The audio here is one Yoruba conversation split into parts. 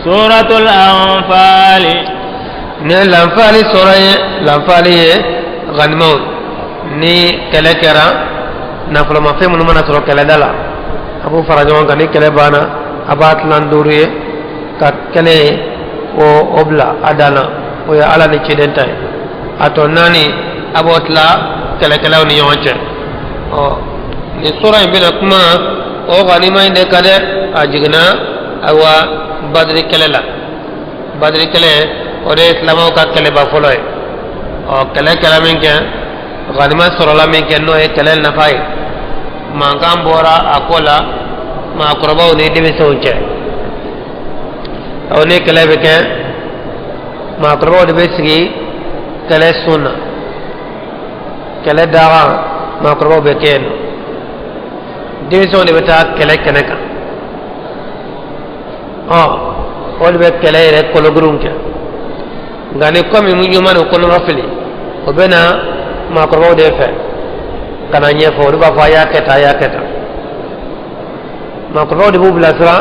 suratul anfal ne l'anfal suraye l'anfal ye ghanimau ni kele kera na fula ma fe mun mana soro kele dala abu farajon kan ni kele bana abat lan duriye ka kele o obla adana o ya ala ni cidentai ato nani abotla kele kele ni yonche o ni sura ibina kuma o ghanima inde kade ajigna awa badri kele la badri kele o de islamo ka kele ba foloy o kele kele min ke ghanima sura la min ke no e kele na fay mangam bora akola ma qurbaw ni dimi sonche o ne kele be ke ma qurbaw de besigi kele sunna kele dawa ma qurbaw be ken dimi sonne beta kele keneka o be kele re kologrunke ngani komi mu nyumano kono rafili o bena ma qurbaw de fe kana nyefo do ba fa ya keta ma qurbaw de bubla sra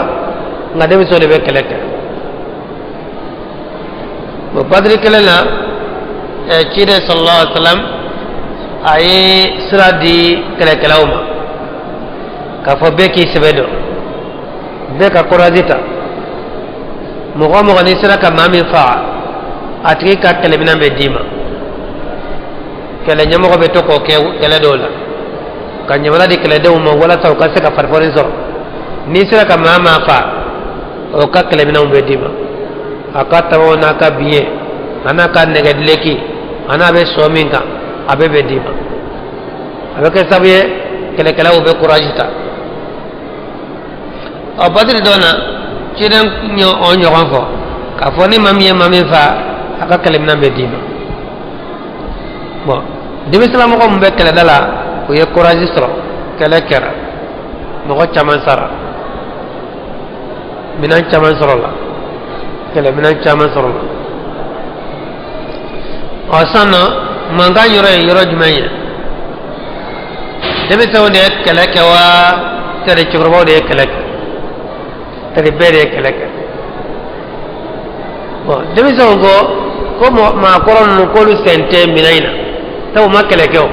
ngade mi so de be keleke bo badri kelela e cide sallallahu alaihi wasallam ay sra di kelekelawma ka fo be ki sebedo be ka korazita mo ko ni sra ka mami fa atri ka kelebina be dima kele nyamo ko be to ko kele dola kan nyamala di kele dew mo wala taw ka se ka farforin so ni sira ka mama fa o ka kele bina be dima akata wona ka biye ana ka negadleki ana be sominka abe be dima abe ke sabiye kele kele o be courageta o badri dona ciren nyo on yo fo ka foni mami fa aka kele bina be dima bon dimi islam ko mbe kele dala ko ye courage soro kele kera mo ko chaman sara minan chaman soro la kele minan chaman soro la asana manga yoro jumaya dimi so ne kele kewa tere churbo de kele tere bere kele bon dimi so go ko ma koron ko lu sente minaina taw ma keleke o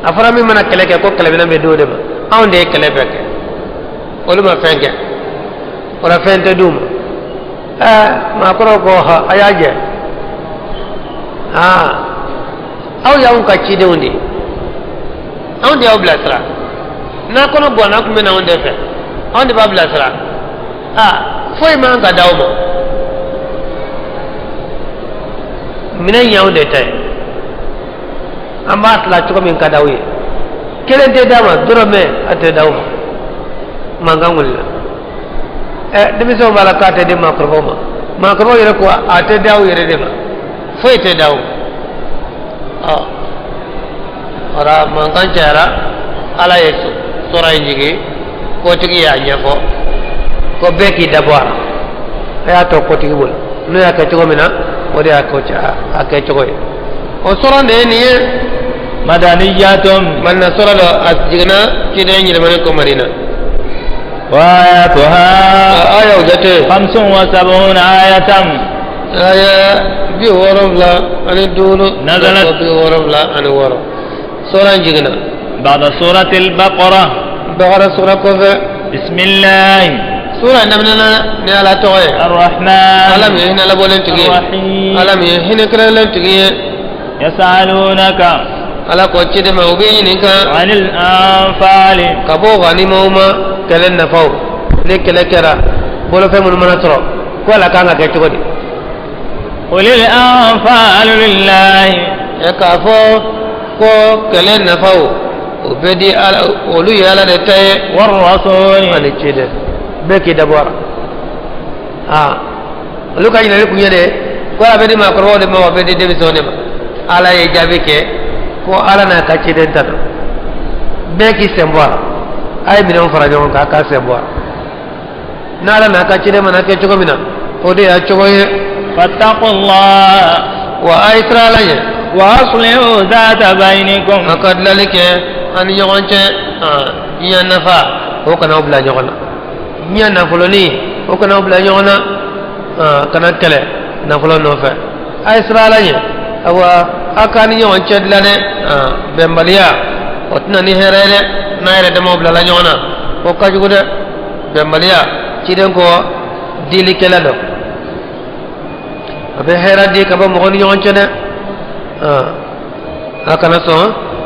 afara mi mana keleke ko kelebe na be do de ma awde kelebe ke o ma fenke o la fente dum ma ko ko ha ayaje aw ya un ka ci de undi awde aw blasra na ko no bona ko mena onde fe awde ba blasra foi ma ga dawmo minan yawde tay amma atla chuko min kadawi kelen te dama durame ate dawma mangangulla demi so malakate de makro yere ko ate daw yere de ma foi te daw ora mangan cara ala yesu sora injigi ko tigi ya nyafo ko beki dabwara aya to ko tigi bul no ya ka chuko mina odi akocha akechoy o sura ne ni madaniyatun man sura lo asjigna kide nyire man ko marina wa ayatuha aya ujate 75 ayatan aya bi warabla ani dulu nazalat bi warabla ani wara sura jigna ba'da surati al-baqara sura ko bismillah سورة نمنا نالا توي الرحمن ألم يهنا لبولن تجي ألم يهنا كرلن تجي يسألونك على قوتي ما وبينك عن الأنفال كبو غني موما كلن نفو لك لكرا بولو في من مناترو ولا كان كتبدي قل الأنفال لله يكافو كو كلن نفو وبدي على أولو يالا دتاي والرسول على كده beki dabora luka ina le kunyede ko abe di ma ko wode ma abe di devisone ma ala ye jabe ke ko ala na ka ciden tan beki sembora ay mi non fara jon ka sembora na ala na ka ciden ma na ke chogo mina ode ya chogo ye fattaqullah wa aitra la ye wa aslihu zata bainakum akad lalike an yogonche ya nafa ko kana obla jogona nya na foloni o kana bla nyona kana kele na fulo no fe ay srala ni awa akani yon chedla ne bembalia otna ni herere na ere de mo bla la nyona o kajugo de bembalia ciden ko dili kela do abe hera di ka ba mo ni yon chede akana so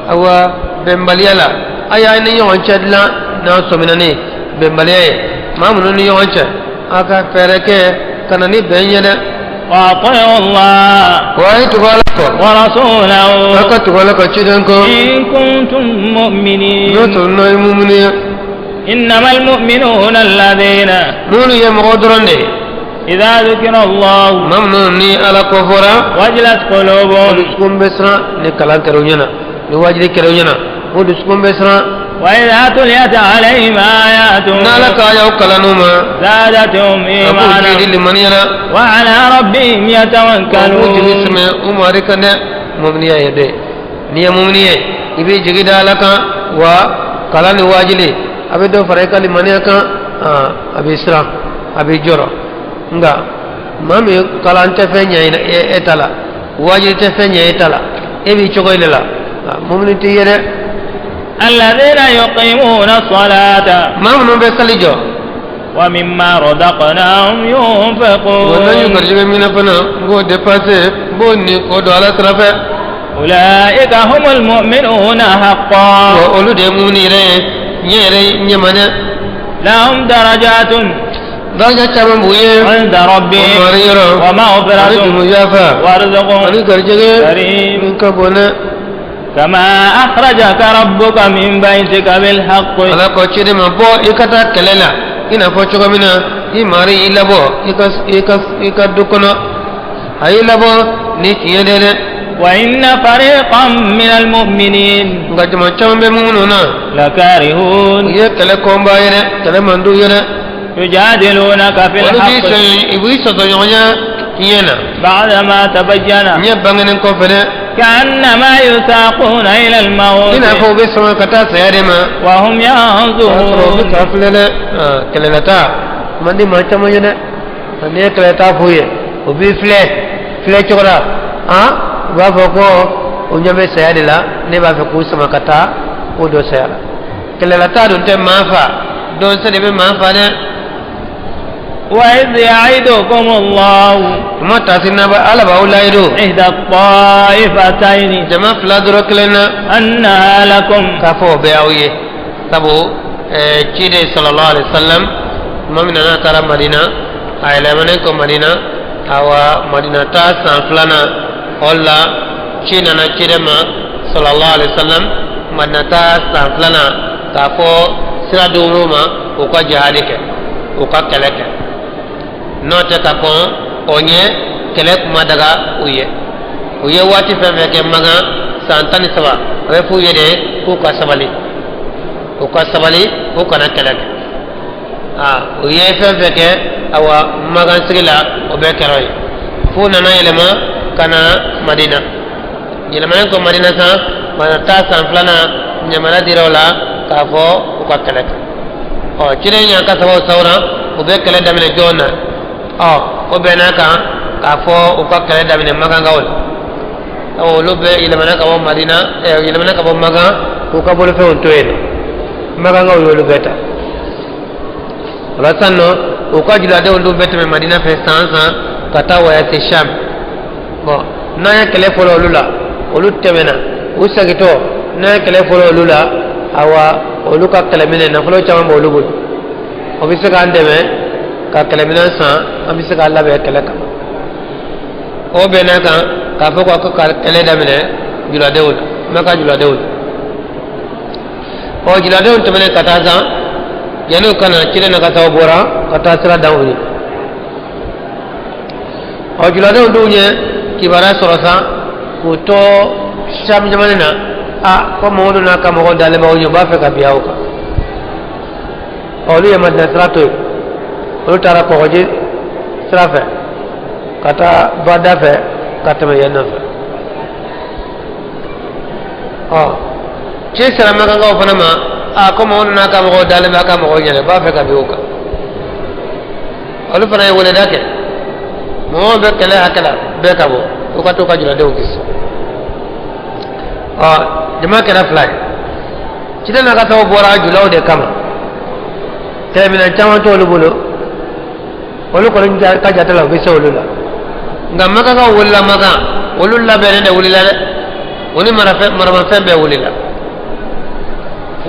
awa bembalia la aya ni yon chedla na so minani bembalia mamu ni yon ched aka fereke kanani benyede وأطيعوا الله ورسوله إن كنتم مؤمنين إنما المؤمنون الذين إذا ذكر الله وجلت قلوبهم وإذا تليت عليهم آياتهم زادتهم إيمانا وعلى ربهم يتوكلون mami kalan te fenya etala wajili te fenya etala ebi chogoilela mumni te yere الذين يقيمون الصلاة مامنون بساليجو ومما رزقناهم ينفقون أولئك هم المؤمنون حقا لهم درجات عند ربهم ومغفرة ورزق كريم كما أخرجك ربك من بيتك بالحق على كوتشي ما بو إكتا كللا إنا فوتشو منا إماري إلا بو إكا دوكنا هاي إلا بو نيك يدل وإن فريقا من المؤمنين غجما تشام بمونونا لكارهون يكلكم بايره كلمندو يره يجادلونك في الحق بعدما تبين كأنما يساقون إلى الموت وهم ينظرون وإذ يعدكم الله إحدى الطائفتين أنها لكم كفو بيعوية تبو تشيدي صلى الله عليه وسلم ممنا ترى مدينة أيلا منكم مدينة أو مدينة تاسع فلانا ولا تشينا تشيدما صلى الله عليه وسلم مدينة تاسع فلانا كفو سلا دوروما وكا جهادك وكا كلك note ka ko onye kele kuma daga uye wati fefe ke maga santani saba refu yede ku ka sabali ku kana kele uye fefe ke awa maga sigila obe keroy fu nana yelema kana madina yelema ko madina sa mana ta san flana nyamara dirola ka fo ku ka kele o chire nya ka sawo sawra obe kele damene jona o bena kan ka fo o ka kale da bine maga ngawol o lo be ile mana ka bo madina ile mana ka bo maga ko ka bolo fe on to ene maga ngawol lo beta rasanno o ka jila de on do beta me madina fe sansa kata wa ya sham bo na ya kale folo lula o lu temena o sagito na ya kale folo lula awa o lu ka kale mine na folo chama bo lu bul o bi se ka andeme ka kɛlɛ minɛn san an bɛ se k'a labɛn kɛlɛ kan o bɛnna kan k'a fɔ ko ka kɛlɛ daminɛ juladenw la mɛka juladenw la juladenw tɛmɛnen ka taa san yanni u kana ciden na ka taa o bɔra ka taa sira dan u ye juladenw dɔw ye kibaruya sɔrɔ san k'u to Sham jamana na ko Mamadu n'a ka mɔgɔw dalen b'aw ɲɛ u b'a fɛ ka bin aw kan olu ye Madina sira to yen olu taara kɔgɔji sira fɛ ka taa bada fɛ ka tɛmɛ yen nɔfɛ ci sera Makankaw fana ma ko Mamadu n'a ka mɔgɔw dalen b'a ka mɔgɔw ɲɛna u b'a fɛ ka bin o kan olu fana ye wele da kɛ mɔgɔw bɛ kɛlɛ hakɛla bɛɛ ka bɔ u ka to ka juladenw kisi jama kɛra fila ye ciden na ka taw bɔra julaw de kama kɛlɛminɛn caman t'olu bolo olu kɔni ka jate la u bɛ se olu la nka makakaw wulila makan olu labɛnnen de wulila dɛ o ni maramafɛn bɛɛ wulila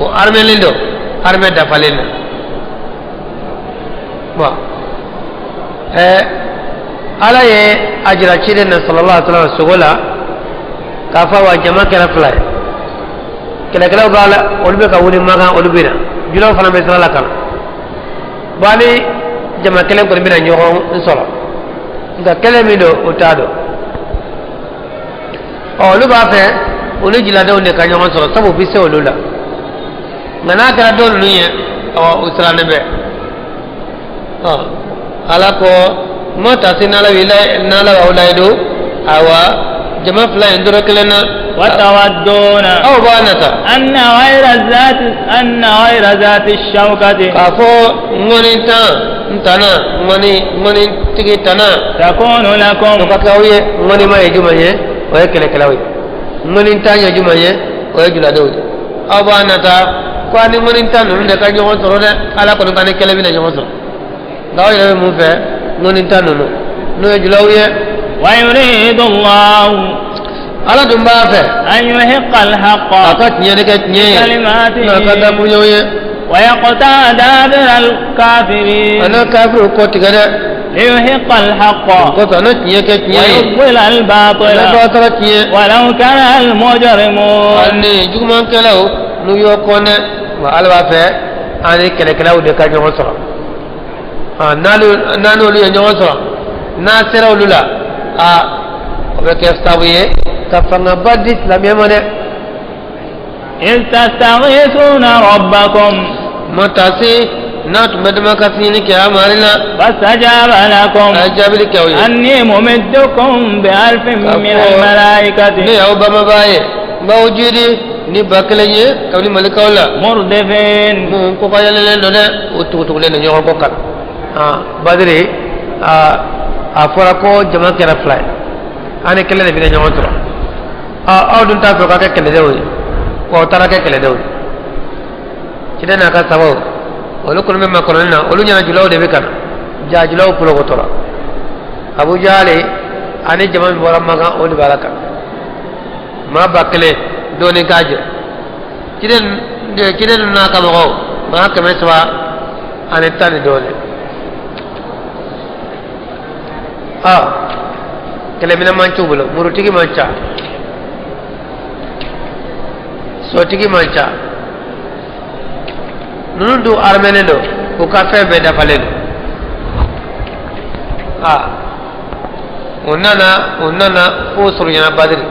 o armɛlen don armɛ dafalen na bon ala ye a jira ciden na sallallahu alaihi wasallam sogo la k'a fɔ wa jama kɛra fila ye kɛlɛkɛlaw b'a la olu bɛ ka wuli makan olu bɛ na julaw fana bɛ sira la ka na bon ani jama kelen kɔni bɛna ɲɔgɔn sɔrɔ nka kɛlɛ min don o t'a dɔn olu b'a fɛ olu jiladenw de ka ɲɔgɔn sɔrɔ sabu u bɛ se olu la nka n'a kɛra dɔw ninnu ye u sirannen bɛ ala ko ma ta se n'ala b'aw layidu awa jama fila in dɔrɔn kelen na وتودون aw b'a nata أن غير ذات الشوكة k'a fɔ ŋɔni tan ntana ŋɔni tigi tana تكون o لكم ka kɛ aw ye ŋɔni ma ye jumɛn ye o ye kɛlɛkɛlaw ye ŋɔni tan ye jumɛn ye o ye juladenw ye aw b'a nata ko ani ŋɔni tan ninnu de ka ɲɔgɔn sɔrɔ dɛ ala kɔni ka ni kɛlɛ bɛna ɲɔgɔn sɔrɔ nka aw yɛrɛ bɛ mun fɛ ŋɔni tan ninnu n'o ye julaw ye ويريد الله ala dun b'a fɛ أن يحق الحق a ka tiɲɛni kɛ tiɲɛ ye بكلماته n'a ka da kuɲɛw ye ويقطع دابر الكافرين a n'a kafiriw kɔ tigɛ dɛ ليحق الحق kɔsɔn a na tiɲɛ kɛ tiɲɛ ye ويبطل a الباطل na dɔ taara tiɲɛ ولو كره المجرمون ani jugumankɛlaw n'u y'o kɔn dɛ wa ala b'a fɛ an ni kɛlɛkɛlaw de ka ɲɔgɔn sɔrɔ n'a n'olu ye ɲɔgɔn sɔrɔ n'a sera olu la o bɛ kɛ sababu ye ka fangaba di silamɛya ma dɛ إذ تستغيثون ربكم ma taa se n'a tun bɛ dama ka fiɲɛni kɛ a mari la فاستجاب لكم a ye jaabili kɛ aw ye أني ممدكم بألف من الملائكة ne y'aw bangebaa ye n b'aw jiri ni ba kelen ye kabini malikaw la مردفين mun ko ka yɛlɛlen don dɛ o tugutugulen don ɲɔgɔn kɔ kan badiri a fɔra ko jama kɛra fila ye an ni kɛlɛ de bɛna ɲɔgɔn sɔrɔ aw dun t'a fɛ k'a kɛ kɛlɛdenw ye wa aw taara kɛ kɛlɛdenw ye ciden n'a ka sababu olu kɔni bɛ makɔnɔni na olu ɲɛna julaw de bɛ ka na jajulaw pulokotɔra abu jahali ani jama min bɔra makan o de b'a la kan maa ba kelen dɔɔnin k'a jɛ ciden n'a ka mɔgɔw maa 300 ani 10 ni dɔɔnin kɛlɛminɛn man c'u bolo murutigi man ca sotigi man ca ninnu dun armɛnen don u ka fɛn bɛɛ dafalen don u nana fo suruɲana badiri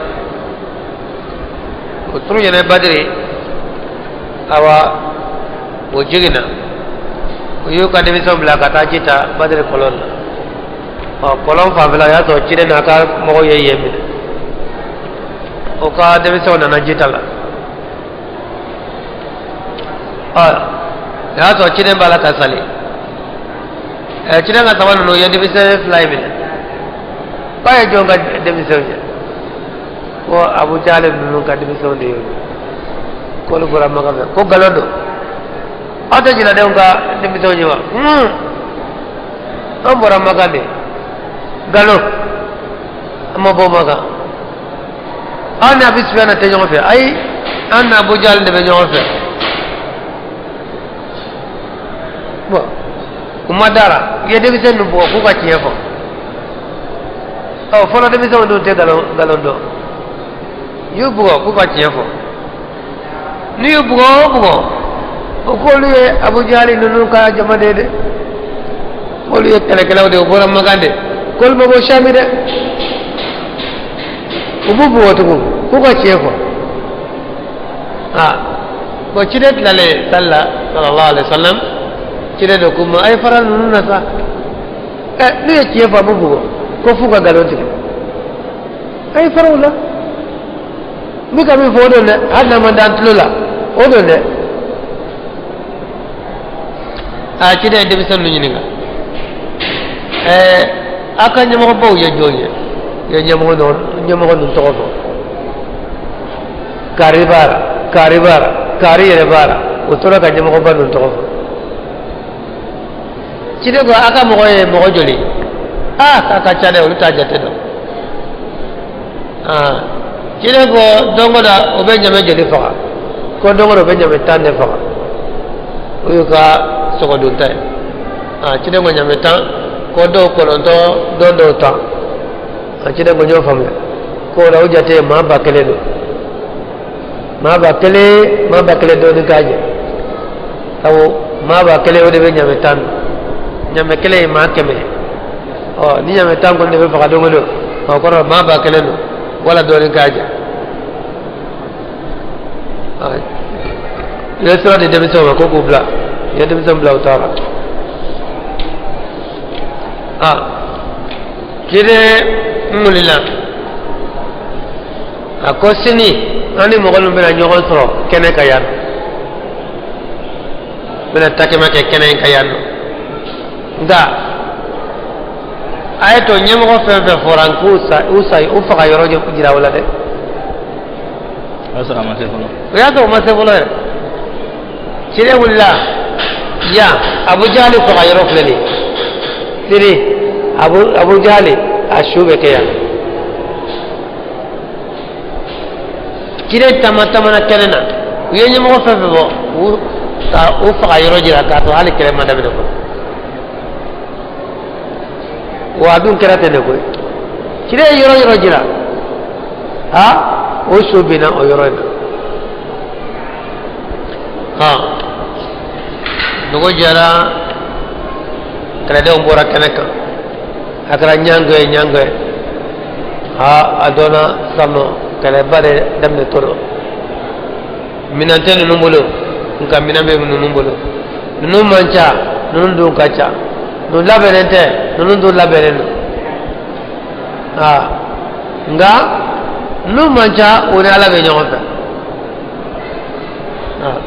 o suruɲana badiri awa o jiginna u y'u ka denmisɛnw bila ka taa ji ta badiri kɔlɔn na kɔlɔn fanfɛla o y'a sɔrɔ ciden n'a ka mɔgɔw ye yen minɛ o ka denmisɛnw nana ji ta la o y'a sɔrɔ ciden b'a la ka sali ciden ka saba ninnu ye denmisɛn 2 in minɛ k'a ye jɔn ka denmisɛnw ye ko abu jahali ninnu ka denmisɛnw de ye k'olu bɔra makan fɛ ko nkalon don aw tɛ jinadenw ka denmisɛnw ye wa an bɔra makan de nkalon an ma bɔ makan an ni abu sufiyana tɛ ɲɔgɔn fɛ ayi an ni abu jahali de bɛ ɲɔgɔn fɛ bon u ma dara u ye denmisɛn ninnu bugɔ k'u ka tiɲɛ fɔ fɔlɔ denmisɛnw dun tɛ nkalon dɔn y'u bugɔ k'u ka tiɲɛ fɔ n'u y'u bugɔ o bugɔ o k'olu ye abu jahali ninnu ka jama de ye dɛ k'olu ye kɛlɛkɛlaw de ye u bɔra makan de k'olu ma bɔ sami dɛ u b'u bugɔ tugun k'u ka tiɲɛ fɔ bon ciden tilalen sali la sallallahu alaihi wa sallam ciden de ko ma a ye fara ninnu na sa n'u ye tiɲɛ fɔ a b'u bugɔ ko f'u ka nkalon tigɛ a ye fara o la n bɛ ka min fɔ o don dɛ hali n'a ma dan tulo la o don dɛ ciden ye denmisɛn ninnu ɲininka aka nyamo bo ye joye ye nyamo non to ko karibara kari yere bara utora ka nyamo ba non to ko cide ko aka mo joli aka chade uta jate do cide ko dongo da o be nyame joli fa ko dongo do be nyame tande fa uyu ka soko dunta cide ko nyame tan ko do ko do ta cide ko nyo famle ko la ujate ma bakele do ni kaje tawo ma bakele o de be nyame tan nyame kele ma keme ni nyame tan ko de be fa do ngodo ko ma bakele do wala do ni kaje yesra de demi so ko kubla ya demi so bla utara kire mulila akosini ani mogol bena nyogol soro kene kayan bena takema ke kene kayan nda ayato nyemo ko fe foranku usai ufa yoro je kujira wala de asra ma se folo ya to ma se folo kire mulila ya abu jali ko yoro fleli siri abu jali ashube ke ya kire tamatama na kenena yenye mo fa bo ta o fa yoro jira ka to hali kire madabe ko wa dun kirate ne ko kire yoro jira o shubina o yoro dogo jara kala de umbora keneka akara nyango adona sano kala bare damne toro minante numbolo nka minabe numbolo nunu mancha nunu do kacha no laberente nunu do labereno nga nu mancha o ala be nyonta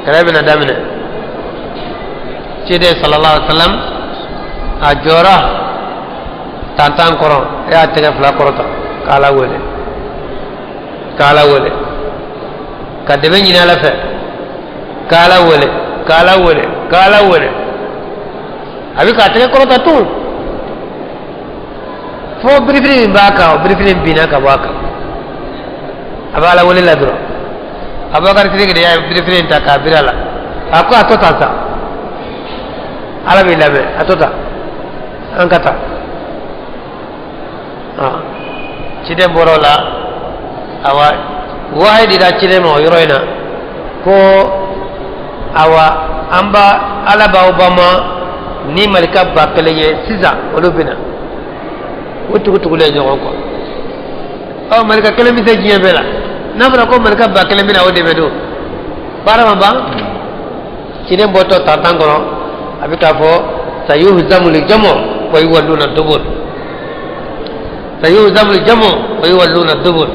kala bina damne cede sallallahu alaihi wasallam ajora tantan koro ya tege fla korota kala wole kadebe nyina la fe kala wole abi ka tege korota tu fo brifri baka brifri bina ka baka abala wole la dro abakar tege ya brifri ta ka birala ako atota sa ala bi labe atota angkata cide borola awa wahi dida cide mo yoroina ko awa amba ala ba obama ni malika bakale ye siza olubina wutu le nyogo ko malika kele mi se jiye bela namra ko malika bakale mina ode bedo bara mamba cide boto tatangoro abika fo sayuhzamul jamu wa yuwalluna dubur sayuhzamul jamu wa yuwalluna dubur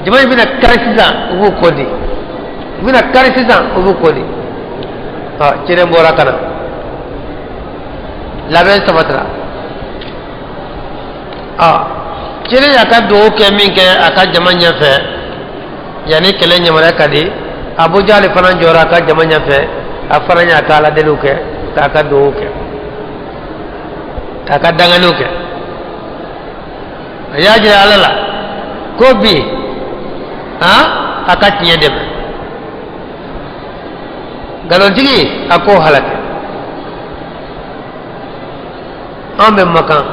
jama bina karisiza ubu kodi bina karisiza ubu kodi cire mbora kana laben sabatra cire aka do ke min ke aka jamanya fe yani kele nyamara kadi abu jali fanan jora aka jamanya fe afaranya kala deluke aka do ke aka danganuke ayaje alala ko bi aka tiye deme galontigi ako halake ambe makan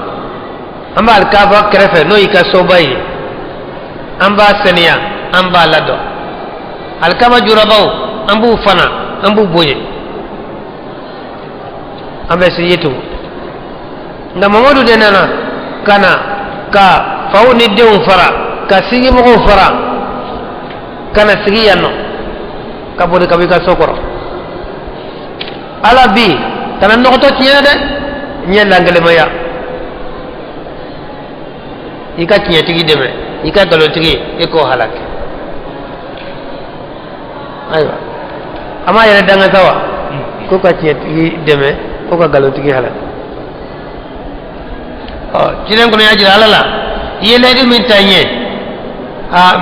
amba alkafa krefe no ika sobai amba senia amba lado alkama jurabau ambu fana ambu boye ambe siyitu nga mamadu denana kana ka fauni deun fara ka sigi mo fara kana sigi yanno kabodi kabika sokoro ala bi kana nokoto tiene de nyenda ngale maya ika tiye tigi deme ika galo tigi eko halake aywa ama yere danga tawa ko ka tiye tigi deme ko ka galo tigi halake cinen kono ya jira alala yele min tanye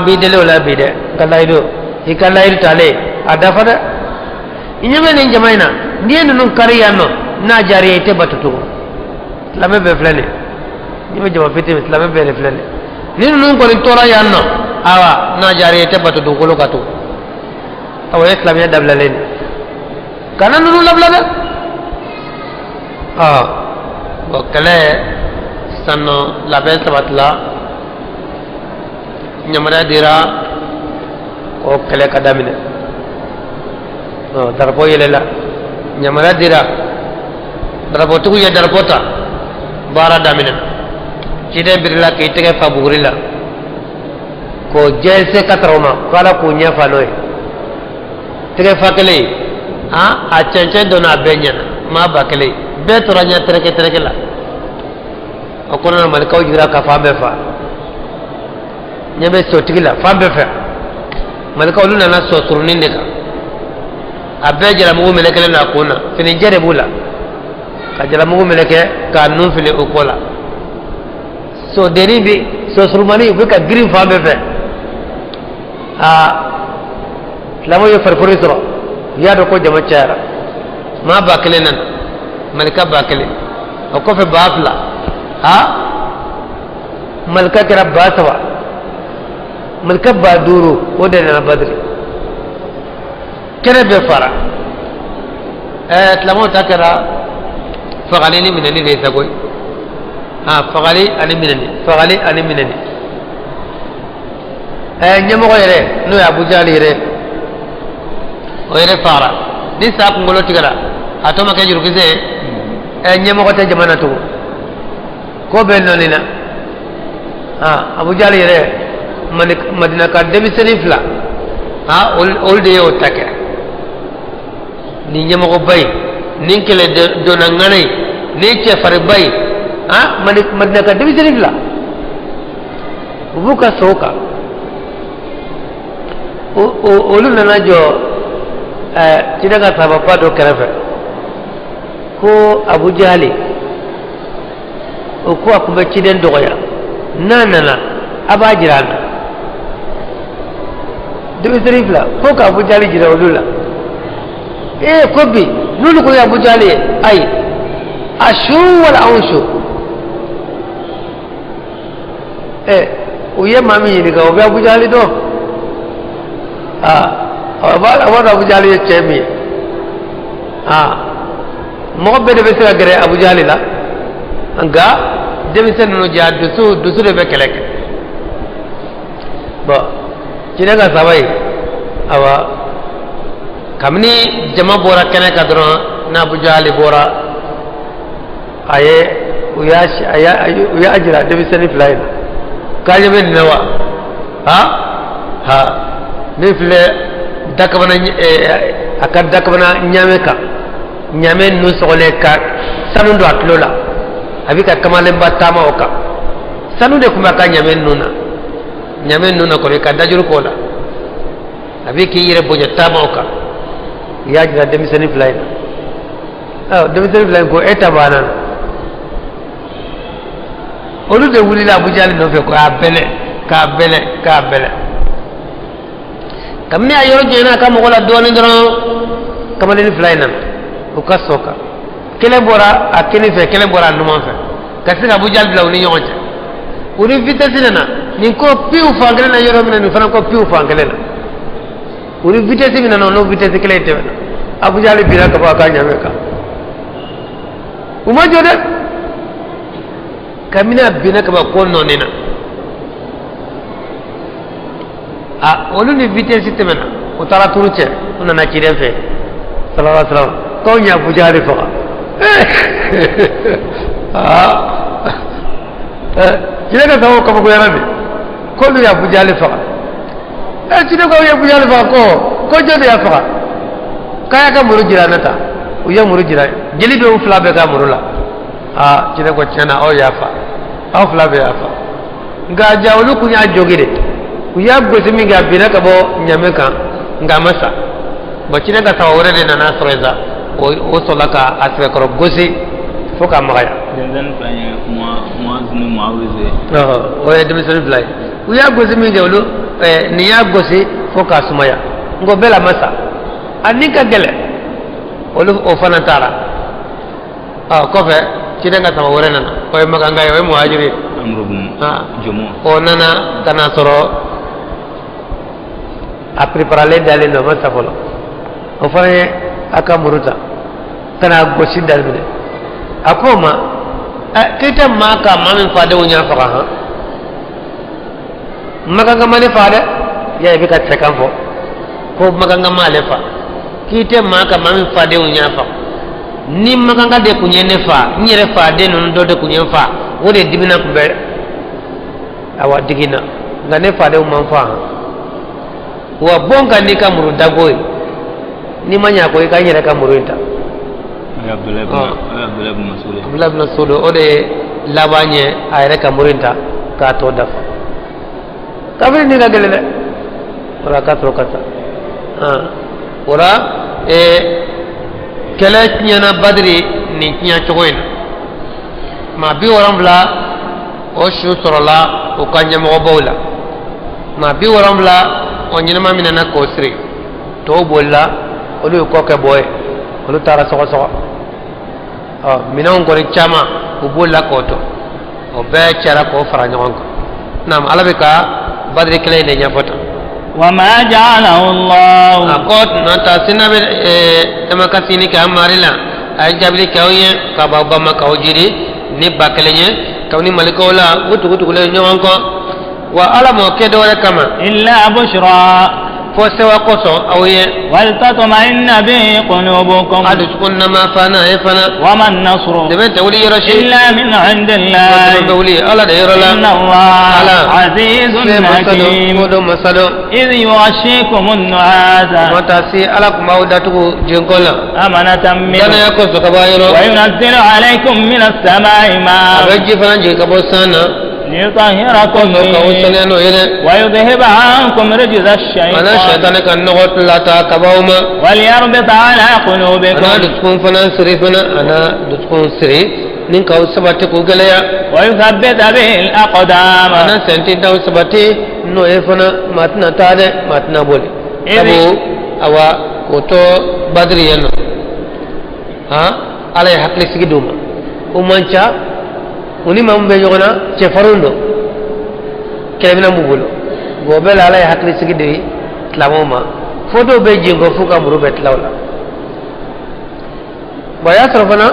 mbi dele wala bi de kalaido ikalaido tale adafa da inyame ne jamaina ndiye nun kariya no na jari ite batutu lame be flane nyime jama fiti lame be le flane ni nun ko tora yanno awa na jari ite batutu ko lokatu awa islam ya dabla len kana nunu labla da bo kale sanno labe sabatla nyamara dira o kale kadamine darbo yelela nyamara dira darbo tugu ya darbota bara damine cide birla ke tege faburila ko jelse katroma kala ko nya fanoy tege fakele a cence dona benyana ma bakele be toranya tereke la o kono na mal kaw jira ka fambe fa nyame so tigila fambe fa mal kaw luna na so turnin de ka abbe jara mu meleke na kona fini jere bula ka jara mu meleke ka nun fili ukola so deri bi so surmani bu ka green fambe fa lamo yo farfuri soro ya do ko jama cara ma bakele nan malika bakele o ko fe bafla malika kira basawa malika baduru o de na badri kere be fara tlamo takara fagalini minani de tagoy fagali ani minani nyamo ko yere no ya bujali yere o yere fara ni sa ko ngolo tigara atoma ke juru kise nyamo ko te jamana to ko be nonina abu jali yere madina ka debi senifla ol de o take ni nyamo ko bay nin kele do na ngane ni ce far bay madina ka debi senifla buka soka olu nana jo tidaka sabapa do kerefe ko abu jali o ko akube ciden dogoya nana aba jirana debi serifla ko ka abu jali jira olula ko bi nulu ko abu jali ay ashu wala anshu o ye mami ni ka o abu jali do awada abu jali ye chemi mo be de be sira gere abu jali la nga demisen no ja dusu de be kelek bo cinega sabai awa kamni jama bora kene kadro na abu jali bora aye uya ajira demisen fly kaje ben nawa ni file dakabana akad dakabana nyameka nyame nu sogole ka sanu do atlola abika kamale batama oka sanu de kuma ka nyame nuna ko ka dajur ko la abiki yire bonya tama oka ya jira demiseni fly demiseni fly ko eta bana olu de wuli la bujali no fe ko ka bele kamni ayoro jena ka mogola doni doron kamalini flynan uka soka kele bora akini fe kele bora numan fe kasi abu jal bila uni nyonje uri vitesse nana ni ko piu fangele na yoro mina ni fana ko piu fangele na uri vitesse mina no vitesse kele tebe abu jal bira ka ba ka nyame ka uma jode kamina bina ka ba ko nonina olu ni vitesse temena o tara turuche ona na kire fe sallallahu alaihi wasallam ko nya bujari fa kire ka tawo ko yarabi ko lu ya bujali fa kire ko ya bujali fa ko jode ya fa kaya ka muru jirana ta o ya muru jira jeli be fla be ka muru la kire ko chana o ya fa fla be ya fa nga jawlu kunya jogide uya gosi mi ga bina ka bo nyame kan nga masa bo cine ga tawore de na nasreza o solaka asre koro gosi foka magaya denmisɛnnin fila ye Muaz ni Muawiz o ye denmisɛnnin fila ye u y'a gosi min kɛ olu nin y'a gosi fo k'a sumaya nko bɛɛ la ma sa a ni ka gɛlɛn olu o fana taara kɔfɛ ciden ka sama wɛrɛ nana o ye Makanga ye o ye muhajiri ye Amru bin Jumu o nana ka na sɔrɔ a préparalen dalen don ma sa fɔlɔ o fana ye a ka muru ta ka na gosi daminɛ a ko ma k'i tɛ maa ka maa min fadenw ɲɛ faga han Makanga ma ne fa dɛ ya i bɛ ka cɛkan fɔ ko Makanga ma ale fa k'i tɛ maa ka maa min fadenw ɲɛ faga ni Makanga de kun ye ne fa n yɛrɛ faden ninnu dɔ de kun ye n fa o de dimina kun bɛ awa digina nka ne fadenw man fa han wa bon ka n'i ka muru dago ye n'i ma ɲɛ ko i ka n yɛrɛ ka muru in ta Abdullah bin Mas'ud Abdullah bin Mas'ud o de ye laban ye a yɛrɛ ka muru in ta k'a tɔ dafa kafiri ni ka gɛlɛn dɛ wala ka sɔrɔ ka taa wala kɛlɛ tiɲɛna Badiri nin tiɲɛ cogo in na maa 70 o su sɔrɔla u ka ɲɛmɔgɔbaw la maa 70 o ɲɛnama minɛna k'o siri tɔw bolila olu ye kɔ kɛ bɔ ye olu taara sɔgɔsɔgɔ minɛnw kɔni caman u bolila k'o to o bɛɛ cɛra k'o fara ɲɔgɔn kan naam Ala bɛ ka Badiri kɛlɛ in de ɲɛfɔ tan وما جعله الله akot nanta sinabe emakasini ka amarila ay jabli kawye ka baba makawjiri ni bakelenye kawni malikola wutu le nyongo wa ala mo kedore kama إلا بشرى fo sewa koso awye ولتطمئن به قلوبكم aduskunna ma fana e fana وما النصر debe tawli yoroshi إلا من عند الله tawli ala de yorola إن الله عزيز حكيم modo masado إذ يغشيكم النعاس mata si ala kuma udatu jinkola أمنة dana منه yakoso kabayiro وينزل عليkum من السماء ماء abeji fana jikabosana ليطهركم به ويذهب عنكم رجز الشيطان وليربط على قلوبكم ويثبت به الأقدام uni mam be jogona ce farundo kelebina mubulo gobe la lay hakli sigi de tlamoma foto be jingo fuka muru bet lawla baya sarfana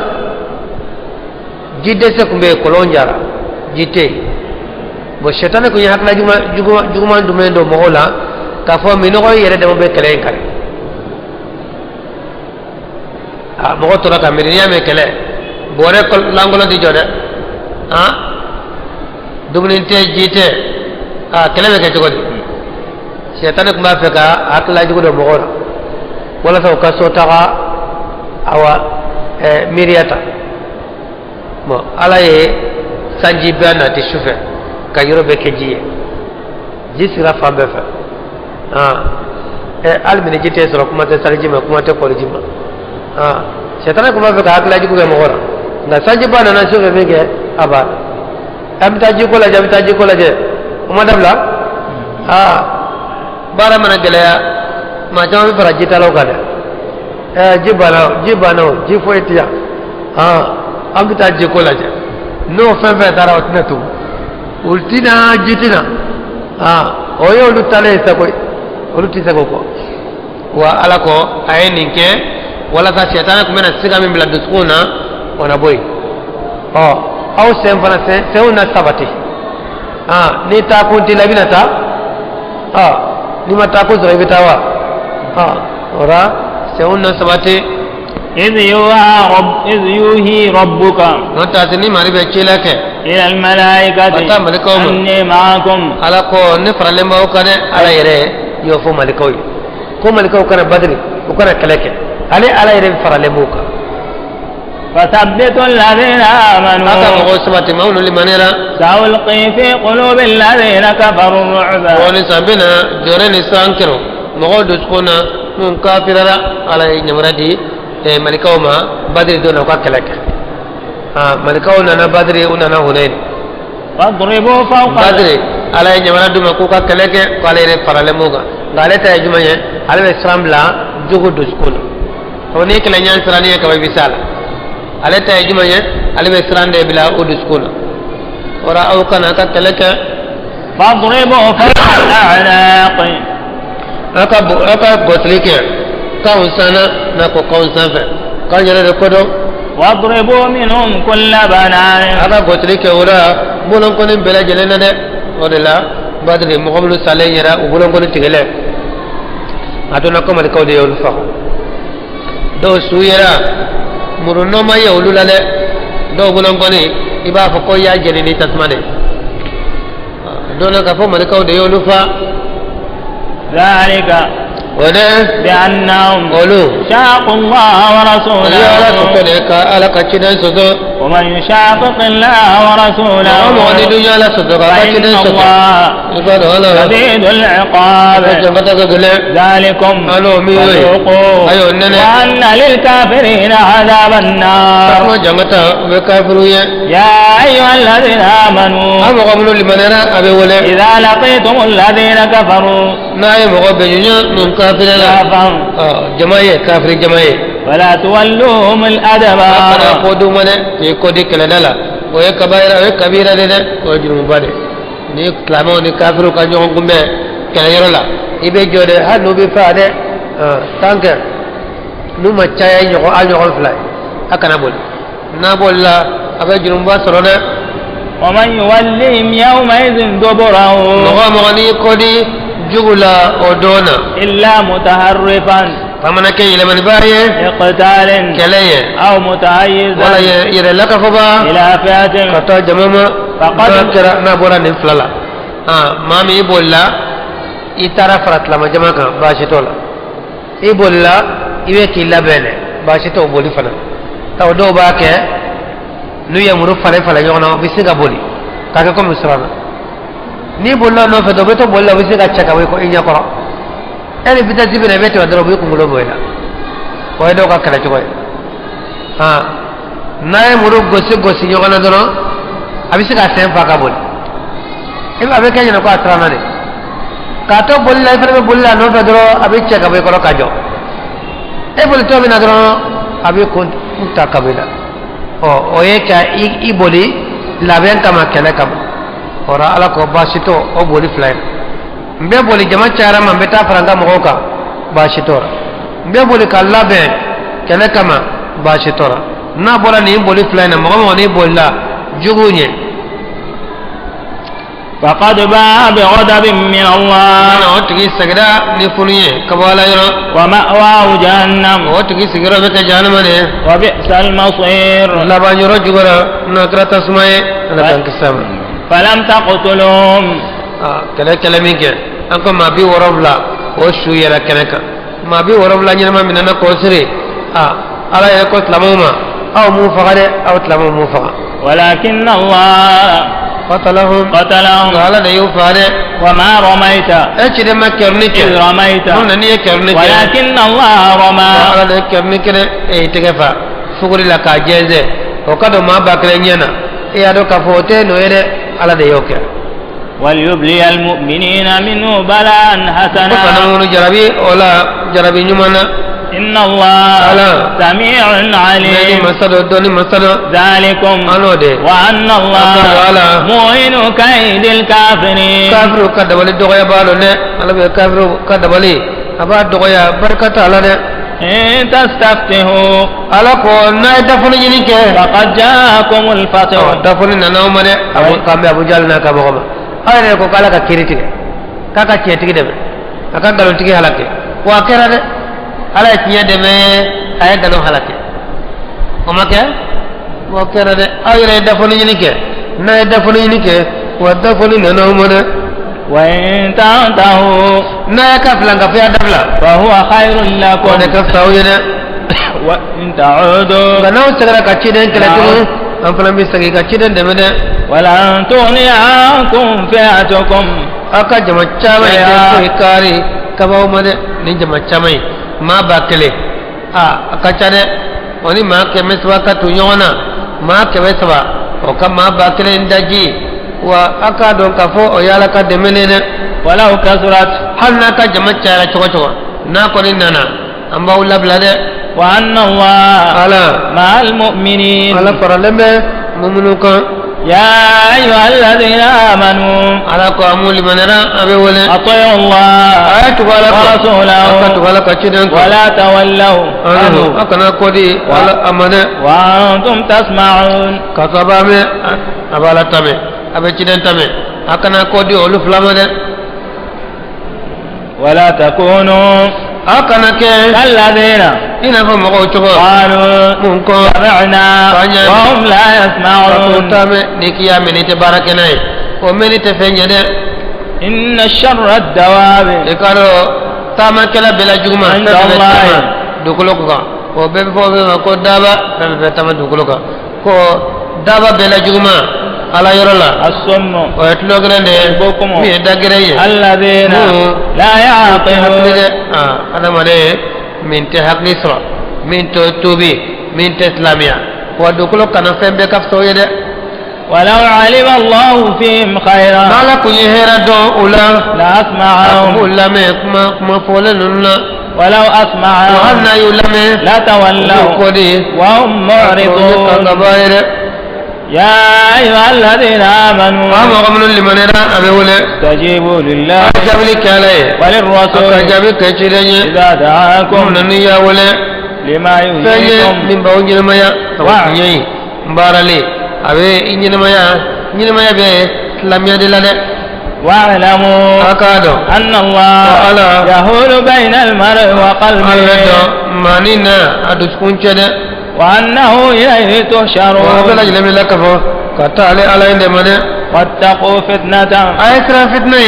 jidde se kumbe kolonjara jite bo shetane ko hakla juma dumendo mohola ka fo mi no yere de mo be kelen kare mo to ka mi niya me kele bore ko langolo di jode dumuninte jite kelebe ke jogodi seytane kuma fe ka hakla jugo mo gora wala sa ka so taga awa miriyata mo ala ye sanji bana ti shufe ka yoro be ke jiye jisira fambe fa almini jite soro kuma te sarjima kuma te kolijima seytane kuma fe ka hakla jugo mo gora na sanji bana na shufe be ke aba amta jiko la jamta jiko la je uma dabla bara mana gelaya ma jama fara jita lo kada jibana jifo etia amta jiko la je no fe tara otna tu ultina jitina oyo lutale sakoy oluti sako ko wa alako ayeninke wala ta shetana kumena siga min bila duskuna wana boy aw sen fana sewna sabati ni ta kunti labina ta ni ma ta ko zo ibitawa ora sewna sabati إذ يوحي ربك نتاتني ماري بيچلك إلى الملائكة أني معكم على كو نفر لما وكان على يره يوفو ملكوي كو ملكو كان بدري وكان كلك على يره فر لموك فثبتوا الذين آمنوا سألقي في قلوب الذين كفروا الرعب ونسبنا جورني سانكرو مغو دسكونا من كافر على نمردي ملكوما بدري دون وكا كلك malikaw nana badri unana hunain فاضربوا فوق badri ala nyamana duma ko ka keleke ko ala re farale muga ngale ta jumanye ala islam la jogo do school to ne kala nyan sarani ka bi sala ala ta jumanye ala islam de bila o do school ora au kana ka keleke فاضربوا فوق الأعناق aka botlike ka usana na ko konsanfe ka nyere ko do واضربوا منهم كل بنان aka botlike ora bulon ko ni bela jelena de odela badri muhammadu sallallahu alaihi wasallam bulon ko ni tigele aduna ko mal ko de yol fa do suyera muruno ma yolu lale do bulon ko ni iba fa ko ya jeli ni tasmane dona ka fo mal ko de yolu fa ذلك بأنهم شاقوا الله ورسوله ومن يشاقق الله ورسوله فإن الله شديد العقاب ذلكم فذوقوا وأن للكافرين عذاب النار يا أيها الذين آمنوا إذا لقيتم الذين كفروا جماعة كافر جماعة ولا تولوهم الأدبار قدوا من يكودي كلا ويكبير ويكبير لنا ويجرم بعده ni klamo ni kafiru ka ñoo gumbe kala yoro la ibe jode ha no be faade tanke nu ma caya ñoo al ñoo fly akana bol na bol la abe jurum ba sorona wa man yuwallihim yawma idhin duburahu no mo ni kodi jugula odona illa mutaharrifan famana ke ile man baye iqtalin kalaye aw mutahayyizan wala yere laka foba ila fiatin kata jamama faqad kira na bora ni flala mami bolla itara farat la majama ka bashitola ibolla iwe ki labene bashito boli fana taw do ba ke nu yamuru fala yona bisiga boli kaka ko misrana ni bolla no fe do beto bolla bisiga chaka we ko inya koro ene bita tibine beto adro bu ko ngulo boyla ko do ka kala choy nae muru gosi nyogana dono abisi ka sem fa ka bol iba abe kanya ko atrana de ka to bolla ifere bolla no fe dro abi cheka be ko ka jo e bol to bina dro abi ko ta kabila o ye ka i boli laben kama kele kam ora ala ko basito o boli fly mbe boli jama chara ma beta faranga mo ka basito mbe boli ka laben kele kama basito na bora ni boli fly na mo ni bolla jugunye فقد باء بغضب من الله انا وتجي سغدا نفنيه كبالا يرو ومأواه جهنم وتجي سغرا بك جهنم ne وبئس المصير لا بانيرو جغرا نكرا تسمعي انا كان كسام فلم تقتلهم كلا كلامك انكم ما بي وربلا وشو يرا كنك ما بي وربلا نيما مننا كوسري على يكو تلموما او مو فقد او تلمو مو فقد ولكن الله قتلهم قال ليو فاري وما رميت اجد ما كرنك إذ رميت ولكن الله رمى قال لي كرنك اي تكفى فقر لك جيزه وقد ما باكرنينا اي ادو كفوته نويره على ديوك وليبلي المؤمنين منه بلاء حسنا فنمون جربي ولا جربي نمنا إن الله سميع عليم ذلكم وأن الله موهن كيد الكافرين كافر كدبلي دغيا بالو نه على كافر كدبلي ابا دغيا بركه على إن تستفتحوا على كون دفن ينك فقد جاءكم الفتح دفن نوم نه ابو كام ابو جالنا كبغما هاي ko kala ka kiriti kaka chetigi debe aka galon tigi halake wa kerade ala tiya debe ay galon halake o make wa kerade ayre dafoni yinike na dafoni yinike wa dafoni nana umana wa in ta'tahu na ka flanga fi adabla fa huwa khairul lakum wa ka sawina wa in ta'udu ganaw sagara ka chiden kala tu am falan bi sagi ka chiden debe de wala tu'niakum fi'atukum aka jama chama ko ikari kabaw made ni jama chama ma bakele aka chade oni ma ke meswa ka tu yona ma kebe saba o kama ba kelen daji wa aka don kafo o yala ka demenene ولو كثرت halna ka jama cara chogo na ko ni nana amba ulla blade وأن الله ala مع المؤمنين ala faraleme mumunu kan يا أيها الذين آمنوا ala ko amul manara abe wole أطيعوا الله ayatu wala ورسوله akatu wala ka chiden ko ولا تولوا عنه akana ko di wala amane وأنتم تسمعون kasabame abala tame abe chiden tame akana ko di olu flamane ولا تكونوا akana ke كالذين ina fa mo ko chogo قالوا mun ko سمعنا وهم لا يسمعون tame nikiya menite barakenai o menite fenyade إن الشر الدواب ekaro tama kala bela juguma عند الله dukulo ko o be fo be ko daba be tama dukulo ko daba bela juguma ala yorola الصم o etlo grande البكم mi dagre الذين لا يعقلون ana mare min te hakli sura min to tubi min te islamia wa dukulo kana fembe kaf so yede ولو علم الله فيهم خيرا mala kunyi hera do ula لأسمعهم ulame kuma fole nunna ولو أسمعهم وأنا يلمي لتولوا كودي وهم معرضون يا أيها الذين آمنوا وما قمنا لمن يرى أبي ولا استجيبوا لله أجاب لك عليه وللرسول أجاب لك كشري إذا دعاكم من النية ولا لما فني يحييكم من بونج الماء وعي مبارلي أبي إنجن الماء إنجن الماء به لم يدل واعلموا أكادو أن الله يحول بين المرء وقلبه مانينا أدسكون شده وأنه إليه تحشرون وقال جل من لك فو كتالي على عندما واتقوا فتنة أيسرا فتنة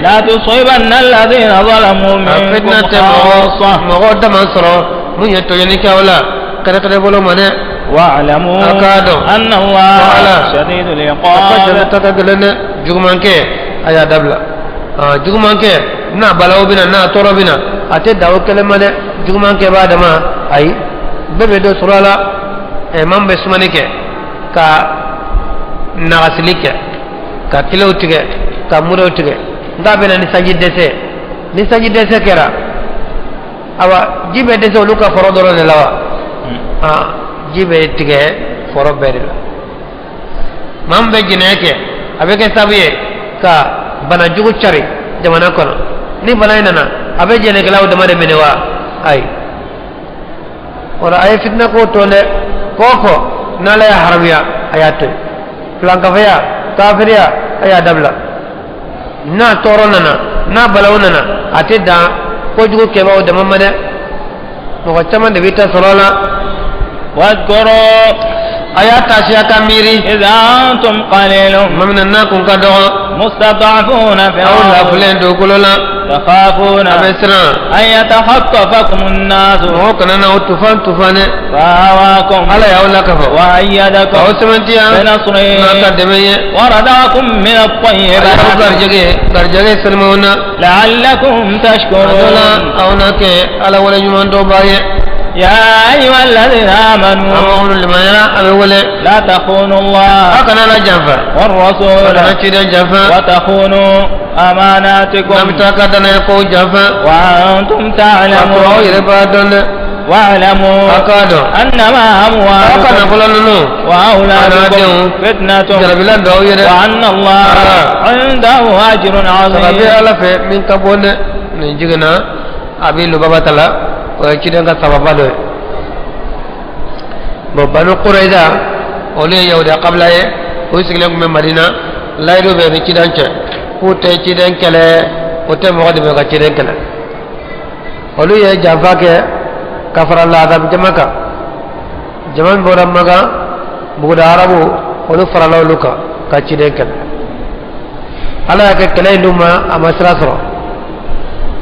لا تصيبن الذين ظلموا منكم فتنة خاصة مغود منصرو من يتوجنك ولا كده بولو منه واعلموا أن الله شديد العقاب تتدلن جغمانك أيا دبلا جغمانك نا بلاو بنا نا تورو بنا أتي داو كلمة جغمانك بعد ما أي bebe do surala man be sumanike ka nagasilike ka kilautige ka murautige nga bena ni sanji dese kera awa jibe dese oluka foro doro ne lawa jibe tige foro beri la man be jineke abe ke sabiye ka bana jugu cari jamana kono ni bana inana abe jineke lawa damade menewa ay ora ay fitna ko tole koko nala ya haramiya ayate planka faya kafiriya aya dabla na toro nana na balaw nana ate da ko jugo keba o dama made mo ko tama de bita solola واذكروا ayata siya kamiri إذا أنتم قليل mamna na kun ka do مستضعفون في aw la الأرض fulen do kulola تخافون abesra أن يتخطفكم الناس mo kana na tufane فآواكم ala ya wala ka fo وأيدكم aw semantiya بنصره na ka demeye ورزقكم من ala الطيبات garjage salmauna لعلكم تشكرون أو نك على ولا يمان دوباية يا أيها الذين آمنوا أمون لما يرى أبوله لا تخونوا الله أكنا لا جنفا والرسول أكنا كذا جنفا وتخونوا أماناتكم نبتكدنا يقول جنفا وأنتم أكو تعلمون يربادون واعلموا أكادو أنما أكنا أموالكم فلانو وأولادكم فتنة جربلا دويرة وأن الله عنده أجر ربي عظيم على في من كبون نجينا أبي لبابتلا وكذا كسببا له بنو قريظة أولي يهودا قبل ويسكنكم من مدينة لا يدو بين كذا كوتة كذا كلا كوتة مقعد بين كذا كلا أولي جافاك كفر الله عذاب جماكا جمان بورم مكا بودا عربو أولو فرالو لوكا كذا كلا ala ka kala induma amasra soro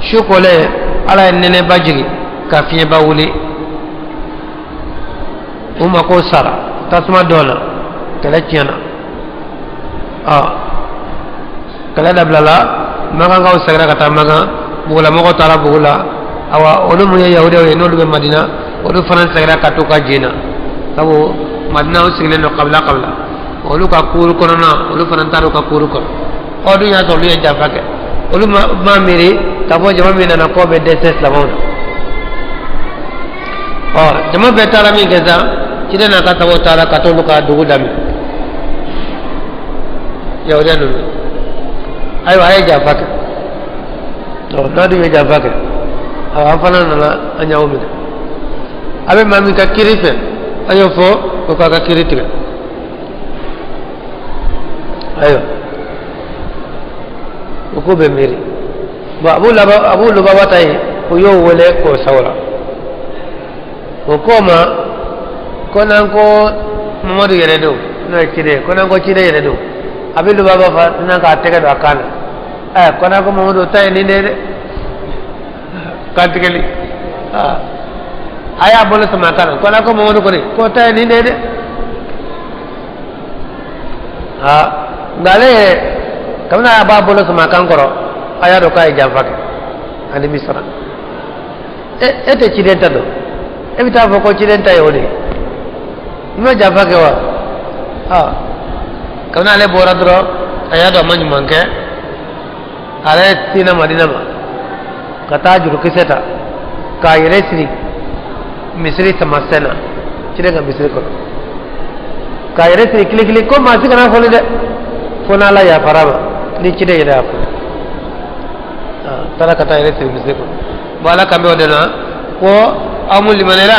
shukole ala nene bajigi ka fiye ba wuli uma ko sara tasma dola kala tiana kala dablala maga ngaw sagra kata maga bugula moko tara bugula awa olu mu yahude we no be madina olu fanan sagra katu ka jina sabu madina o sigilen do qabla olu ka kuru kono na olu fanantaro ka kuru kono o du ya to lu en jafake olu ma miri ka bo jama mi na ko be deses la mawna o jama be tala mi geza cide na ka tawo tala ka to lu ka dugu dami ya odianu ayo ay jafake to nadu ye jafake awa fana na anya umida abe mami ka kirife ayo fo ko ka kiritiga ayo ko be miri ba abu lubaba tay ko yo wole ko sawra ko ma ko nan ko mamadu yere do no kide ko nan ko kide yere do abu lubaba fa nan ka tega do akana ko nan ko mamadu tay ni de kantikeli aya bolo sama kana ko nan ko mamadu ko ni ko tay ni de ngale kamna ba bolo sama kan koro aya do kay jamfake ani misra ete chidenta do evita foko chidenta yodi no jamfake wa kamna le bora dro aya do manyu manke ale tina madina ma kata juru kiseta ka yelesri misri tamasena chidenga misri ko ka yelesri kili ko masi kana fole de fona la ya faraba ni cide yeda ko tara kata ile service ko bala kambe odena ko amul limanera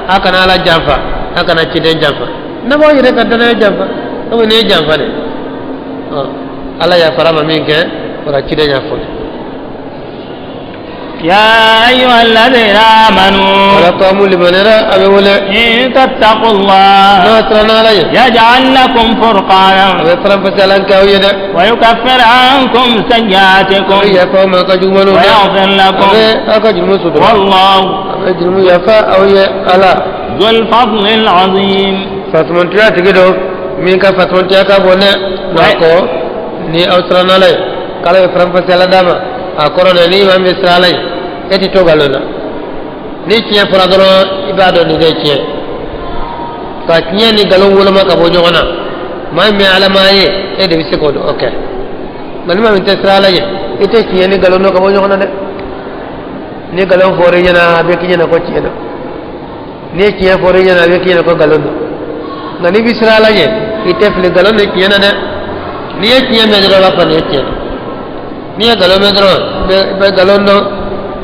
akana la jamfa akana cide jamfa nabo yede ka dana jamfa to ne jamfa de ala ya farama minke ora cide jamfa يا أيها الذين آمنوا ولا تأمل لمنرى أبي ولا إن تتقوا الله يجعل لكم فرقانا ويكفر عنكم سيئاتكم ويغفر لكم والله ذو الفضل العظيم فتمنتيا تجدو منك فتمنتيا كابونا ناكو ني أوسرنا لي قالوا يفرم فسيلا داما أكورونا ني ما مسرالي eti to galona ni tiya faradoro ibado ni de tiya ka tiya ni galon wala maka bojo wana mai me alamaye e de bisiko do okay mani ma minta sala ye ite tiya ni galon no ka bojo wana de ni galon fore yana be kinya ko tiya do ni tiya fore yana be kinya ko galon do ngani bisala ye ite fle galon ni tiya na de ni tiya me do la pa ni tiya ni galon me do be galon do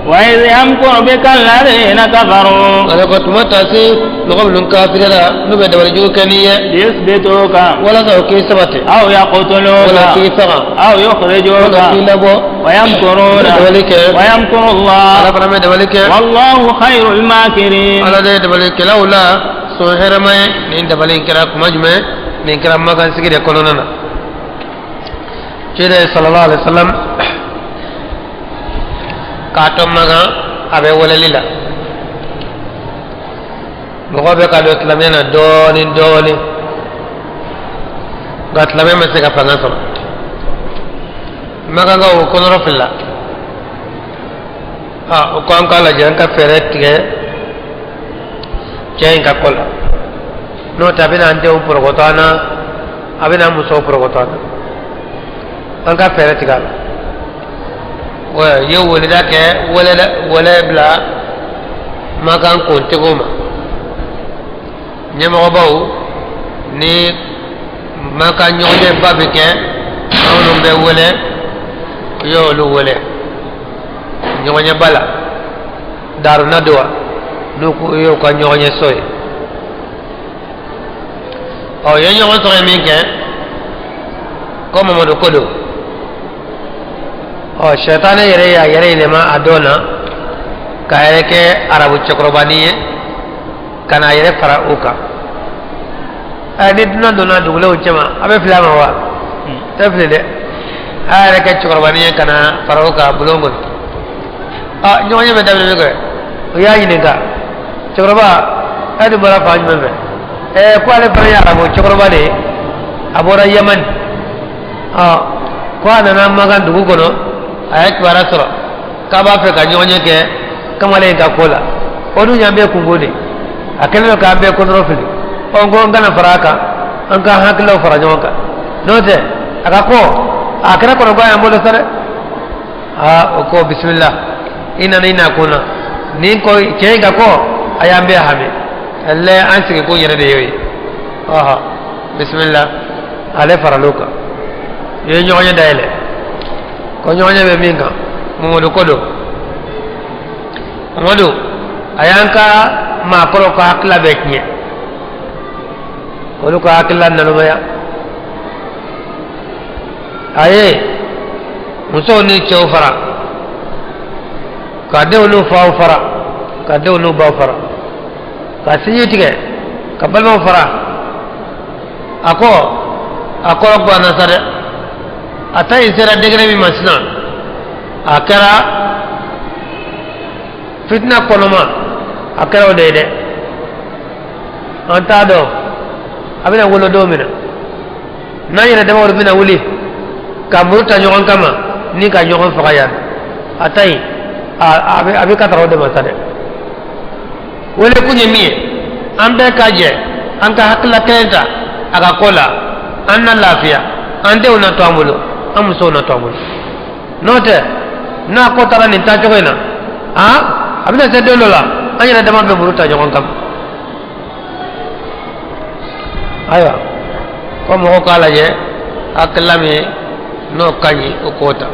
وإذ يمكر بك الذين كفروا أنا قلت متى سي نقبل كافرا نبدأ ورجوك كنية ليثبتوك ولا ذوكي سبتي أو يقتلوك ولا كيفا أو يخرجوك ويمكرون ويمكر الله والله خير الماكرين على ذلك ذلك لولا سوهر ما نين دبلين كراك مجمع نين كرام ما كان سكير يقولوننا جيد صلى الله عليه وسلم katom maga abe wala lila mogo be ka do islamena doni gat lame ma se ka panga sama maga ga ko no rafilla o ko an kala jan ka feret ke jain ka kola no tabina ante o progotana abina muso progotana an ka feret ga ye wole da ke wole bla makan konte goma nyama bawo ni makan nyonde babe ke awno be wole yo lu wole nyonya bala daru na doa lu ko yo ko nyonya soy o ye nyonya soy mi ke ko mo do kodo o shaytan yere ne ma adona ka yere ke arabu chakrobani kana yere farauka ani duna dona dugule o chama abe flama wa tafle de ayere ke chakrobani kana farauka bulongo nyonya be dabbe ko o yayi ne ga chakroba adu bara faaj membe ko ale bara ya arabu chakrobani abora yaman ko ana magan dugu kono ayat bara sura kaba fe ka nyonye ke kamale ka kola odu nyambe kungode akelo ka be ko rofili ongo ngana faraka anka haklo farajonka note akako akira ko ba ambo sare ko bismillah ina kuna ni ko kega ko ayambe hame alle ansike ko yere de yoyi bismillah ale faraluka ye nyonya daile ko nyonya be minga momodo kodo momodo ayanka ma koro ko hakla beknye ko ko hakla nanu ya aye muso ni chew fara ka de onu fa fara ka de onu ba fara ka sinyi tige ka balma fara ako ko na sare ata isera degre mi masna akara fitna konoma akara odede anta do abina wolo do mina na yere dama wolo bina wuli ka muruta nyogon kama ni ka nyogon fakayan atai abi ka taro de masade wole kunye miye ambe kaje anka hakla kenta aga kola anna lafiya ande una toamulo amuso na toamulo note na ko tara ni ta jogoina abina se dolo la anyira dama be muruta nyogon kama aya ko mo ko kala je aklami no kanyi ukota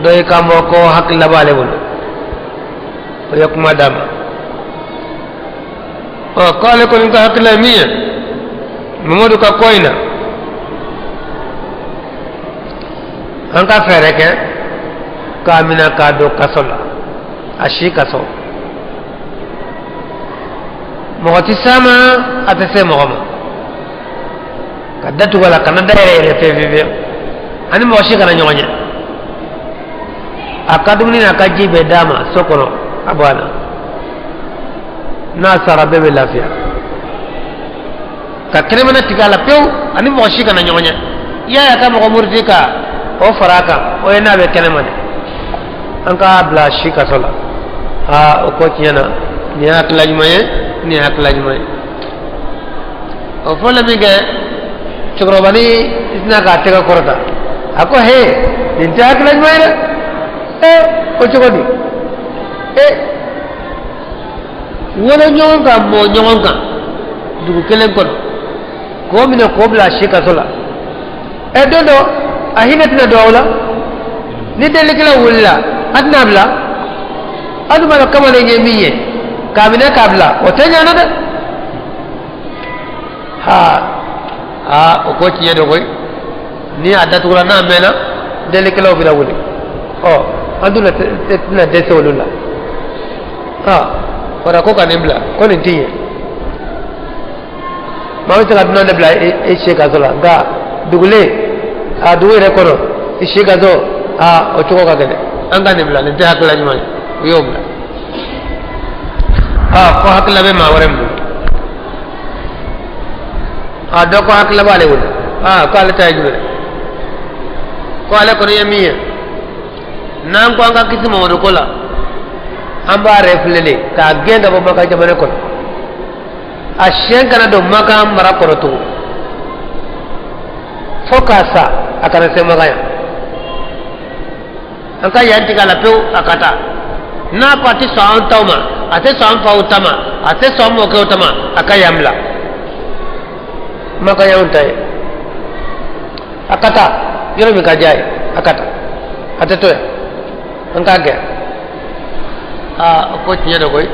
doy kamo ko hakla bale bulu o yakuma dama kale ko nka hakla miya momodu ka koina anka fereke kamina ka do kasola ashi kaso mogoti sama atese mogoma kadatu wala kana daire fe ani mo shi kana nyonya akadumni na kajibe dama sokono abwana na sara bebe lafia ka kremana tikala pew ani mo shi kana nyonya ya kama ko murdika o faraka o ena be kenemane anka bla shi ka sola o ko tiena ni aklajmaye o fola bige chukrobani isna ka tega korata ako he ninja aklajmaye ko chukodi wala nyon ka mo nyon ka dugu kelen kono ko mina ko bla shi ka sola dodo ahinatina dawla ni delikila wulla adna bla adu mala kamale ngemiye kamina kabla otenya nada o ko tiye do koy ni adatu la na mena delikila bila wuli aduna tetna desolula ora ko kanembla ko ni tiye mawta aduna de bla e sheka zola ga dugule duwe kono e sheka zo o choko ka gede anga ne bla ne te hakla juma yo bla ko hakla be ma warem do ko hakla bale wul ko ala tay jure ko ala ko yemiye nan ko anga kisi mo do kola amba reflele ka genda bo maka jabane ko ashen kana do maka mara koroto fokasa akana se magaya anka yanti kala peu akata na pati saun tauma ate saun fa utama ate saun mo ke utama akayamla maka yauntai akata yoro mi kajai akata ate to anka ge ko tinya do koy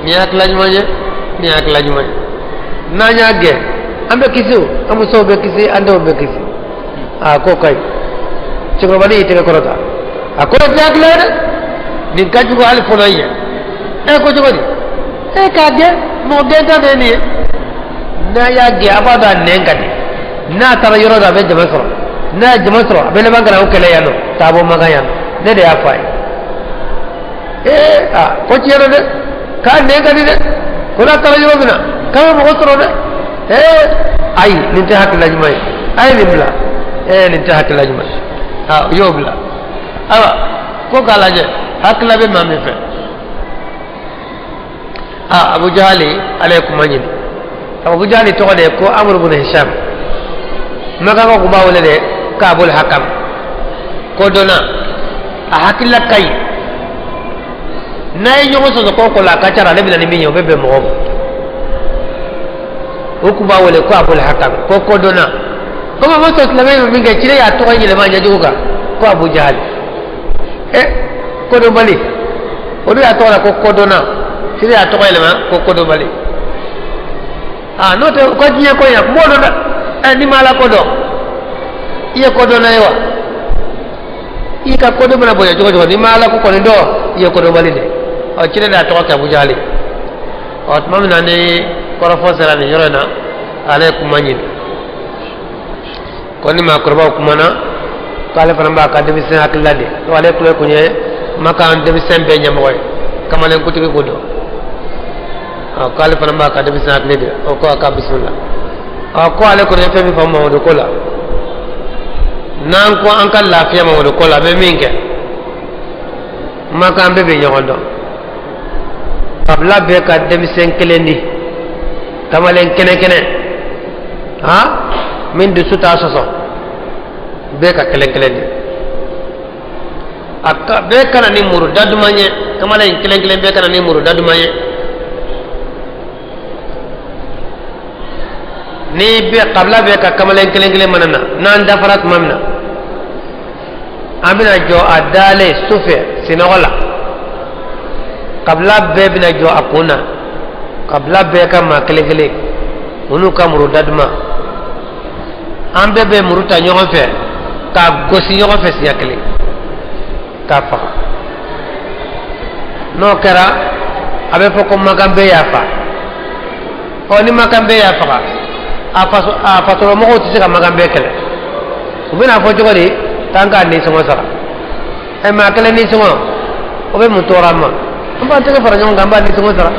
ni ak lajuma na nya ge ambe kisu amu so be kisi ando be kisi ko kay chikro bani ite ko rota ako jagle ni kaju ko al fonoye ko jogoni ka ge mo ge ta de ni na ya ge abada nengani na tara yoro da be jamasro na jamasro be le bangara o kele yano tabo magaya de de afai ko chero de ka nengani de ko na tara yoro bina ka mo gotro de ay ninte hakla jumay ay libla ninte hakla jumay yobla awa ko kala je hakla be mami fe Abu Jahali alaykum manyin Abu Jahali to de ko Amr ibn Hisham maka ko ba wala de Kabul Hakam ko dona a hakilla kai nay ñoo so ko ko la ka cara le bi ni mi ñoo bebe mo ko ba wala ko Abul Hakam ko dona ko ma so la mi ngi ci ya to ñi le ma ñaju ko Abu Jahali ko do bali o do ya to la ko dona sire ya to le ma ko do bali no te ko jinya ko ya mo do ni mala ko do iye ko do na yo ika ko do bana boya jogo ni mala ko ni do iye ko do bali de o sire da to ka Abu Jahali o mam na ni ko rafo sera ni yorona alaykum manyin ko ni ma ko ba ko mana kala fana ba ka debi sen hakilla de wala ko nye maka an debi sen be nyam way kamalen ko tigi godo kala fana ba ka debi sen hakilla de o ko ka bismillah ko ale ko ne femi fam mo do kola nan ko an kan lafiya mo do kola be minke maka an be be nyondo kabla be ka debi sen kelendi kamalen kene min du suta soso be ka kelen di akka be kana ni muru dadumanye kamala in kelen be kana ni muru dadumanye ni be qabla be ka kamala in kelen manana nan dafarat mamna amina jo adale sufe sinogola qabla be bina jo akuna qabla be ka ma kelen unu ka muru daduma ambe be muruta nyogon fe ka gosi ñogo fes yakli ka fa no kera abe foko magambe ya fa o ni magambe ya fa a fatoro mo ko tisi ka magambe kele ubina fo jogori tanga ni songo sara e ma kele ni songo o be mutorama mba tege fara ñogo gamba ni songo sara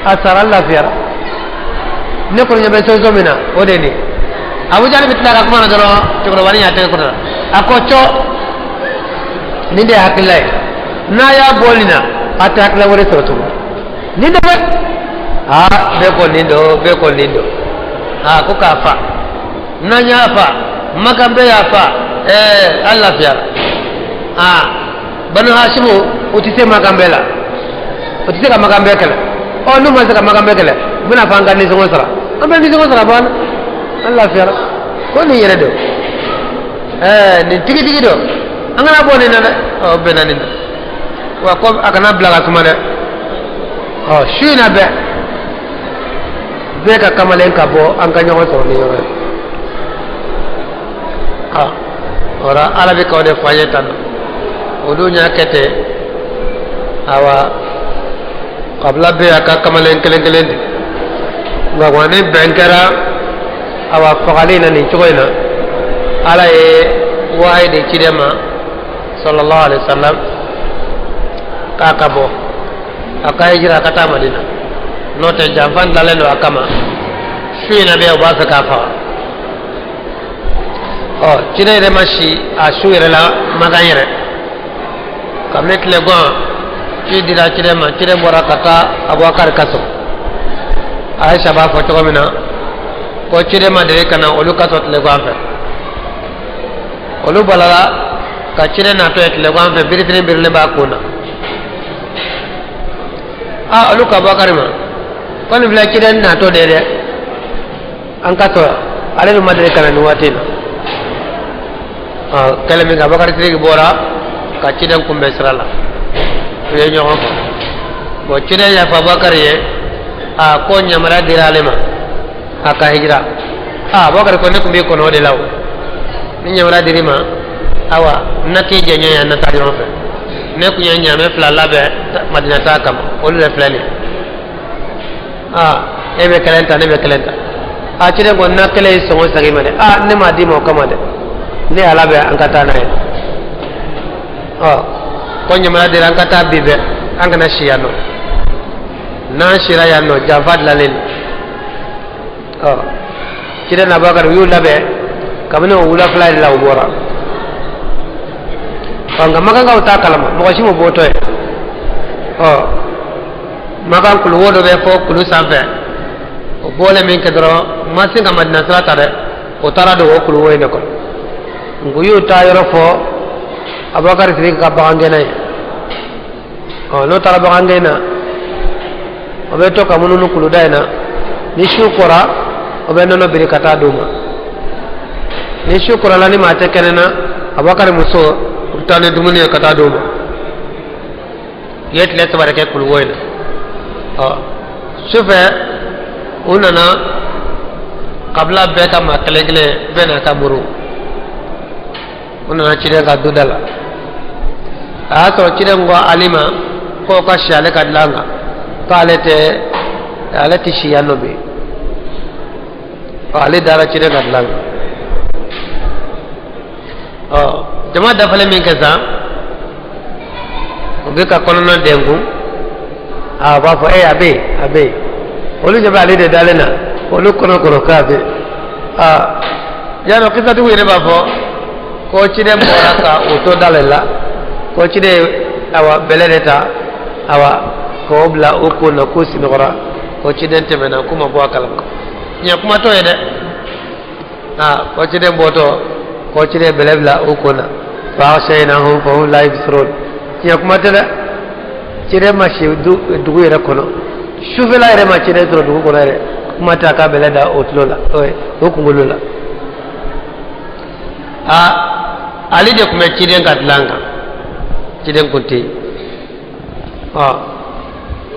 asara la fiara ne ko ñabe so mina o de ni Abu Jahali bitla ka kuma na doro to wani ya tege ko dara akocho ninde hakilai na ya bolina ata hakila wore sotu ninde be be ko nindo ko kafa na nya fa makambe ya fa Allah fiar banu hashimu utise makambela utise ka makambe kala no ma ka makambe kala buna fanga ni songo sara ambe ni songo sara ban Allah fiar ko ni yere do ni tigi do angana bone na o benani wa ko akana blaga kuma de shina be ka kamalen ka bo an ganyo so ni yore ora ala be ko de fayetan odu nya kete awa qabla be aka kamalen kelen wa wani bankara awa fagalina ni choyna ala wahay de chidema sallallahu alaihi wasallam kakabo aka hijra kata Madina note jamfan dalendo akama shina be obasa kafa chine re mashi ashuire la maganyere kamnet le gon ci dira chidema chide bora kata Abubakar kaso Aisha ba fo to mina ko chidema de kana olu kaso le gon fa olu balala ka chire na to etle gon fe biritini birle ba kuna olu ka bakari ma kon vla chire na to de an ka to ale no madre kana no watina kala mi ga bakari tiri bora ka chire kumbe srala ye nyo ko bo chire ya fa bakari ye ko nyamara dirale ma aka hijra bakari ko ne kumbe ko no de law ni nyamara dirima awa nati jenye ya nata yofe ne kunya nyame fla labe Madina ta kam olu le flani ebe kalenta ne be kalenta chire go na kele songo sagi mane ne ma di mo kamade ne alabe an kata na ko nyama de an kata bibe an kana shiyano na shira yano javad lalin chire na bagar yu labe kamno wula fla la ubora nga maka nga uta kalama mo shimo boto makan kulu wodo be fo kulu sanfɛ o bole min kɛ dɔrɔn ma sin ka madina sira ta dɛ o taara don o kulu wo in de kɔnɔ nko y'o taa yɔrɔ fɔ abubakar sidiki ka bagangɛnɛ ye n'o taara bagangɛn na o bɛ to ka mununu kuluda in na ni su kɔra o bɛ nɔnɔ biri ka taa d'o ma ni su kɔrɔla ni maa tɛ kɛnɛ na abubakar muso u bɛ taa ni dumuni ye ka taa d'o ma u ye tile saba de kɛ kulu wo in na sufɛ u nana kabila bɛɛ ka maa kelen kelen bɛɛ n'a ka muru u nana ciden ka du da la a y'a sɔrɔ ciden ko ali ma k'o ka si ale ka dilan kan k'ale tɛ si yan nɔ bi ale dara ciden ka dilan kan jama dafalen min kɛ sisan u bɛ ka kɔnɔna dengun a b'a fɔ a bɛ yen olu ɲɛ bɛ ale de dalen na olu kɔnɔkɔrɔ k'a bɛ yadɔ kisatigiw yɛrɛ b'a fɔ ko ciden bɔra ka o to dale la ko ciden awa bɛlɛ de ta awa k'o bila o ko na ko sinɔgɔra ko ciden tɛmɛna ko ma bɔ a kalama ɲɛ kuma t'o ye dɛ ko ciden bɔtɔ ko ciden bɛlɛ bila o ko na fa shay'nahum fa hum la yubsirun ɲɛ kuma tɛ dɛ ciden ma si dugu yɛrɛ kɔnɔ sufɛla yɛrɛ ma ciden sɔrɔ dugu kɔnɔ yɛrɛ kuma tɛ a ka bɛlɛ da o tulo la o kunkolo la ale de tun bɛ ciden ka dilan kan ciden kun tɛ yen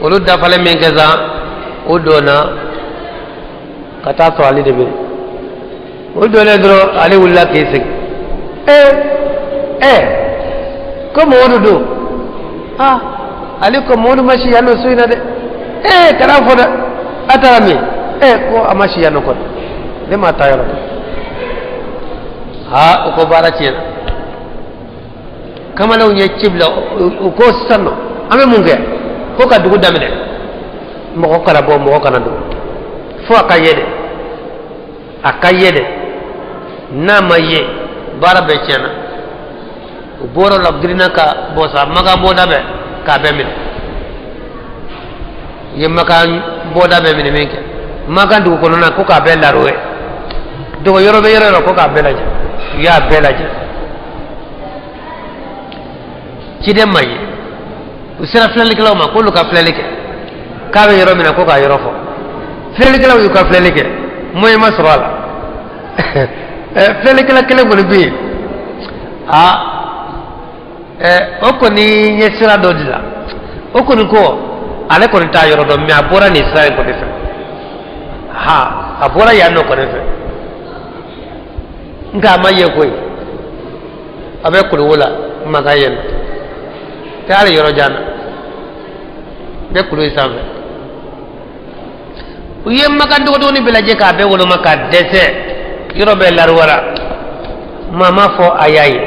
olu dafalen min kɛ sa o donna ka taa sɔrɔ ale de bɛ yen o donnen dɔrɔn ale wulila k'i sigi ko Mamadu don ale ko Mamadu ma si yan nɔ so in na dɛ kana fɔ dɛ a taara min ko a ma si yan nɔ kɔni ne ma taa yɔrɔ o ko baara tiɲɛna kamalenw ye ci bila u ko sisan nɔ an bɛ mun kɛ ko ka dugu daminɛ mɔgɔ kana bɔ mɔgɔ kana don fo a ka ye dɛ n'a ma ye baara bɛɛ tiɲɛna u bɔra la girinna ka bɔ sa makan bɔda bɛɛ k'a bɛɛ minɛ u ye makan bɔda bɛɛ minɛ min kɛ makan dugu kɔnɔna ko k'a bɛɛ laro ye dogo yɔrɔ bɛ yɔrɔ ko k'a bɛɛ lajɛ u y'a bɛɛ lajɛ ciden ma ye u sera filɛlikɛlaw ma k'olu ka filɛli kɛ k'a bɛ yɔrɔ min na ko k'a yɔrɔ fɔ filɛlikɛlaw y'u ka filɛli kɛ moyen ma sɔrɔ a la filɛlikɛla kelen kɔni bɛ yen o kɔni ye sira dɔ de la o kɔni ko ale kɔni t'a yɔrɔ dɔn mais a bɔra nin sira in kɔni fɛ a bɔra yan nɔ kɔni fɛ nka a ma ye koyi a bɛ kuluwo la makan yen nɔ tɛ hali yɔrɔ jan na bɛ kulu in sanfɛ u ye makan dɔgɔdɔgɔnin bɛɛ lajɛ k'a bɛɛ woloma ka dɛsɛ yɔrɔ bɛɛ lariwara maa ma fɔ a y'a ye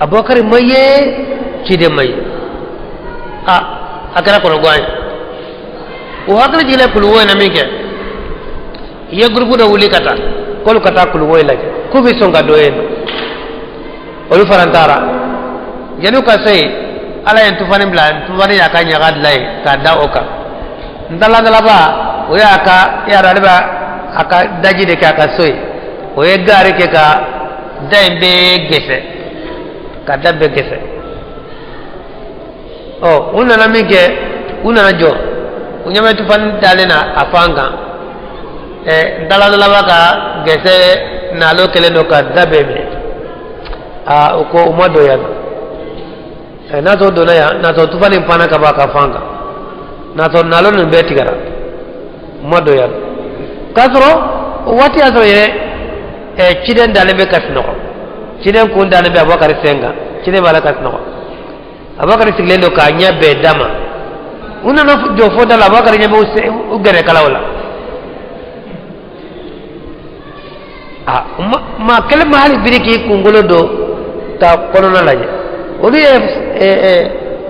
Abubakar ma ye ciden ma ye a kɛra kɔnɔ gan ye o hakili jiginna kuluwo in na min kɛ i ye gurupu dɔ wuli ka taa k'olu ka taa kuluwo in lajɛ k'u bɛ sɔn ka don yen nɔ olu fana taara yanni ka se yen ala ye tufani bila tufani y'a ka ɲaga dilan yen k'a da o kan ntalandalaba o y'a ka yàrá ale bɛ a ka daji de kɛ a ka so ye o ye gaari kɛ ka da in bɛɛ gɛsɛ ka da bɛɛ gɛsɛ u nana min kɛ u nana jɔ u ɲɛ bɛ tufani dalen na a fan kan ntalandalaba ka gɛsɛ naalo kɛlen don ka da bɛɛ minɛ o ko u ma don yan n'a sɔrɔ donna yan n'a sɔrɔ tufani panna ka bɔ a ka fan kan n'a sɔrɔ naalo ninnu bɛɛ tigɛra u ma don yan k'a sɔrɔ o waati y'a sɔrɔ yɛrɛ ciden dalen bɛ ka sunɔgɔ ciden kun dalen bɛ Abubakar sen kan ciden b'a la ka sunɔgɔ Abubakar sigilen don k'a ɲɛ bɛɛ dama u nana jɔ fo da la Abubakar ɲɛ bɛ u gɛrɛkalaw la maa kelen ma hali biri k'i kunkolo don ka kɔnɔna lajɛ olu ye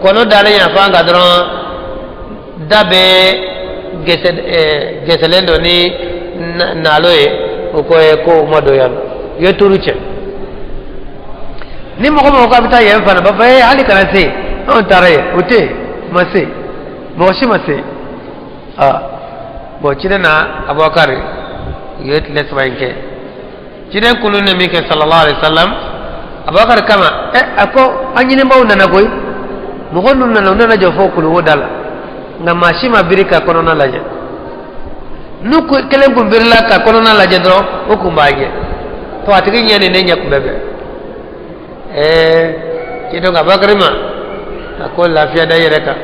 kɔnɔ dalen yan fan kan dɔrɔn da bɛɛ gɛsɛlen don ni naalo ye o ko ye ko u ma don yan u ye turu cɛ ni mɔgɔ mɔgɔ k'a bɛ taa yen fana b'a fɔ hali kana se anw taara yen o tɛ yen mase moshi mase bo chidena Abubakar yet les wainke chiden kunu ne mike sallallahu alaihi wasallam Abubakar kama ako anyine mauna na koy mo gonu na jofo kulu wodala nga mashima birika kono na laje nuko kelen ko birla ka kono na laje dro o ko mbaage to atigi nyene ne nyak bebe kido nga bakrima ako lafiya da yereka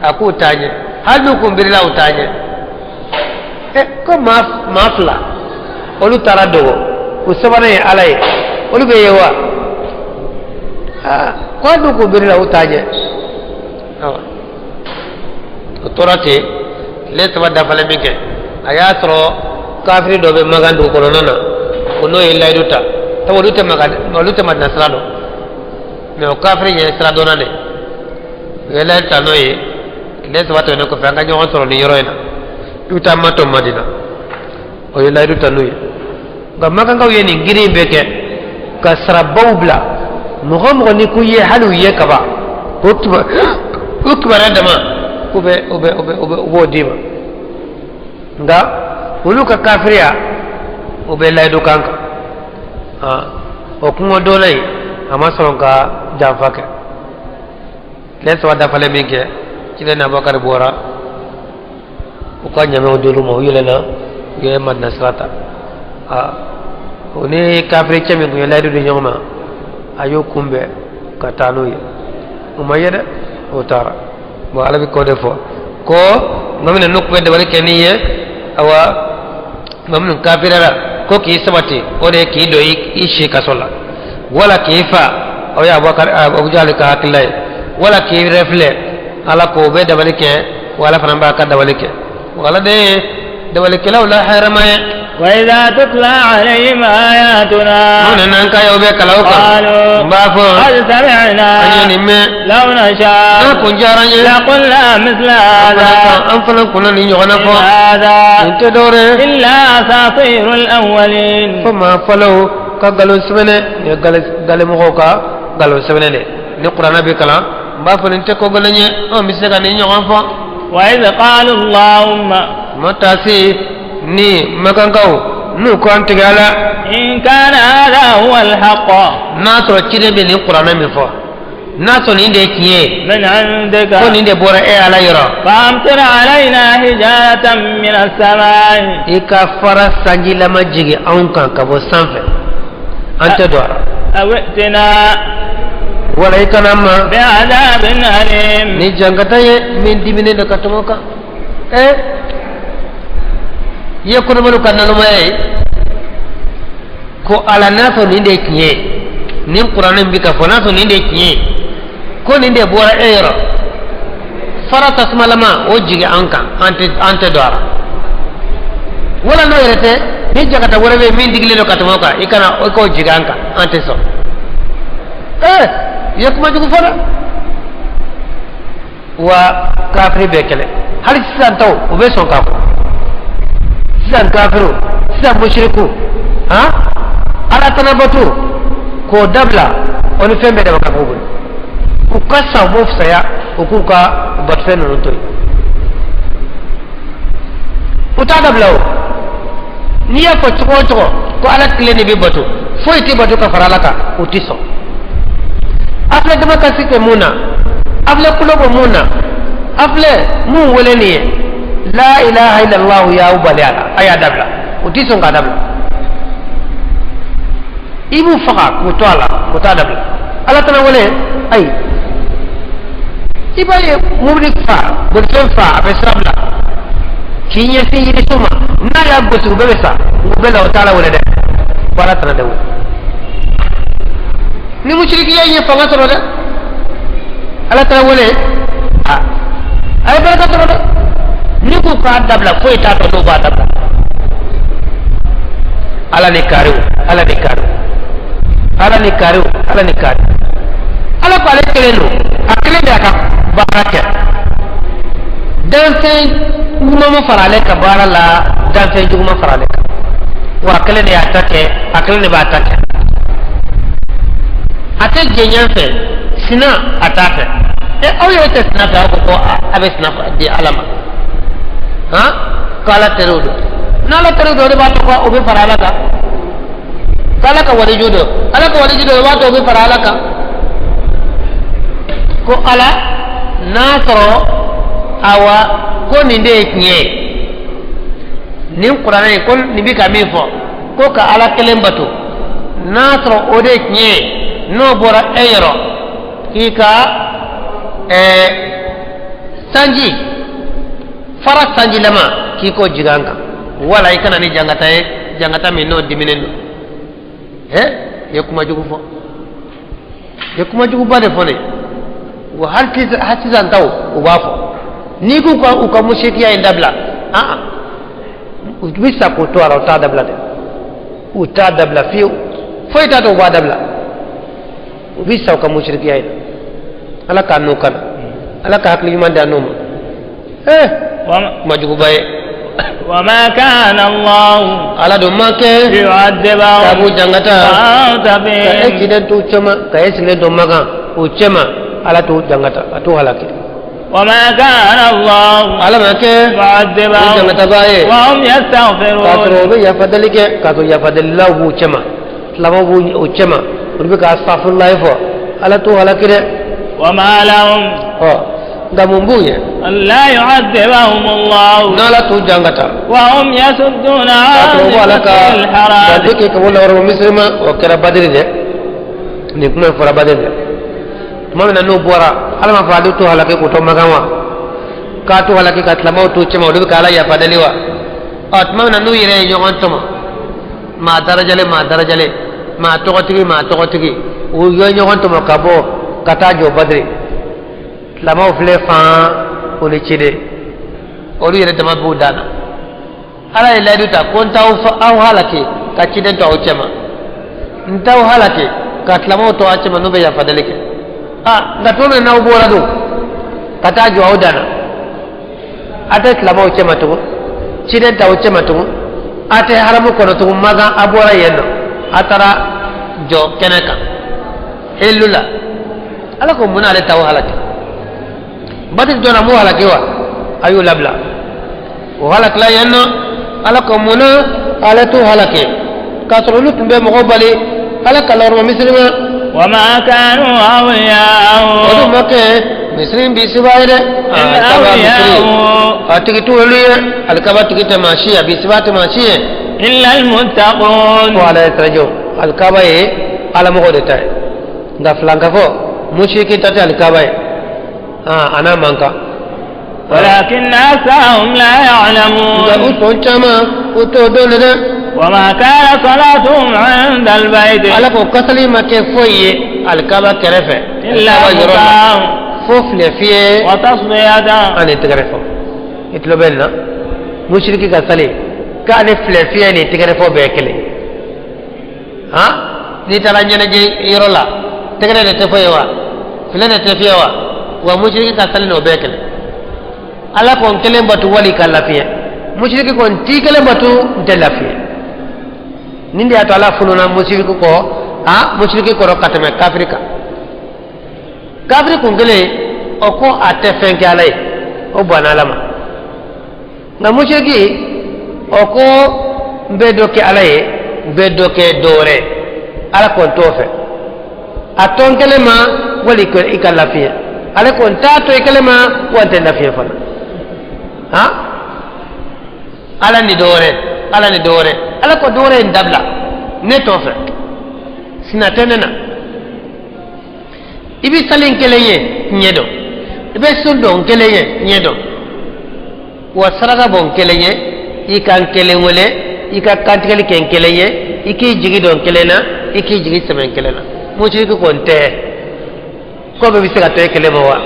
aku tanye hal nuko birla utanye ko mafla olu tarado ko sabane alay olu be yewa ko nuko birla utanye torate le taba dafale mike ayatro kafiri do be magandu ko nona ono illa duta tawduta magad nasrado me o kafiri ye nasrado nane yela tanoye le taba to ne ko fanga nyon soro ni yoroina duta mato madina o illa duta nuye ga maganga yeni ngiri beke ka sarabawbla mo ni ku ye halu ye kaba ukba radama ube dima nga uluka kafiria ube laidu kanka okungo dolai ama soronka jamfake leso wada fale minke kile na Abubakar bora ukanya me oduluma uyele na ye madna srata oni kafiri chemi ko laidu de nyoma ayo kumbe katanu ye umayeda otara bo alabi ko defo ko mamina nukbe de wala keniye awa mamina kafirara ko ki sabati o de ki do ishi kasola wala kifa o ya Abubakar Abu Jahl ka hakilay wala ki refle ala ko be de wala ke wala fanamba ka de wala ke wala de wala ke la harama وإذا تتلى عليهم آياتنا ننكا يوبي كلاوكا بافو قد سمعنا لو نشاء لقلنا مثل هذا إلا أساطير الأولين فما فلو كقالوا سبنة قال مغوكا قالوا سبنة نقرأ نبي كلام بافو ننتكو قلني مسيكا نيجي وإذ قالوا اللهم متاسي ni makankau nu kwantigala in kana hada huwa alhaq nato chirebe ni qur'ana mi fo nato ni de kiye min indaka ko ni de bora e ala yoro famtir alaina hijaratan min as-samai ikafara sanjila majigi aunkan kabo sanfe ante dora awetina wala ikanama bi adabin alim ni jangataye min dimine de katomoka ye kono malu kannano maye ko ala naso ni de kiye ni qur'an bi ka fonaso ni de kiye ko ni de bora eyro farata smalama o jige anka ante dora wala no yerete ni jagata wala be min digle no katamoka ikana o ko jige anka ante so ye kuma jugu fara wa kafri bekele hali santaw o be son kafo sisan kafiru sisan mushriku ala tanabatu ko dabla oni fembe de baka bubul ku kasa bof saya ku ka batfen non toy uta dabla ni ya ko choko ko ala kleni bi batu foyti batu ka faralaka utiso afle de baka sike muna afle kulobo muna afle mu weleni la ilaha illallah ya ubaliala aya dabla utiso nga dabla ibu faka kutwala kutadabla ala tana wale ay ibaye mubrik fa burfen fa abesabla kinya tingi suma na ya gosu bebesa ngubela utala wale de wala tana de ni mushriki ya fa ngatoro de ala tana wale ay baraka toro de ni ko ka dabla ko ita to ba dabla ala ni karu ala ni karu ala ni karu ala ni karu ala ko ale kelelo akele da ka baraka dan sai kuma ma farale ka barala dan sai kuma farale ka wa akele ne atake akele ne ba atake ate genyan fe sina atake aw yo te snapa ko abe snapa di alama ha kala terudo nala terudo de ba to ko obe farala ka kala ka wali judo ala ka wali judo ba to obe farala ka ko ala nasro awa ko ni de nye nin qur'ana ko ni bi ka mi fo ko ka ala kelen batu nasro ode nye no bora eyro ika sanji fara sanji lama kiko jiganga wala ikana ni jangata mi no diminendo yakuma jugu fo yakuma jugu bade fo ne wa hatizan taw ubafo ni ku ko uka mushiki ya indabla ubisa ko to ara ta dabla de uta dabla fi fo ita to ba dabla ubisa ko mushriki ya ala ka no kana ala ka hakli man da no majugu baye وما كان الله على دمك يعذبهم كابو جنگتا وأنت بهم كأكيد تو چما كأسل دمك وچما على تو جنگتا تو هلاك وما كان الله على مك يعذبهم جنگتا باye وهم يستغفرون كاترو يا فضلك كاتو يا فضل الله وچما لما وچما ربك استغفر الله فو على تو هلاك وما لهم gamumbuye لا يعذبهم الله نالا تو جانغتا وهم يصدون عن الحرام ذلك كقول اور مسلم وكرا بدر ده نكما فرا بدر ده ما من نو بورا على ما فادو تو halake ko to magawa ka to halake ka tlama to chema do kala ya padaliwa atma na nu yire nyon to ma darajale ma to tigi o yo nyon to ka bo kata jo badri lama fle fa oni chide ori yere tama budana ala ila duta konta au halake ka chide to ochema ntaw halake ka tlama to achema no be ya fadalike ngatone na ubora do kata jo audana ate tlama ochema to chide ta ochema to ate haramu kono to maga abora yenno atara jo keneka elula ala ko muna ale taw halake batin jona mu halakewa ayu labla o halak la yanno ala ko muna ala tu halake kasrulu tumbe mo bali ala kalor mo mislima wama kanu awliya'u odu make muslim bi sibaide atiki tu liye alkaba tikite mashiya bi sibate mashiya illa almuttaqun wa ala trajo alkaba e ala mo godeta da flanka fo mushriki tata alkaba أنا منك ولكن أكثرهم لا يعلمون وما كان صلاتهم عند البيت على كسلي ما كفوي الكعبة كرفة إلا مكاء فوفل فيه وتصفية أنا تكرفه يطلبنا مشركي كسلي كان فيه أنا تكرفه بأكله نترى نجي يرولا تكرفه تفيوا فلان تفيوا wa mushriki ka salino bekele ala kon kelen batu wali ka lafiya mushriki kon ti kelen batu de lafiya nindi ato ala fununa mushriki ko mushriki ko rokatame kafrika kafri kun gele o ko ate fenke alai o bana lama na mushriki o ko bedo ke alai bedo ke dore ala kon tofe aton kelema wali ko ikalafiya ale kon tato e kalema wante na fiye fana ala ni dore ala ko dore ndabla ne tofe sina tenena ibi salin keleye nyedo ibe sundo keleye nyedo wa saraka bon keleye ikan kelengole ika kantikali ken keleye iki jigi don kelena iki jigi semen kelena mo ci ko konte ko be bisika to ekelemo wa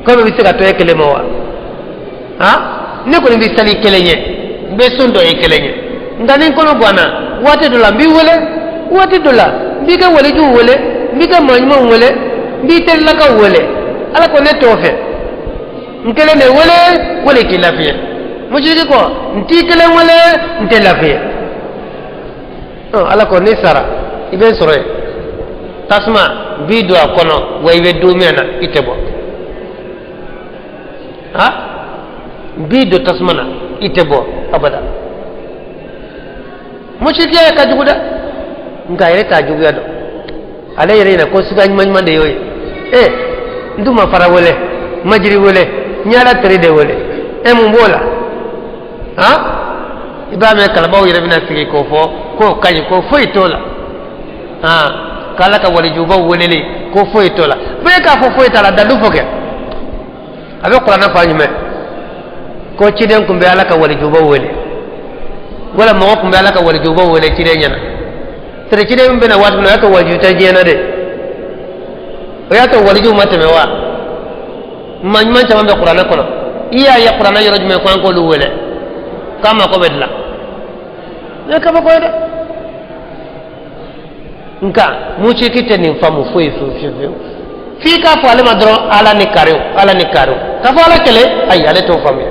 ko be bisika to ekelemo wa ne ko ni bisali kelenye be sundo ekelenye ndani ko no bwana wate dola bi wole wate dola bi ka wole ju wole bi ka manjuma wole bi tella ka wole ala ko ne tofe nkele ne wole ki lafiya mujidi ko nti kele wole nte lafiya ala ko ni sara iben sore tasma bidu akono waybe dumena itebo ha bi do tasmana itebo abada mushrikiya ka juguda nga yere ta juguya do ala yere na ko siga nyman de yoy nduma fara wole majri wole nyala tere de wole mu bola ha ibame kala baw yere bina sigi ko fo ko kaji ko fo itola ha kala ka wali juba wole le ko fo itola be ka fo itala da du foke abe qur'ana fa nyime ko ciden kumbe ala ka wali juba wole wala mo kumbe ala ka wali juba wole ciden nyana tere ciden be na watu na ka wali ta jena de o ya to wali juba teme wa man ta be qur'ana kono iya ya qur'ana yoro jume ko an ko lu wole kama ko bedla ne ka ba ko de nka mu ci kite ni famu foi fi ka fo ale madro ala ni karo ka fo ala kele ay ale to famu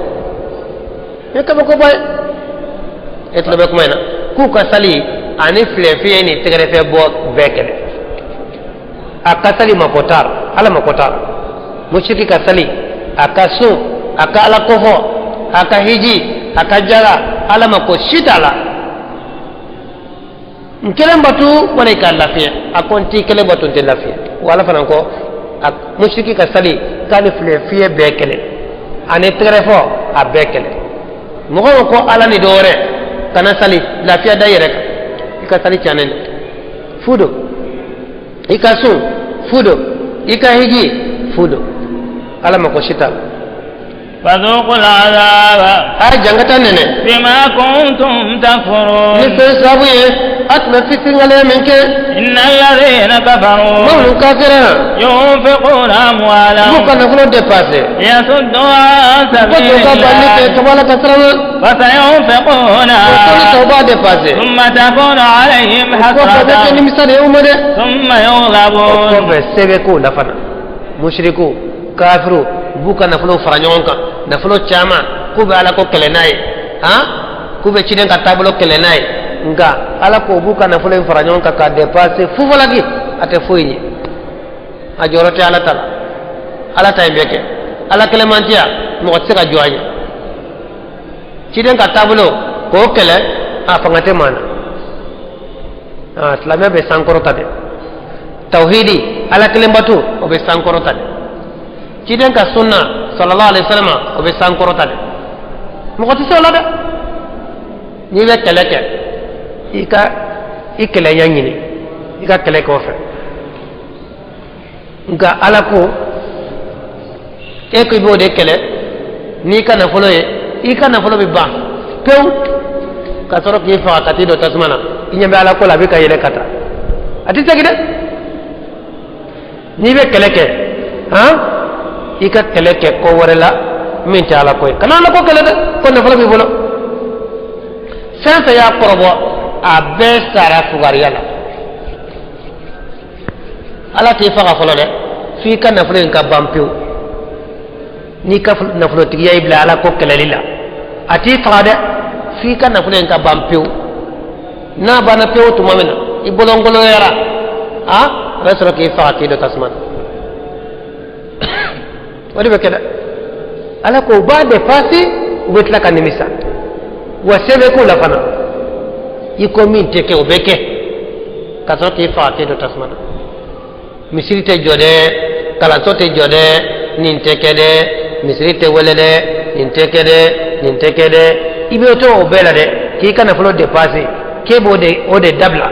ne ka ba ko bay etlo be ko mayna ku ka sali ani fle fi ni tegere fe bo vekele akasali makotar ala makotar mu ci ka sali akasu aka ala kofo aka hiji aka jara ala mako shitala nkelen batu wala ka lafiya akonti kelen batu te lafiya wala fanan ko mushriki ka sali kali fle fiye bekele ane trefo a bekele mo ko ala ni dore kana sali lafiya dayere ka sali chanen fudo ikasu fudo ikahiji fudo ala mako shitala فذوقوا العذاب جنگتنن بما كنتم تكفرون لفسابي أتنا في سنغالي منك إن الذين كفروا مولو كافرين ينفقون أموالهم بوكا نفلو ديباسي ليصدوا عن سبيل الله فسينفقونها ثم تكون عليهم حسرة ثم يغلبون مشركو كافرو buka nafolo fara ɲɔgɔn kan nafolo caman k'u bɛ ala ko kɛlɛ n'a ye k'u bɛ ciden ka taabolo kɛlɛ n'a ye nka ala ko buka nafolo in fara ɲɔgɔn kan ka dépasser fufalaki a tɛ foyi ɲɛ a jɔyɔrɔ tɛ ala ta la ala ta in bɛ kɛ ala kɛlɛmantiya mɔgɔ tɛ se ka jɔ a ɲɛ ciden ka taabolo k'o kɛlɛ a fanga tɛ maa na silamɛ bɛ sankɔrɔta de tawhidi ala kelen bato o bɛ sankɔrɔta de ciden ka sunna sallallahu alaihi wasallam o be sankorota de mɔgɔ tɛ se o la dɛ n'i bɛ kɛlɛ kɛ i kɛlɛ ɲɛ ɲini i ka kɛlɛ kɛ o fɛ nka ala ko e ko i b'o de kɛlɛ n'i ka nafolo ye i ka nafolo bɛ ban pewu ka sɔrɔ k'i faga ka t'i don tasuma na i ɲɛ bɛ ala ko la a bɛ ka yɛlɛ ka taa a tɛ segin dɛ n'i bɛ kɛlɛ kɛ i ka kɛlɛ kɛ ko wɛrɛ la min tɛ ala ko ye kana ala ko kɛlɛ dɛ ko nafolo b'i bolo fɛn fɛn y'a kɔrɔbɔ a bɛɛ sara fugariya la ala t'i faga fɔlɔ dɛ f'i ka nafolo in ka ban pewu n'i ka nafolotigiya y'i bila ala ko kɛlɛli la a t'i faga dɛ f'i ka nafolo in ka ban pewu n'a banna pewu tuma min na i bolongoloyara a bɛ sɔrɔ k'i faga k'i don tasuma na o de bɛ kɛ dɛ ala ko u b'a dépasser u bɛ tila ka nimisa wa se bɛ k'u la fana i ko min tɛ kɛ o bɛ kɛ ka sɔrɔ k'i faga k'i don tasuma na misiri tɛ jɔ dɛ kalanso tɛ jɔ dɛ nin tɛ kɛ dɛ misiri tɛ wele dɛ nin tɛ kɛ dɛ nin tɛ kɛ dɛ i bɛ to o bɛɛ la dɛ k'i ka nafolo dépasser k'e b'o de dabila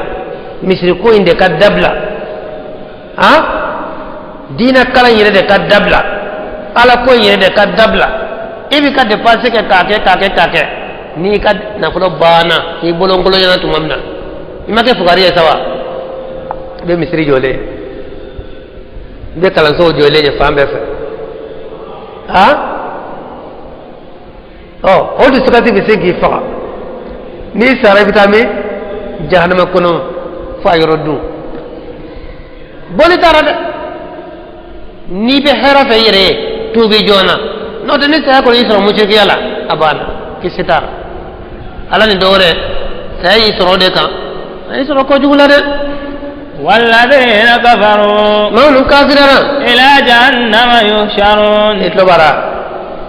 misiri ko in de ka dabila diina kalan yɛrɛ de ka dabila ala ko in yɛrɛ de ka dabila i bɛ ka dépasser kɛ k'a kɛ n'i ka nafolo banna k'i bolonkolon ɲɛna tuma min na i ma kɛ fugari ye sa wa i bɛ misiri jɔlen i bɛ kalansow jɔlen ye fan bɛɛ fɛ o dusukasi bɛ se k'i faga n'i sara i bɛ taa min jahanama kɔnɔ fo a yɔrɔ dun boli taara dɛ n'i bɛ hɛrɛ fɛ i yɛrɛ ye tuubi joona n'o tɛ ni saya kɔni y'i sɔrɔ mushrikiya la a banna kisi taara ala ni dɔwɛrɛ saya y'i sɔrɔ o de kan a y'i sɔrɔ kojugu la dɛ والذين كفروا مولو كافرنا إلى جهنم يحشرون اتلو برا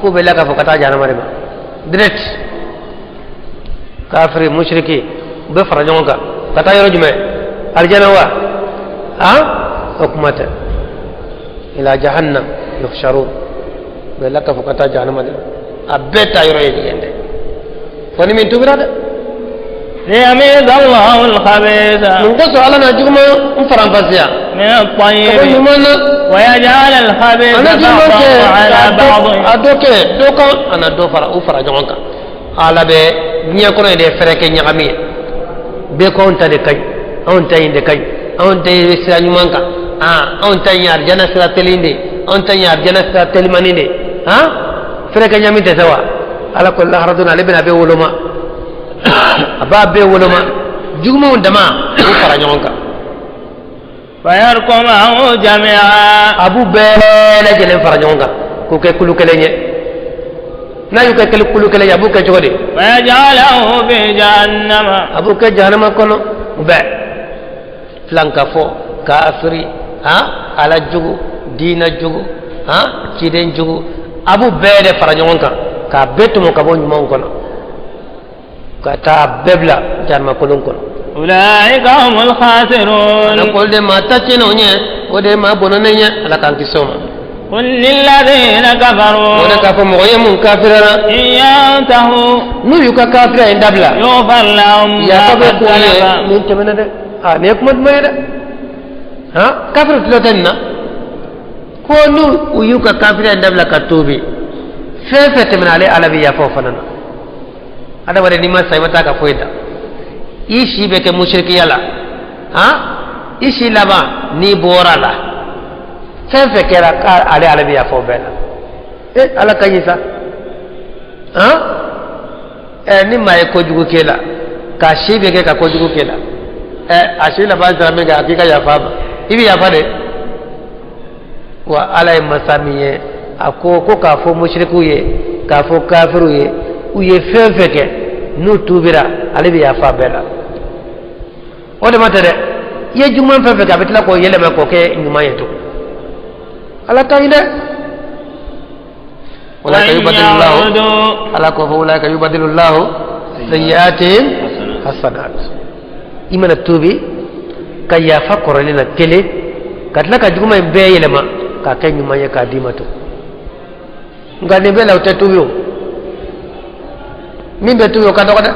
ko bela ka fokata jana marema direct kafiri mushriki be fara jonga kata yoro jume aljana wa hukmata ila jahannam yuhsharun bela ka fokata jana marema abeta yoro yende foni min tubirada ليميز الله الخبيث من قصر على نجوم انفران فزيا من الطيب ويجعل الخبيث بعضه على بعض أدوكي دوكا أنا دوفر أفر جوانك على بي نيكون يدي فرق نيغامي بيكون تدكاي أون تاين دكاي أون تاين سرا نيمانكا أون تاين يار جنة سرا تليندي أون تاين يار جنة سرا تلمانيندي فرق نيامي تسوا على كل هردون على بنا بيولوما أبا بيولوما جوما وندما أفر جوانك فيركمه جميعا أبو بيلا جلين فرجونغا كوكي كلو كليني نا يوكي كلو كليني أبو كجودي ويجعله في جهنم أبو كجهنم كونو بي فلانكا فو كافري على جوغو دين جوغو كيدين جوغو أبو بيلا فرجونغا كابتمو كابو نمون كونو كتا بيبلا جهنم كلون كونو أولئك هم الخاسرون نقول دي ما تاتينوني ودي ما بونوني على كان كيسوما قل للذين كفروا ونكفوا مغيم كافرنا إن ينتهوا نو يوكا كافر عند بلا يغفر لهم يا ما قد كبر سلف من تمنا ده نيكمت ما ده كافر تلوتنا كونو ويوكا كافر عند بلا كتوبي فيفت من على بيا فوفنا هذا ورد نما سايمتا كفويدا ishi beke mushriki yala ishi laba ni bora la fefe kera ale ale biya fo bela ala kanyisa ni mai ko jugu kela ka shi beke ka ko jugu kela ashi laba zame ga hakika ya fa ibi ya fa de wa ala masamiye ako ko ka fo mushriku ye ka fo kafiru ye uye fefe ke nu tubira ale biya fa bela o de mata de ye juman fefe ka betla ko yele ma ko ke nyuma yeto ala tayinde wala kayubadillahu ala ko wala kayubadillahu sayyiatin hasanat imana tubi kaya fa korole na tele katla ka juma be yele ma ka ke nyuma ye ka dimato ngane be law tubi min be tubi ka dogoda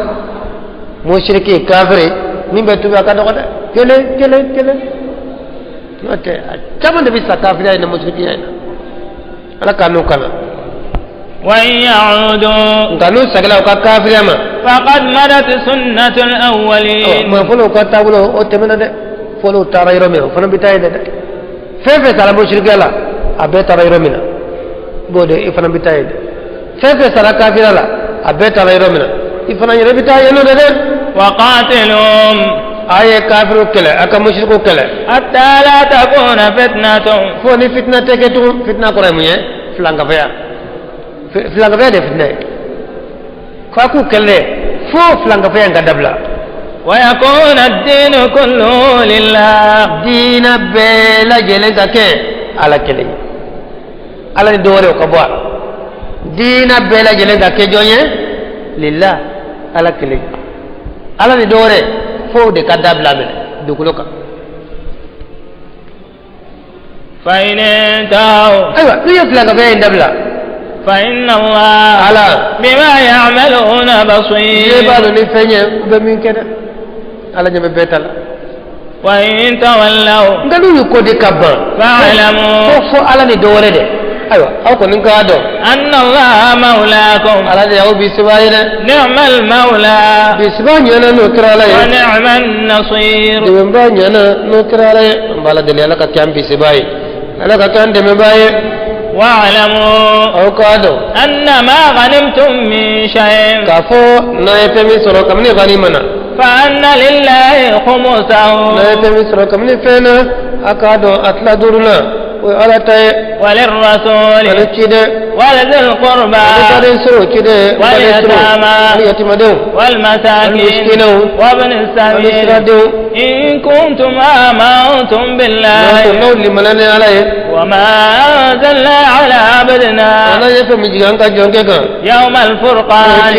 mushriki kafiri min be tubi ka dogoda kele note chama de bisa kafiri na mushriki ina ala kanu kana wa ya'udu kanu sagala ka kafiri ma faqad madat sunnatul awwalin ma folo ka tabulo o temena de folo tarayro me fona bitay de fefe sala mushriki ala abe tarayro mina bode ifana bitay de fefe sala kafiri ala abe tarayro mina ifana yere bitay no de wa qatilum aye kafiru kele aka mushriku kele hatta la takuna fitnatun foni fitna teketu fitna ko remuye flanga baya de fitna ko ku kele fo flanga baya ngadabla wa yakuna ad-din kullu lillah dina bela jele ke ala kele ala ni dore ko bo dina bela jele ke jonye lillah ala kele ala ni dore fo de kadabla me dukuloka fa in taw aywa tu yefla ga be ndabla fa inna allah ala bima ya'maluna basir je ba ni fenye be min kede ala nyame betal wa in tawallaw ngalu ko de kabba fa'lamu fo ala ni dore de aywa aw ko nin ka do anna allah maulakum ala de yaw bi sibayina ni'mal maula bi sibayina no krala wa ni'man nasir de mba nyana no krala mbala de la ka kam bi sibayi ala ka kan de mbaye wa'lamu aw ka do anna ma ghanimtum min shay'in ka fo na yetemi soro kam ni ghanimana fa anna lillahi khumsahu na yetemi soro kam ni fena aka do atla duruna wa ala tay وللرسول ولذي القربى واليتامى والمساكين وابن السبيل إن كنتم آمنتم بالله وما أنزلنا على عبدنا يوم الفرقان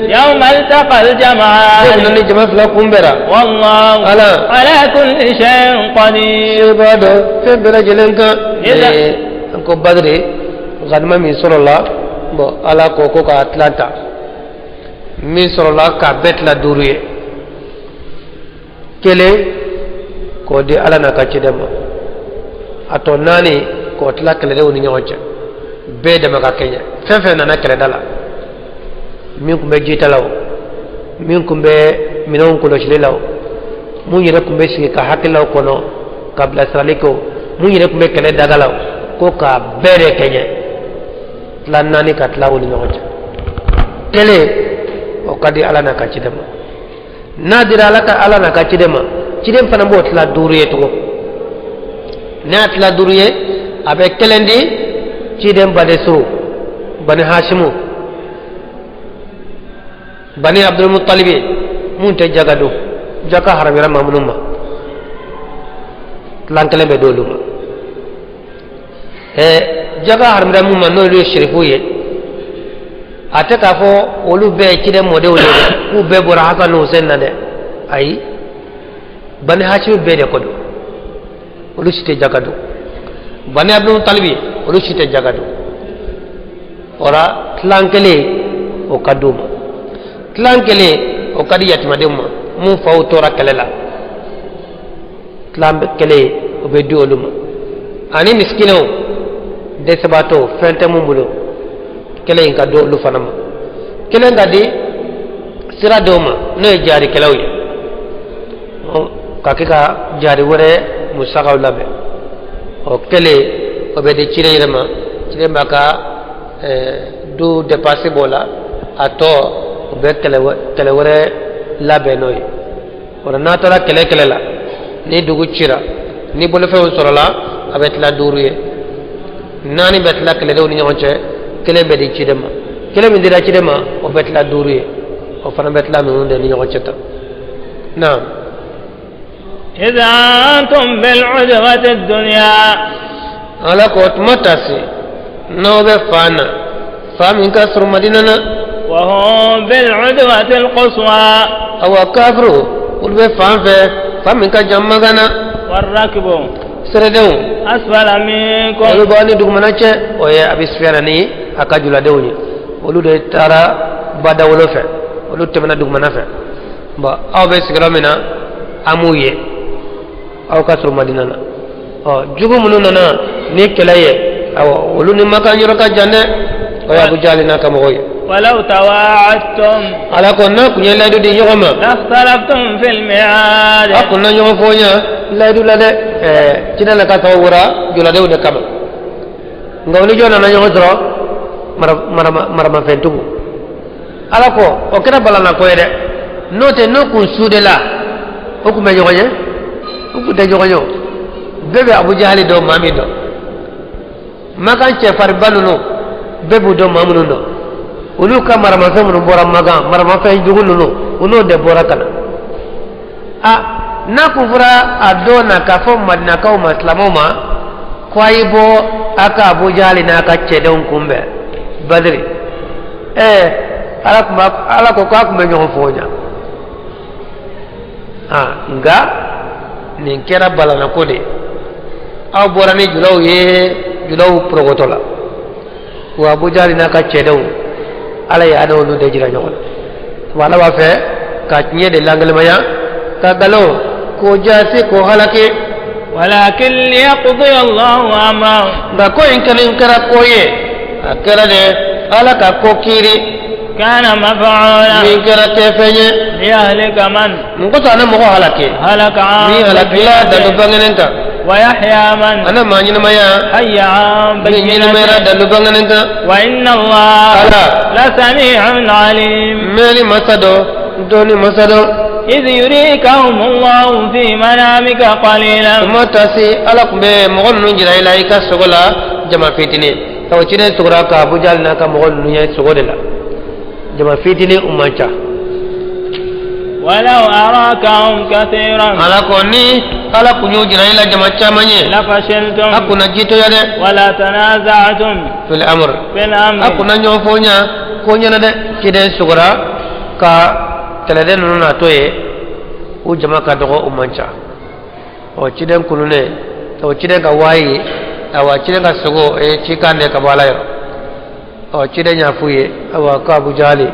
يوم التقى الجمعان والله على كل شيء قدير ko badre ganma min sorola bo ala ko ko ka atlanta min sorola ka betla duruye kele ko de ala na ka cidema ato nani ko tla kele de woni nyocha be de maka kenya fefe na na kele dala min ko be jitalaw min ko be minon ko do chilelaw mu yere ko be sika hakilaw kono kabla saliko mu yere ko be kele dagalaw ko ka bere kenye tla nani ka tla woni nyocha tele o kadi ala na ka cidema nadira ala na ka cidema cidem fana bo tla duriye to na tla duriye abe kelendi cidem bade so bani hashimu bani abdul muttalib mun te jagado jaka haramira mamunuma tlankele be doluma jaga harmira mu man no le sherifu ye ate ka fo olu be kide mode wole ku be bora hasan hussein na de ay bani hashim be de kodo olu site jagado bani abdul talibi olu site jagado ora tlankele o kaduma tlankele o kadi yatima de mu faw tora kelela tlankele o be di oluma ani miskino de sabato fente mumbulo kele in ka do lu fanama kele ngadi sira doma no e jari kelawye ka kika jari wore musagaw labe o kele o be de cireyema ka du dépasser bola ato o be kele wore labe noy wala natara kele la ni dugu cira ni bolo fe sorola abet la duruye nani betla kele do ni ñonce kele be di cidema kele mi dira cidema o betla duruye o fana betla mi de ni ñonce ta naam إذا أنتم بالعدوة الدنيا على كوت متاسي نو بفانا فمن كسر مدينة وهم بالعدوة القصوى أو كافرو قل بفان فمن كجمعنا والركب سردو أسفل منكم ولو باني دوغمناچه ويا ابي سفيانني اكاجولا دوني ولو de tara bada wolofe ولو temna dugmana fe ba aw be sigramina amuye aw kasru madinana jugu mununa ni kelaye aw ولو ni makanyoro ka janne o ya bujalina kam goye ولو تواعدتم على كنا كنيا لا دودي يوما لاختلفتم في الميعاد كنا يوم فويا لا دو لا ده كنا لك تورا جل ده وده كم ngawni jona na ñoo dro marama fentu ala ko o kera balana ko yede note no kun sude la o ku me jogoye o ku de jogoyo bebe abu jahali do mami do makan che far banuno bebu do mamuno do ulu ka marama fe mun bora maga marama fe jugunu uno de bora kana na kufura adona ka fo madina ka maslamoma kwaibo aka abu jali na aka cedon kumbe badri ala ko ka kuma nyon fonya nga nin kera balana ko de aw bora ni julaw progotola wa abu jali na aka cedon ala ya ado nu de jira nyon wala wa fe ka nye de langal maya ka galo ko jasi ko halake ولكن ليقضي الله أمرا دا كو إن كان إنكرا كوي أكرا دي ألك كوكيري كان مفعولا إنكرا تفني ليهلك من نقص أنا مغو هلكي هلك عام مي هلك لا دلو بغننك ويحيى من أنا ما نينا مايا حي عام بينينا ميرا دلو بغننك وإن الله لسميع عليم مالي مسدو دوني مسدو إذ يريكهم الله في منامك قليلا ثم تاسي ألق بمغل نجر إليك سغلا جمع فيتني أو تشيني سغراك أبو جال ناكا مغل نجر سغلا جمع فيتني أمانشا ولو أراكهم كثيرا على كوني على كوني نجر إلى جمع شامني لفشلتم أكو نجيتو يدي ولا تنازعتم في الأمر أكو نجو فونيا كونيا ندي تشيني سغرا ka keleden nuna toye u jama ka dogo umancha o chiden kunune o chiden ka wayi awa chiden ka sogo e chikande ka balayo o chiden ya fuye awa ka bujali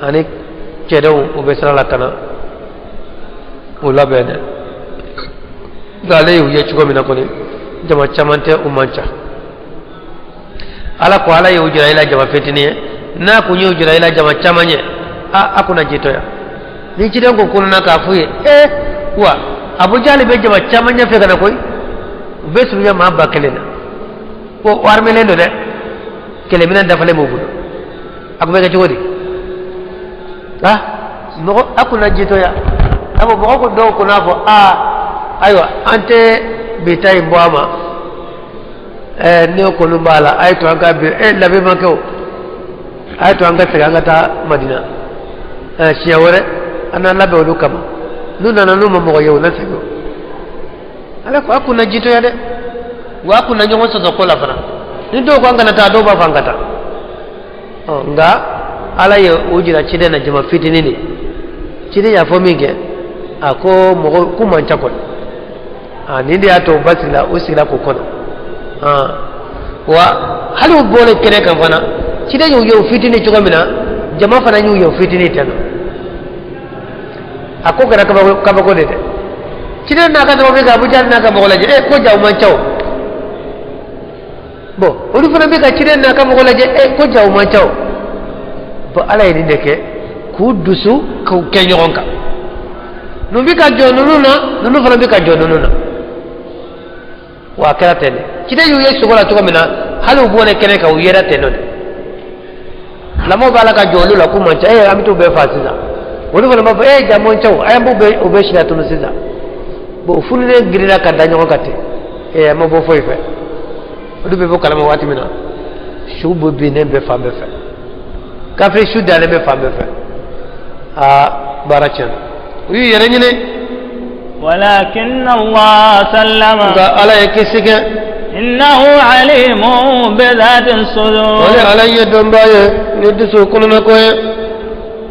ani chedon u besara lakana ulabene dale yu ye chugo mina koni jama chamante umancha ala ko ala yu jira ila jama fitini na kunyu jira ila jama chamanye akuna jito ya ni chiden ko kununa ka fuye wa abu jali be jama chamanya fe kana koy besu ya ma bakelena ko warmelendo de kele minan dafale mo budo akube ga jodi no akuna jito ya abo bo ko do ko na ko aywa ante bitay mbama ne ko lumbala ay to anga be labe makeo ay to anga tega ta madina siyawore ana labe olu kama nuna na numa mo yew na sego ala ko akuna jito ya de wa akuna nyongo so ko la fana ni do ko ngana ta do ba fangata nga ala ye ujira chide na jama fitini ni chide ya fominge ako mo ku mancha ko nindi ato basila usila ko kono wa halu bole kene kan fana chide yo fitini chugo mina jama fana yo fitini tan ako gara kaba ko de chide na ka do be ga bujan na ka mo la je ko jaw man chaw bo olu fana be ga chide na ka mo la je ko jaw man chaw bo ala yi ndeke ku dusu ko kenyoronka no bi ka jonununa no fana bi ka jonununa wa kala tele chide yu yesu ko la to mina halu bone kene ka uyera teno lamo bala ka jolu la ku man chaw amito be fasiza wolu fana ma fa jamon chaw ayambu be obeshira tunu siza bo fulne girira ka danyo kate ma bo foy fe odu be bo kala ma wati mina shubu bi ne be fa be fe kafri shu dale be fa be fe barachan uyi yere nyine walakin Allah sallama ga ala yakisiga innahu alimun bi dhati sudur wala alayya dombaye nidisu kununa koye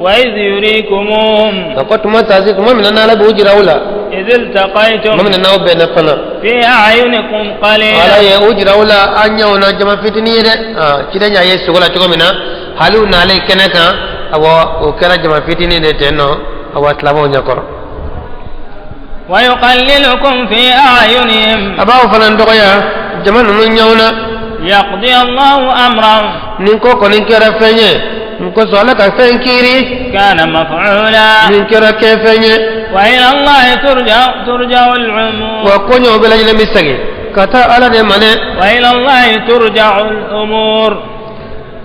وإذ يريكمهم لقد ما تازيك ما من أنا لا بوجي راولا إذ التقيتم ما من أنا وبين فنا في أعينكم قليلا على يوجي راولا أنيا ونجمع فتني ده كده جاي سوغلا تقول منا حلو نالي كنكا أو وكلا جمع فتني ده تنو أو أسلامه نيكور ويقللكم في أعينهم أباو فلان دقيا جمع نونيونا يقضي الله أمرا نينكو كونينكرا فيني نكو سؤالك فينكيري كان مفعولا نينكرا كيفيني وإلى الله ترجع الأمور وكونيو بلاجل مسكي كتا على دمانه وإلى الله ترجع الأمور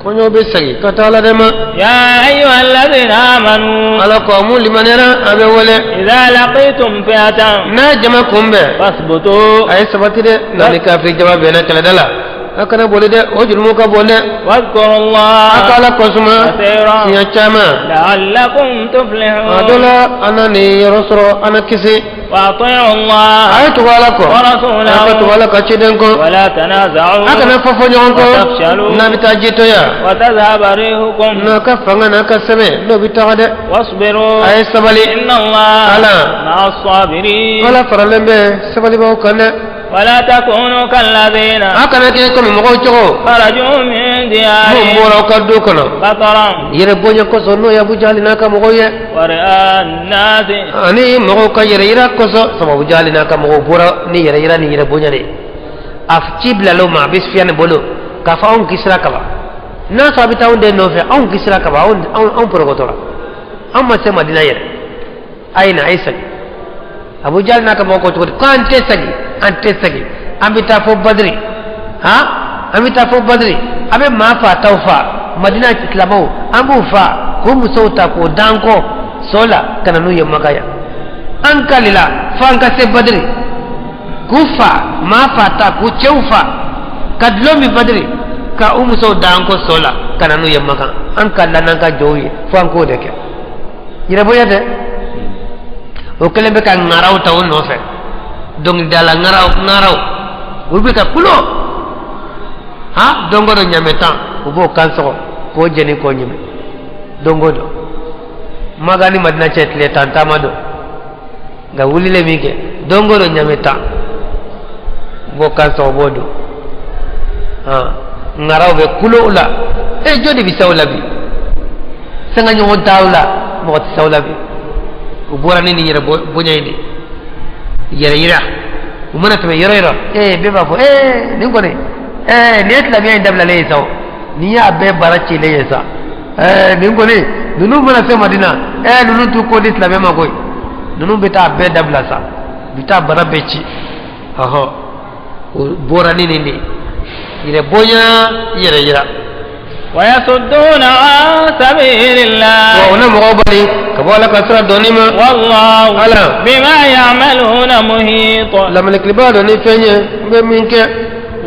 كونيو بسكي كتا على دما يا أيها الذين آمنوا على قوم لمن يرى أبي ولا إذا لقيتم فئة ناجمكم به فاثبتوا أي سبتي ده ذلك في جواب بينك لدلا أكنا بولي ده وجرموك بولي واذكروا الله أكالا قسما سيانشاما لعلكم تفلحون أدولا أنا ني رسرو أنا كسي وأطيعوا الله ورسوله ولا تنازعوا أكنا ففنيونكو وتفشلوا نبتا جيتويا وتذهب ريحكم نكفنا نكسمي نبتا غدا واصبروا أي سبالي إن الله مع الصابرين ولا فرلم به سبالي باوكنا ولا تكونوا كالذين أكنا كيكم مغوشو خرجوا من ديارهم مبورا كدوكنا بطرا يربوني كسونو يا أبو جالي ناكا مغوية ورئاء الناس أني مغوكا يريرا كسو سما أبو جالي ناكا مغوبورا ني يريرا ني يربوني ني أفتيب لالو ما بس فيان بولو كفا أون كسرا كفا ناس أبتاون دي نوفي أون كسرا كفا أون بروغوتورا أما سما دينا يري أين أيسن أبو جالي ناكا مغوكو تقول كان تسجي ante sagi ambita fo badri ambita fo badri abe ma fa tawfa madina islamo ambu fa ko musauta ko danko sola kana nu yamma kaya an kalila fa an ka se badri kufa ma fata ku chaufa kadlo mi badri ka so dan ko sola kana nu yamma kan an kala nan ka joyi fa an ko de ke ira boya de o kele be ka ngaraw taw no fe dong dala ngaraw ubi ka kulo ha dongo do nyame tan ubo kanso ko jeni ko nyime dongo do magani madina chetle tanta mado ga wulile mike dongo do nyame tan bo kanso bodo ha ngaraw be kulo ula e jodi bi sawla bi sanga nyo dawla mo sawla bi ubora ni yere bonyayde yere umana tame yere beba fo ni ko ne ni etla bi ndabla le saw ni ya be barachi le yesa ni ko ne nunu mana fe madina nunu tu ko dit la be ma koy nunu beta be dabla sa bita barabeci aha bora ni yere bonya yere ويصدون عن سبيل الله وأنا مغبري كبولا كسر دونيما والله بما يعملون محيط لما الكلباد نفني بمنك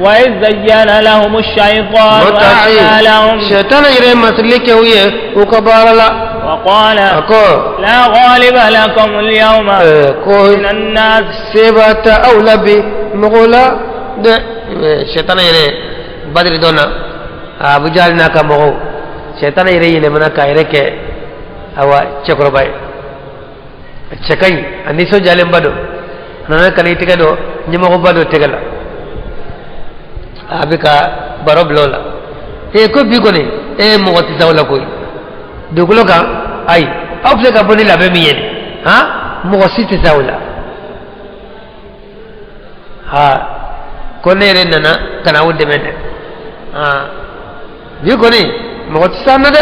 وإذ زين لهم الشيطان أعمالهم شيطان يرى مسلك ويه وكبار لا وقال لا غالب لكم اليوم من الناس سبت أولى بمغولا شيطان يرى بدر دونا abu jal naka mo setan ire yele manaka ire ke awa chekro bay chekai ani so jalem bado nana kali tika do nyima ko bado tegala abika barob lola ko bi ko ne mo wati sawla koy dugulo ka ay afle ka boni labe mi yene ha mo wasiti sawla ha ko ne re nana kana wudde men ha بيقولي موت سنة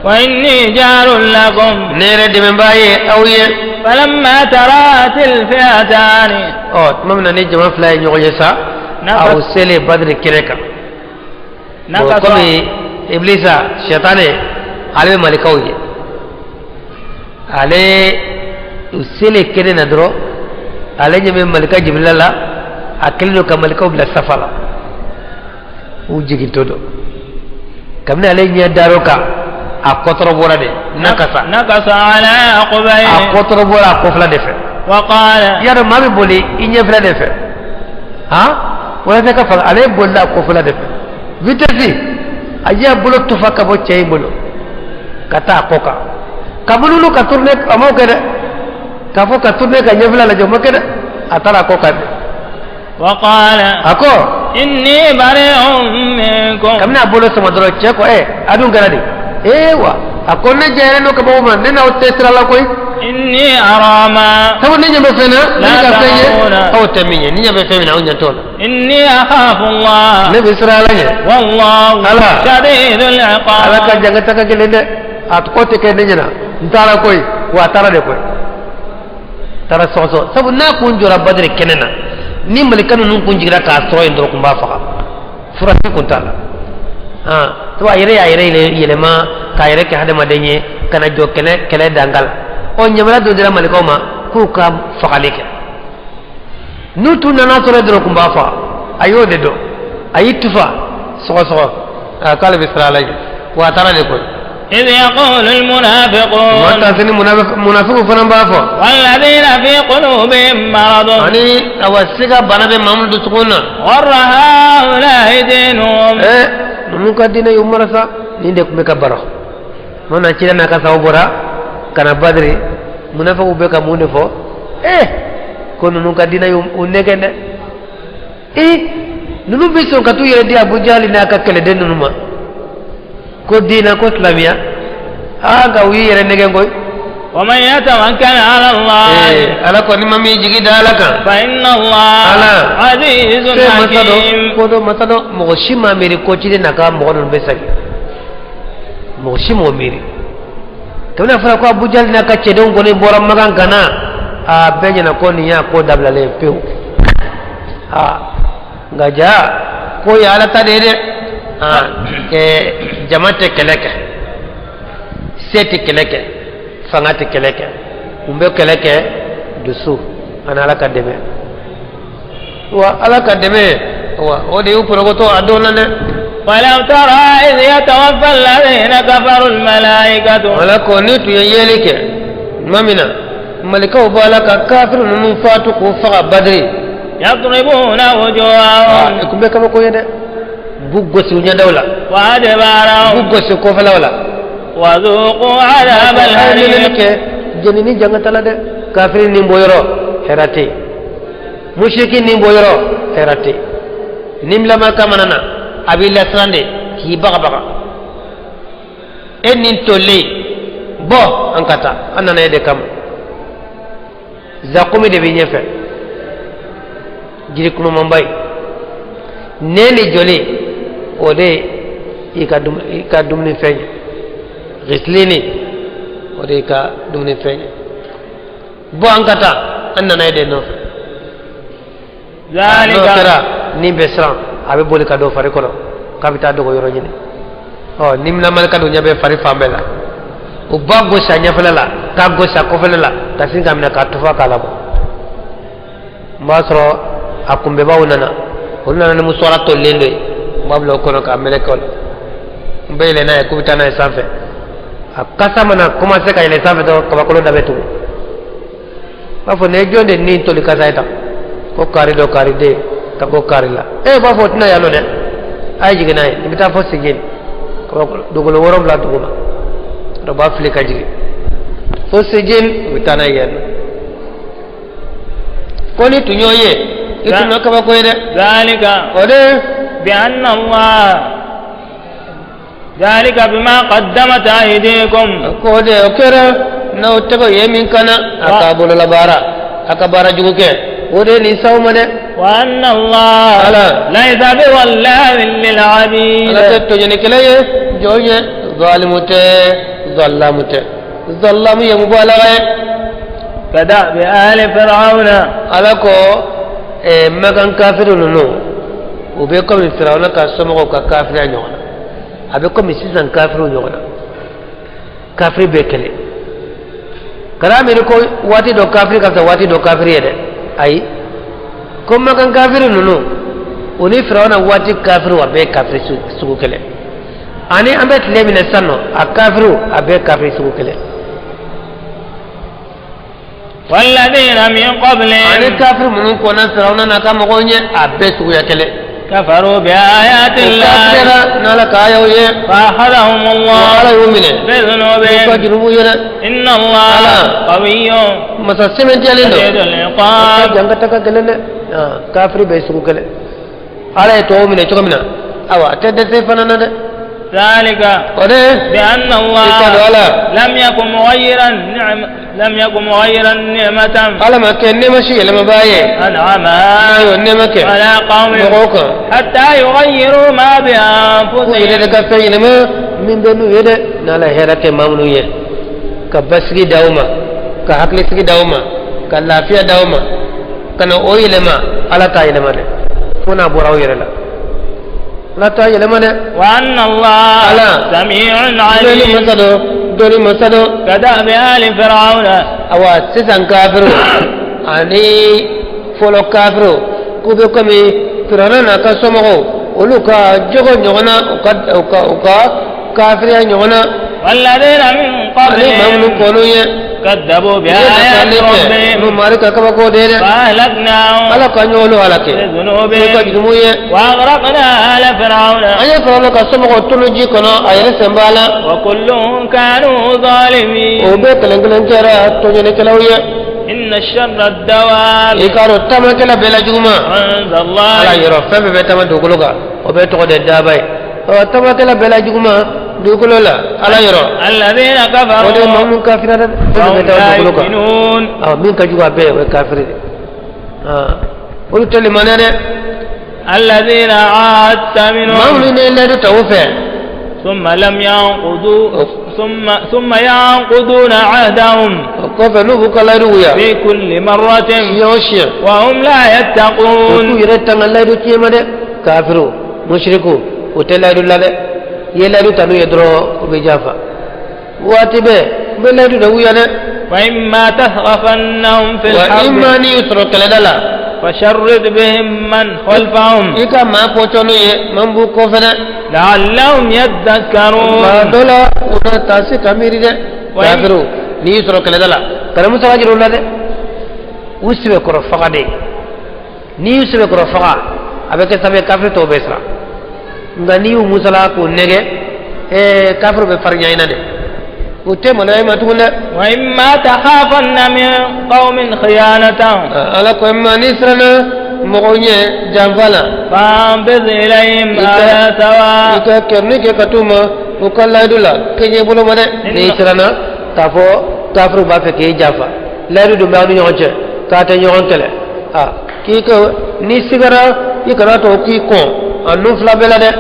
وإني جار لكم نيرد من باي أوية فلما ترات الفئتان ممنا نيجي ما فلاي نيوجسا أو سيلي بدر كيركا وكمي إبليسا شيطاني على ملك أوية على سيلي كيري ندرو على جميع ملكا جبريل الله أكلنا كملكا بلا سفلا وجيكي تودو kamne ale nya daroka akotro bora de nakasa ala aqbay akotro bora ko fla defe wa qala yar mami boli inya fla defe ha wala ka fa ale bolla ko fla defe vitesi aya bolo to fakka bo cey bolo kata koka kabulu ka turne amo kede ka fo ka turne ka nya fla la jomo kede atara koka de wa qala ako inni bari'un minkum kamna bolo sama doro cheko adun garadi wa akonne jere no kabo man ne na otesra la koy inni arama tawo ne nyambe fena la ka fenye o temiye ni nyambe fena on nyato inni akhafu allah ne bisra la nye wallahu shadidul iqab ala ka jangata ka gelende at kote ke ne nyana ntara koy wa tara de koy tara soso sabu na kunjura badri kenena ni malikanu nun kunjigira ka soro indro kumba faka furati kuntala to ayre yele ma ka yere ke hada madenye kana jo kele dangal o nyamala do dira maliko ma ku ka fakalike nutu nana soro indro kumba fa ayo de do ayitufa so kala bisrala wa tara de ko إذ يقول المنافقون وتأتني منافق فنبافو والذين في قلوبهم مرض أني أوسيكا بنا بمامل دسقونا غر هؤلاء دينهم نموكا دينا يومرسا نيندك بكا برا من أشيلا نكا سوبرا كان بدري منافق بكا مونفو كون نموكا دينا يومنكن نمو بيسون كتو يردي أبو جالي ناكا كالدين نمو ko dina ko islamia aga wi yere negen koy wa man yatawakkal ala allah ala ko ni mami jigi dalaka fa inna allah azizun hakim ko do matado mo shima meri ko ci naka mo don be sagi mo shimo meri to na fara ko abujal naka ce don gone boram magan kana a beje na ko ni ya ko dabla le pew ngaja ko ya ala ta de ke jamate keleke seti keleke fangati keleke umbe keleke dusu ana ala kademe wa ala kademe wa ode uporogoto adona ne ولو ترى إذ يتوفى الذين كفروا الملائكة ولا كونيت يليك مامنا ملكه بالك كافر من فاتك فغ بدري يضربون وجوههم يكون بك ما كويده بوغس ونيا دولا وأدبارهم بوغس كوفلا ولا وذوقوا عذاب الحريق جنيني جنگتلا ده كافر نيمبويرو هراتي مشركين نيمبويرو هراتي نيملا ما كماننا abi lasrande ki baga baga enin tolle bo ankata anana yede kam zakumi de binyefe jiri kuno mambay neni joli ode ikadum ni feñ gislini ode ikadum ni feñ bo ankata anana yede no zalika ni besran abe boli kado fare kono kabita dogo yoro nyine o nimna mal kado nyabe fare fambela o baggo sa nyafala la taggo sa ko fela la tasinga mina ka tufa kala bo masro akumbe bawunana onana mu sora to lendo bablo kono ka melekol mbele na ko bitana sanfe akasa mana commencer ka ile sanfe do ka bakolo dabe tu bafo ne jonde ni to likasa ita ko kari do kari de tako karila ba fotina yalo de ay jigi nay bita fo sigin ko dugul worom la duguma do ba flika jigi fo sigin bita nay yen ko ni tunyoye itu nakaba ko ede zalika ode bi anna allah zalika bima qaddamat aydikum ko de okera na ottego yemin kana akabul labara akabara juguke ode ni sawmane وأن الله ليس بظلام للعبيد لا تتجني كلاي جوجة ظالمته ظلامته ظلام يمبالغة كدأب آل فرعون ألاكو مكان كافر نو وبيكم فرعون كسمعوا ككافر نيونا أبيكم مسيسان كافر نيونا كافر بيكلي كلام يركو واتي دو كافر كذا واتي دو كافر يده أي كم كان كافر نو وني فرعون واتي كافر وبي كافر سوكله أني أمبت لي من السنة أكافر أبي كافر سوكله والذين من قبلهم أني كافر من كنا فرعون نكام غوني أبي سوكله كفروا بآيات الله نالك آيوه فأخذهم الله بذنوبهم إن الله قوي شديد العقاب كافر بيسوك له على يتوه من يتوه أو أتدى فنانا ذلك بأن الله لم يكن مغيرا نعمة على ما كان نمشي لما بايه أنعمها على قوم حتى يغيروا ما بأنفسهم من بنو يده نالا هيرك مامنو يه كبسكي داوما كحقلسكي داوما كلافيا داوما كنا أوي لما على تاي لما ده كنا براو يرلا لا تاي لما ده وأن الله سميع عليم دوري مسدو كدأب آل فرعون أو سيسان كافر أني فولو كافر كوبي كمي فرعون كسمعه ولوكا جوجو نيونا وكا كافر نيونا والذين من قبلهم كذبوا بآيات ربهم فأهلكناهم بذنوبهم وأغرقنا آل فرعون وكل كانوا ظالمين إن الشر الدواب عند الله دوكلولا على يرو الذين كفروا وهم كافرون لا يؤمنون من كجوا به كافر قلت لمن الذين عاهدت منهم ثم لم ينقضوا ثم ينقضون عهدهم في كل مرة وهم لا يتقون كافرون مشركون وتلا يلا تنو يدرو بجافا واتبه bela du dawu yana وإما تثقفنهم في wa الحرب imani usro kala dala فشرد بهم من خلفهم ika ma pochono ye mambu ko fana لعلهم ma يذكرون dola una tasi kamiri de kafiru ni usro kala dala kalamu sawajiru la de usbe ko faqa de ni usbe ko faqa abeke sabe kafir to besra ngani musala ko nege kafir be farnya ina de utema na ma tugunda وإما تخافن من قوم خيانة ala ko ma nisrana mogonye jamfala فانبذ إليهم على سواء ika kerni ke katuma ukalla dula kenye bolo made nisrana tafo kafru ba fe ke jafa ladu do ma du nyonche ka te nyonkele ki ko ni sigara ikara to ki ko anu fla bela de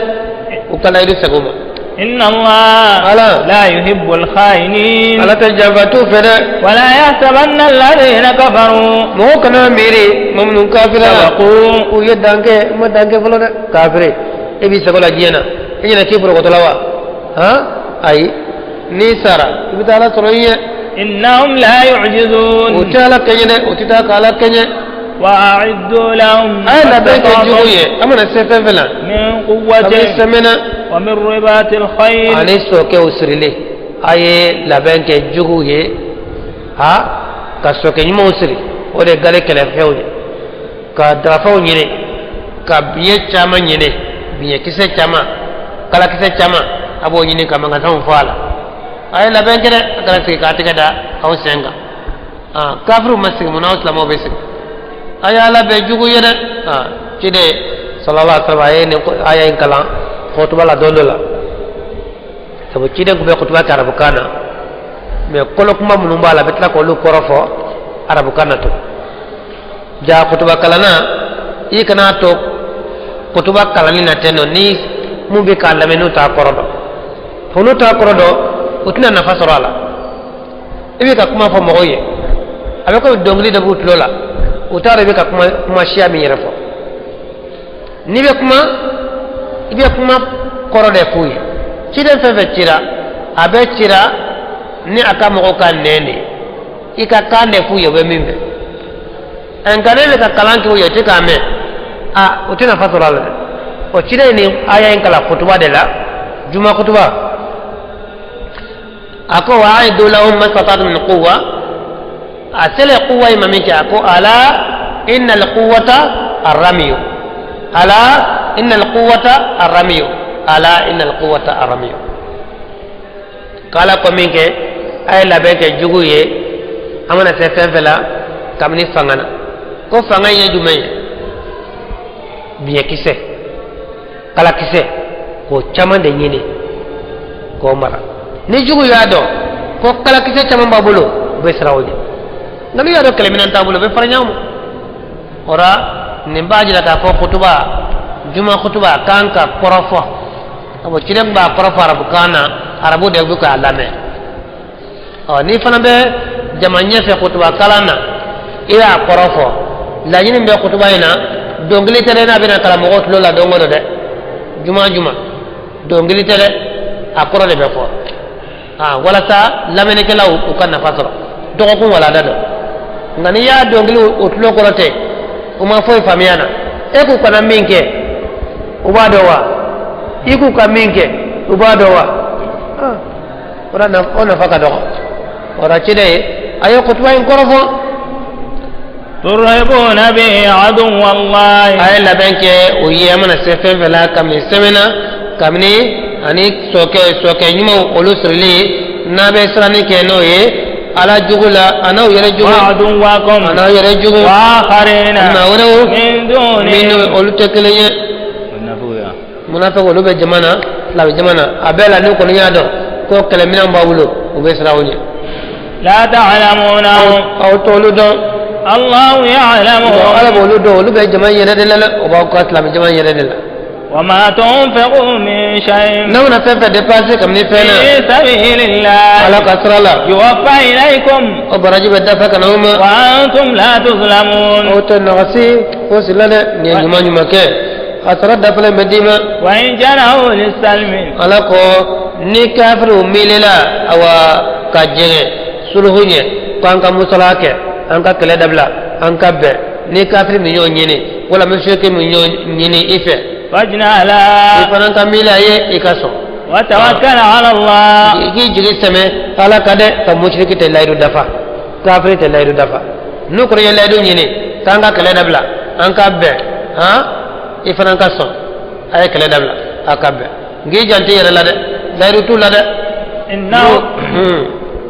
ukalla du seguma إن الله ala لا يحب الخائنين ala ta jafatu fere ولا يحسبن الذين كفروا mo kana mere mamnu kafira سبقوا o ye danke ma danke folo de kafire e bi sagola jena e jena ki pro ko tolawa ha ai ni sara ibitala soroye إنهم لا يعجزون o tala kenye de o tita kala kenye وأعدوا لهم ay la be ke ما juye amana sefe fela من ami قوة semena ومن رباط الخيل ani soke usrile aye la ben ke juye ha ka soke nyimo usri o de gale kele fewje ka drafaw nyine ka biye chama nyine biye kise chama kala kise chama abo nyine ka manga tan fala ay la ben kere kala se ka tiga da aw senga kafru masig munaw islamo besik ay ala be jugu yede cide sallallahu alaihi wasallam ayene aya in kala khutba la dolola sabo cide ko be khutba ka arabu kana me kolo kuma munum bala betla ko lu korofo arabu kana to ja khutba kala na ikana to khutba kala ni na teno ni mu be kala menu ta korodo hono ta korodo utna nafasoro ala ibe ka kuma fo moye abe ko dongli da butlola utare be ka kuma shia mi yerefo ni be kuma ibe kuma korode fuyi cide fefe cira abe cira ni aka mogo kan nene ika kande fuyi be mimbe en kanele ka kalanki uyo tika me utina fasora la o cire ni aya en kala khutba de la juma khutba ako wa'idu lahum mastata'tum min quwwa asele quwwa imamiki ako ala innal quwwata ar-ramiyu ala innal quwwata ar-ramiyu ala innal quwwata ar-ramiyu kala ko minke ay labe ke juguye amana se fenfela kamni fangana ko fanga ye jumay biye kise kala kise ko chama de nyine ko mara ni jugu yado ko kala kise chama babulo be srawje ngami yado kele minan tabulo be faranyam ora nimbaji la ta fo khutuba juma khutuba kanka korofo abo cirem ba korofo arabu kana arabu de buka alame ni fana be jamanya fe khutuba kalana ila korofo la yini be khutuba ina dongli tere na bina kala mo gotlo la dongodo de juma dongli tere akoro de be fo wala sa lamene ke law u kan fasoro do ko wala dado ngani ya dongli utlo korote uma foy famiana e ku kana minke ubado wa iku kaminke ubado wa ora na ona faka do ora chide ayo kutwa in korofo ترهبون به عدو الله ay la benke o yemana sefen vela kamni semena kamni ani soke nyimo olusrili nabe srani keno ye ala jugula ana yere jugu وعدوكم ana yere jugu وآخرين na woro من دون min olutekele munafiq olu be jamana la jamana abela ni ko nyado ko kele minan bawulo o be srawnya لا تعلمونهم aw tolu do الله يعلمهم ala bolu do olu be jaman yere de la o ba ko islam jaman yere de la وما تنفقوا من شيء nawna fefe dépasser kam ni fena في سبيل الله ala kasrala يوفى إليكم o baraji be dafa kanuma وأنتم لا تظلمون o to nagasi o silale ni nyuma ke asra dafale medima وإن جنحوا للسلم ala ko ni kafiru milela awa ka jege sulhunye ko an ka musalake an ka kele dabla an ka be ni kafir mi yo nyini wala mushrike mi yo nyini ife fajna la ifana ka milaye ikaso wa tawakkal ala Allah gi jigi seme ala kade ka mushrike te laydu dafa kafir te laydu dafa nukro ye laydu nyini tanga kele dabla an ka be ha ifana ka so ay kele dabla akabe gi janti yere la de laydu tu la de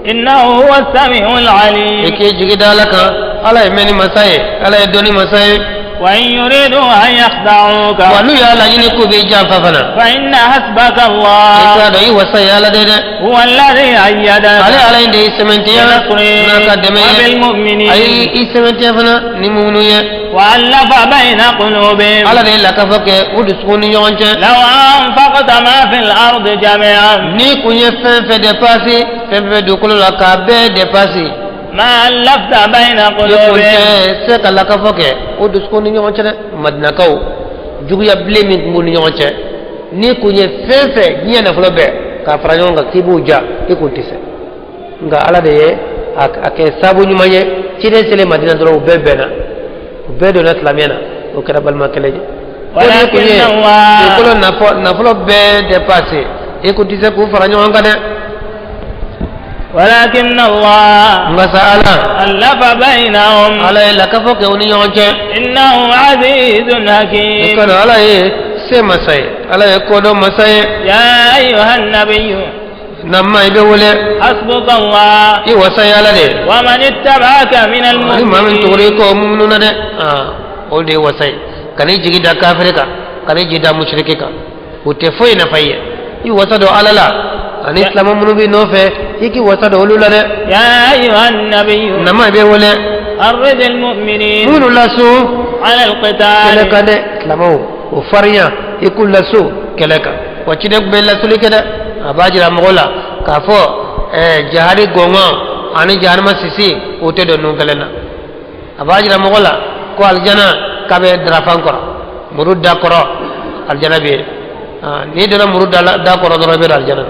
innahu huwa as-sami'ul 'alim eke jigi dalaka ala meni masaye ala doni masaye wa in yuridu an yakhda'uka walu ya la yini ko be jafa fana fa inna hasbaka Allah eka do yi wasaya ala de huwa alladhi ayyada ala inde ismenti ya na ka deme bil mu'minin ay ismenti fana ni munu ye wa allafa bayna qulubihim ala de la ka fake udus kuni yonche law anfaqta ma fil ardi jami'an ni kunye fe dépasser fe do kolo la ka be dépasser ma allafta bayna qulubihim se kala ka foke o dusko ni ñoo ci madina kaw jugu ya blemi ngul ñoo ci ni ku ñe fefe ñe na flo be ka fraño nga kibu ja e ko tisse nga ala de ak sabu ñu maye ci de sele madina do bebena bedo na islamiyana o kala bal ma keleje walakin Allah ko na flo be dépasser e ko tisse ko fraño nga de ولكن الله مسألة ألف بينهم على لكفك ونيونك إنه عزيز حكيم كان على سمسي على كودو مسي يا أيها النبي نما يبولي حسبك الله يوسي على دي ومن اتبعك من المؤمنين ما من تغريكو مؤمنون دي ودي وسي كان يجي دا كافرك كان يجي دا مشركك وتفوي نفاي يوسدو على لا أن إسلام منوبي نوفي يكي وسط أولولا يا أيها النبي نما بيولي أرد المؤمنين من الله سو على القتال كلك ده إسلامه وفريا يكون لسو كلك وشدك بلا سولي كده أباجر أمغولا كافو جهاري غوما أني جهارما سيسي وتدو نوكلنا أباجر أمغولا كو الجنة كابي درافان كورا مرود دا كورا الجنة بيه ni dana muru da koro doro be aljanna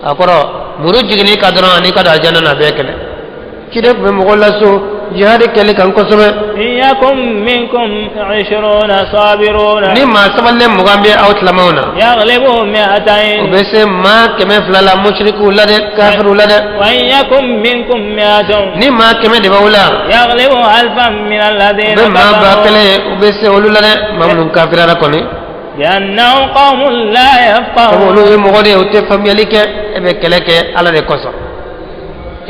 akoro muru jigini kadro ani kada aljanna na be kele kide be mo golla so jihad kele kan ko sobe iyakum minkum 20 sabiruna ni ma saballe mo gambe out lamawna yaghlibu mi'atayn obese ma keme flala mushriku lade kafiru lade wa iyakum minkum mi'atun ni ma keme de bawla yaghlibu alfan min alladhina be ma ba kele obese olulade mamnun kafirara koni لأنهم قوم لا يفقهون قولوا يمغوني وتفهم يليك إبه كلك على الكسر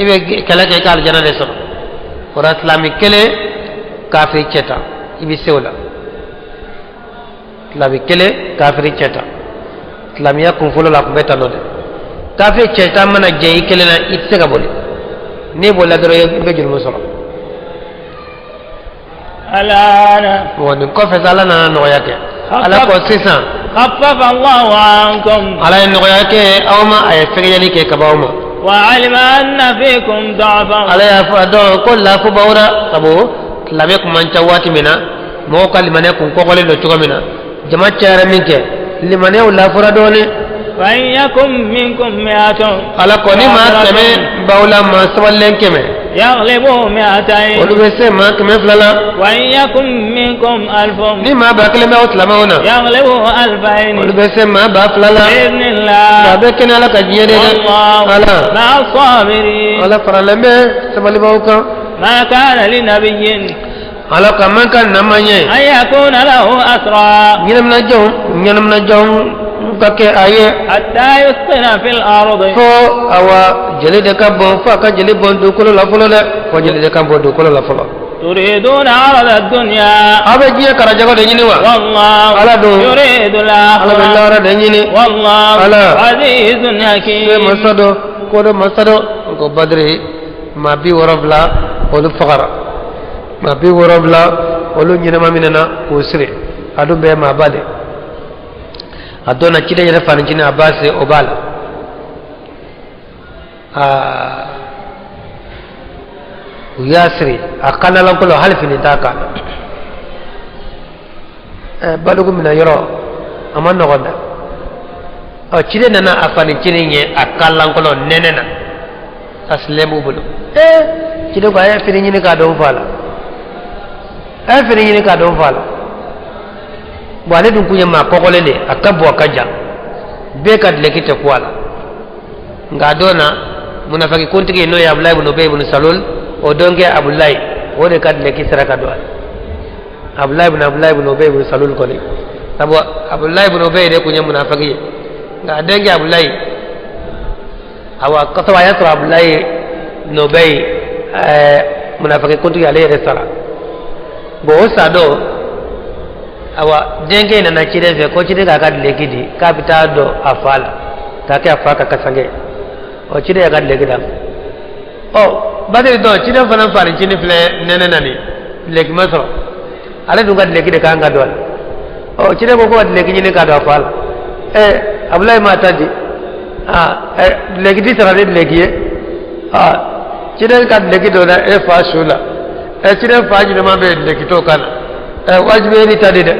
إبه كلك على الجنة لسر ورا إسلامي كله كافر كتا إبه سولا إسلامي كله كافر كتا إسلامي يكون فلو لكم بيتانود كافر كتا من جاي كلنا إتسكا بولي ني بولا درو إبه جلو مسلم الآن ونكفز على نوياك على قصيصا خفف الله عنكم على نوياك أو ما أيفري لك كباوما وعلم أن فيكم ضعفا على يفادو كل فبورا تبو لم يكن من جوات منا موقع لمن يكون قولي لو منا جماعة شهر منك لمن يكون لا فرادوني فإن يكن منكم 100 على كوني ما كمي باولا ما سوالين كمي يغلبوا 200 ولبسي ما كمي فلالا وإن يكن منكم 1000 نما باكل ما أتلمونا يغلبوا 2000 ولبسي ما بافلالا بإذن الله بابكنا لك جيري والله مع الصابرين على فرالمي سبالي باوكا ما كان لنبي على كمان كان نمانيه أن يكون له أسرى نينم نجوم kake aye hatta yusqina fil ardi fo awa jeli de kan bon fa ka jeli bon do kolo la folo de fo jeli de kan bon do kolo la folo turiduna arada ad-dunya abe jiya kara jago de nyini wa wallahu ala do yuridu ala billah ra de nyini wallahu ala azizun hakim se masado ko do masado ko badri ma bi warabla olu faqara ma bi warabla olu nyina maminana usri adu be ma bade adona kida yere fani kina abase obala yasri akana lan kulo halfi ni taka balugo mina yoro aman no gonda o cire nana afani cire nye akallan kono nenena aslemu bulu cire ko ay fini ni ka don fala ay fini ni ka don fala bo ale dun kunya ma kokole le akabu akaja be kad lekite kwala ngadona munafaki kontike no ya Abdullah ibn Ubay ibn Salul o donge Abdullah o de kad lekite saraka do Abdullah ibn Ubay ibn Salul ko ni sabo Abdullah ibn Ubay de kunya munafaki nga denge Abdullah awa kato ya to Abdullah ibn Ubay munafaki kontike ale resara bo sado awa denge na chire fe ko chire ka kad lekidi kapita do afala ta ke afaka kasange o chire ya kad lekida o badiri do chire fana fari chini fle nene nani leki masro ale du kad lekide ka nga do o chire ko kad lekidi ni ka do afala Abdullah matadi lekidi sara de lekiye chire kad lekido na fa shula chire fa ji ma be lekito kana wajibe ni tadi de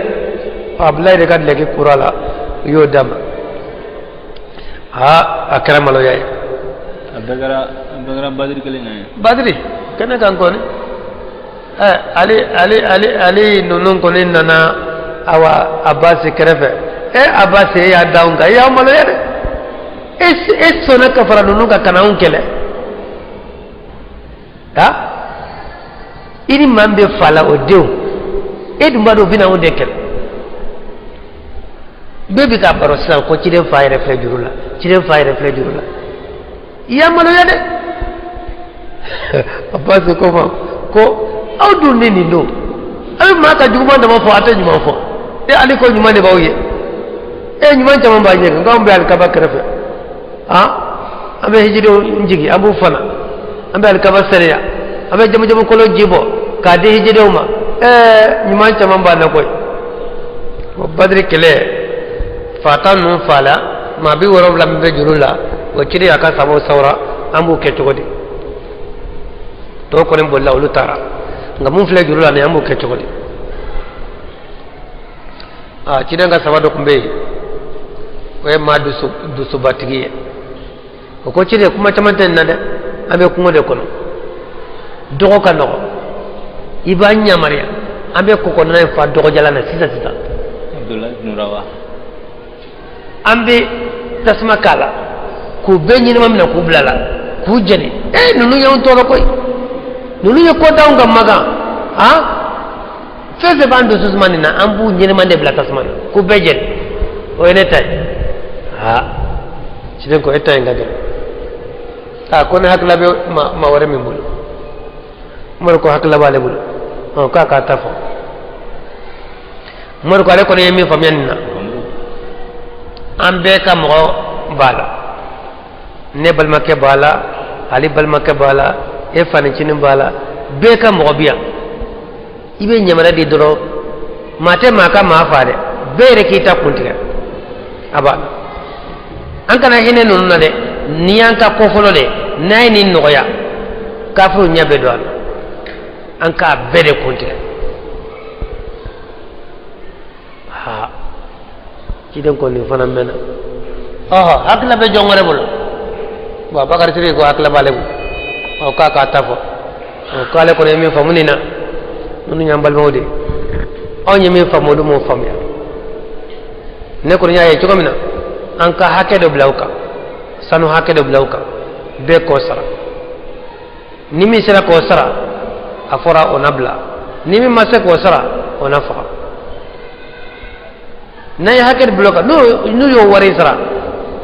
Abdullah de kad legi kurala yo dam akramalo yaay abdagara badri kale na badri kana kan ko ni ali nunun ko ni nana awa abbas krefe abbas ya daunga ya malo yaade es sona kafara nunun ka kana un kele ini mambe fala o dew edum bado bina o dekel bebi ka baro sal ko ci dem fay refle jurula ya malo yade abbas ko awdu nini no ay ma ka juguma dama fo ata juma fo ali ko nyuma de bawye nyuma jama ba je ngam be al kaba krefe abe hijiro njigi abu fana abe al kaba seriya abe jama ko lo jibo ka de hijiro ma nyuma jama ba na koy badri kele fatan nun fala ma bi woro lam be jurula o ciri aka sabo saura ambu ke togodi to ko nem bolla ulu tara ngam mun fle jurula ne ambu ke togodi ciri nga sabado kumbe we ma du subatigi ko ciri kuma tamanten na de ambe kuma de kono dogo ka no ibanya maria ambe ko ko na fa dogo jala na sisa Abdullah nurawa ambe tasma kala ku benyi ni mamna ku blala ku jeni nunu yon to koy nunu yo ko daw ngam maga feze bando susmani na ambu nyene mande bla tasma ku bejen o ene tay ciden ko etay ngade ko ne hakla be ma wara min bulu mo ko hakla bale bulu ka tafo mo ko ale ko ne mi famyanna ambe ka mo bala ne balmake bala ali balmake bala e fani cinin bala be ka mo biya ibe nyamara di doro mate maka ma faade be re kita kuntiga aba an kana hine nunu na de niyan ka kofolo de nay ni noya kafu nyabe do an ka be de kuntiga ciden ko ni fana mena hakla be jongore bol ba bakar tiri ko hakla bale o ka tafo o kale ko mi famuni na nunu nyambal mawde o nyemi famodu mo famya ne ko nyaaye ci komina an ka hake do blawka sanu hake do blawka be ko sara nimi sira ko sara afora onabla nimi mase ko sara onafa na ya haket bloka no yo wari sara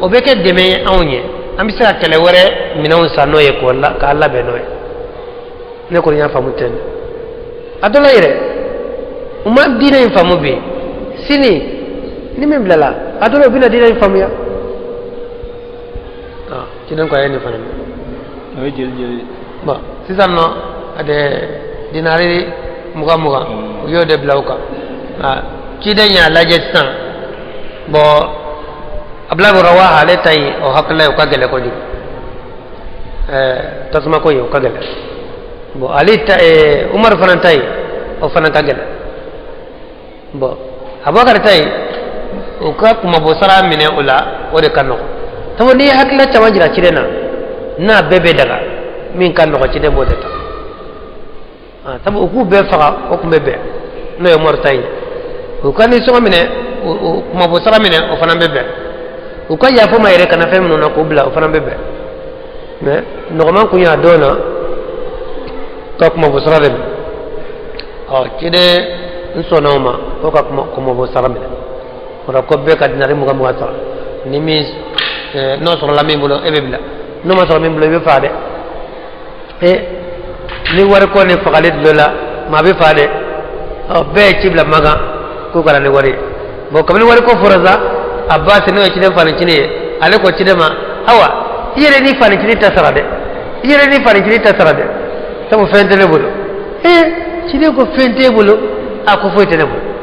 o be ke deme awnye am sira kele wore minaw sa no ye ko la ka Allah be no ne ko nya famu ten adola ire umma dina famu be sini ni me blala adola bina dina famu ya kidan ko ayni famu o jel ba sisan no ade dinari muga yo de blauka kidan ya laje san bo abla rawaha le tay o hakla ko gele ko di tasma ko yo kagele bo ali ta umar fanan tay o fanan kagele bo abakar tay uka kuma bosara mine ula o de kanno tawo ni hakla tawajira cirena na bebe daga min kanno ko cide bodata tabu ku be faga o ku bebe no yo mortay uka ni so mine kuma bosara mine o fana bebe uka ya fo mayre kana fe mino na ko bla o fana bebe mais normalement ku ya dona ka kuma bosara de cide nsonoma o ka kuma bosara mine ora ko be ka dinari muga muga sa ni mi no so la mi bulo ebe bila no ma so mi bulo be faade ni war ko ni fagalit lola ma be faade o be cibla maga ko kala ni wari bo kam ni wari ko furaza abbas ni ci dem fani ci ni ale ko ci dema awa yere ni fani ci tasara de yere ni fani ci tasara de tamu fente le bulo ci de ko fente bulo ako foyte le bulo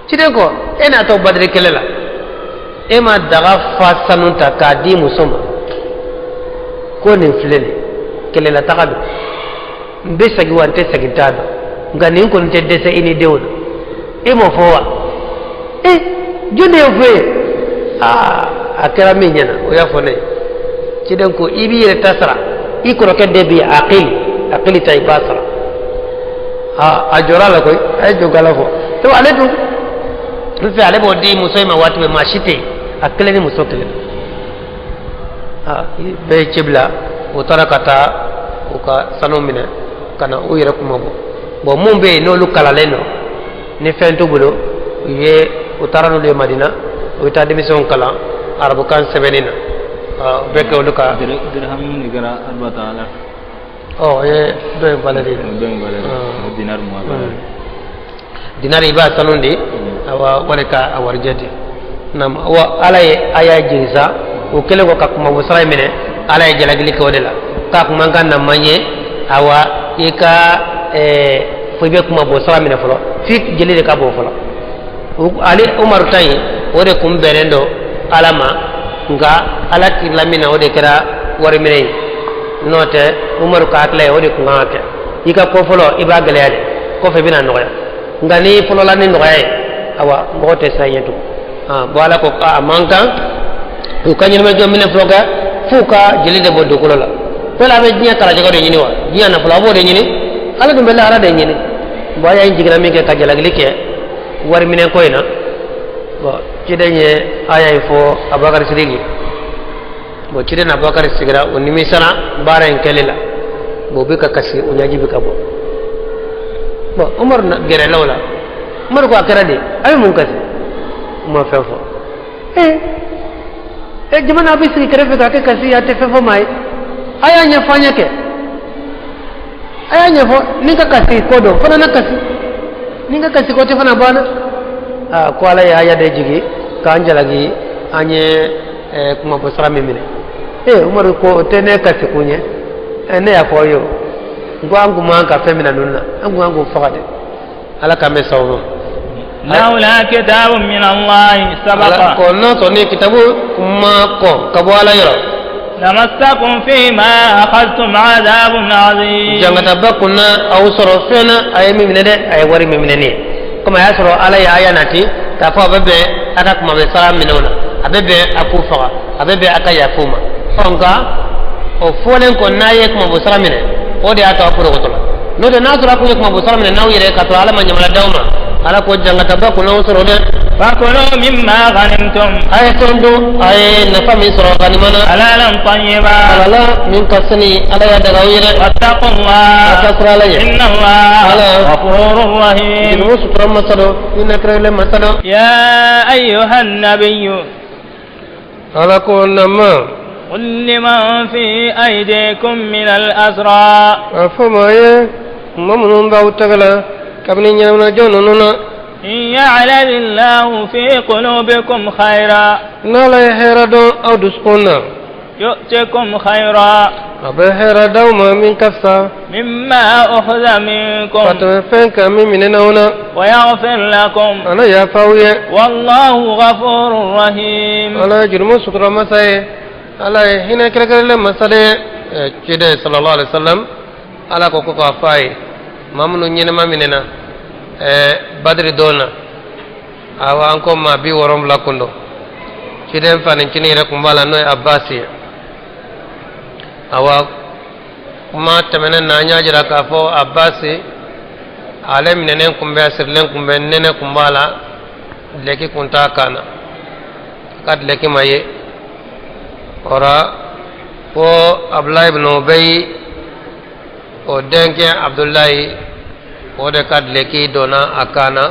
cide ko ena to badri kelela ema daga fasanunta ka di musoma ko ni flele kelela tagadu mbe sagi wante sagi tado ngani ko nte dese ini dewul emo fowa jone fe akera minyana o ya fone cide ko ibi yere tasra ikoro ke debi aqili tay basra ajora la koy ay jogala fo to ale to rufe ale bo di muso ma watu be mashite akele ni muso kele be cibla o tarakata o ka sanu mine kana o yere kuma bo mum be no lu kala leno ni fento bulo ye o tarano le madina o ta demission kala arabu kan sebenina be ko lu ka dirham ni gara albata ala do balade dinar mo dinar iba sanundi awa wareka awarjeti nam wa alaye aya jinsa o kele ko kakuma busara mine alaye jalagili ko de la kakuma ganna manye awa ika fobe kuma busara mine folo fik jeli de ka bo folo ali umar tay o de kum berendo alama nga alati lamina o de kera wari mine note umar ka akle o de kuma ke ika ko folo iba galade ko fe bina noya ngani folo la ni noya awa ngote sayetu wala ko manka ko kanyel me jom mine floka fuka jelide bo do kolola pela be nya kala jago de nyini wa nya na flo bo de nyini ala dum bella ara de nyini bo ya injigra mi ke kajala glike war mine koyna bo ci denye aya fo abakar sidigi bo ci den abakar sigira o nimi sana bara en kelela bo be ka kasi o nyaji be ka bo umar na gere lawla umar ko akara de ay mun kasi ma fefo jamana bi sigi kere fe ka ke kasi ya te fefo mai aya nya fanya ke aya nya fo ninga kasi kodo fana na kasi ninga kasi ko te fana bana ko ala ya de jigi ka anjalagi anye kuma posara mimine umar ko te ne kasi kunye ne ya fo yo ngwangu manka femina nunna ngwangu fakade ala kame sawo لولا كتاب من الله سبق كنا توني كتابو كما كو كبوالا يرو لمسكم فيما أخذتم عذاب عظيم جمعت بكنا أو صرفنا أي من ده أي وري من نه كما يسرو على يا ناتي كفوا ببه أتاك ما بسرعة منونا أببه أكوفا أببه أكايا فوما فانكا أو فولن كنا يكما بسرعة منه ودي أتوا كروتلا نود ناسرا كويكما بسرعة منه ناوي ركعتوا على من يملا دوما ala ko jangata ba ko no soro de fakulu mimma ghanimtum ay tondu ay nafa min soro ganimana halalan tayyiba halala min kasni ala ya daga wire wattaqullah atasra la inna allaha ghafurur rahim dinu sutra masado inna krele masado ya ayyuhan nabiyyu ala ko namma qul liman fi aydikum min al-asra afama ye mamun ba utagala كابني نيامنا جونونا إن يعلم الله في قلوبكم خيرا نالا يحيرا دون أو دسكونا يؤتكم خيرا أبا حيرا دوما من كفا مما أخذ منكم فتوفنك من هنا ويغفر لكم أنا يا فاوية والله غفور رحيم أنا جرم سكرا مساي ألا هنا كلا لما سالي جده صلى الله عليه وسلم ألا كوكو كافاي mamunu nyene maminena badri dona awa anko ma bi worom la kundo ciden fanin cini re kumbala no abbasi awa kuma temenen na nyajira ka fo abbasi alem nenen kumbe asirlen kumbe nene kumbala leki kunta kana kad leki maye ora ko abdullah ibn ubay o denke abdullah o de kad leki dona akana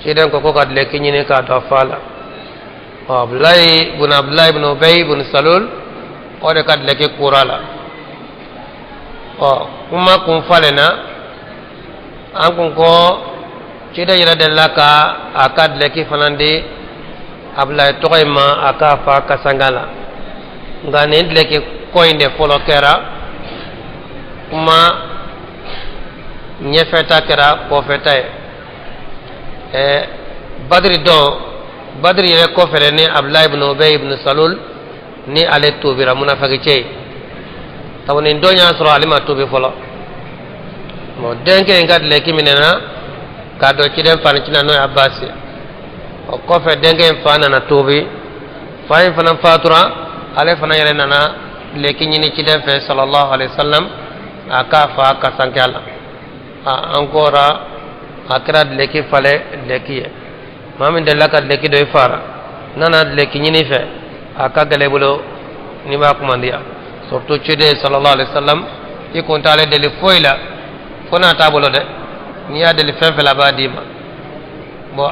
ciden ko kad leki nyine ka to fala abdullah ibn ubay ibn salul o de kad leki kurala kuma kun falena an kun ko cida yira della ka akad leki fanandi abla toyma aka fa kasangala ngane leki koinde folo kera kuma nyefeta kera ko fetae badri yere ko fere ni abla ibn ubay ibn salul ni ale tubira munafiki cey tawni donya sura alima tubi folo mo denke ngad leki minena kado ciden fan cina no abbasi o ko fe denke fana na tubi fayin fana fatura ale fana yere nana leki nyini ciden fe sallallahu alaihi wasallam aka fa kasankala ankora akra leki fale leki mamin de laka leki do fara nana leki nyini fe aka galebulo ni ba kumandiya surtout cide sallallahu alaihi wasallam ikon tale deli foila fona tabulo de ni ya deli fenfela ba dima bo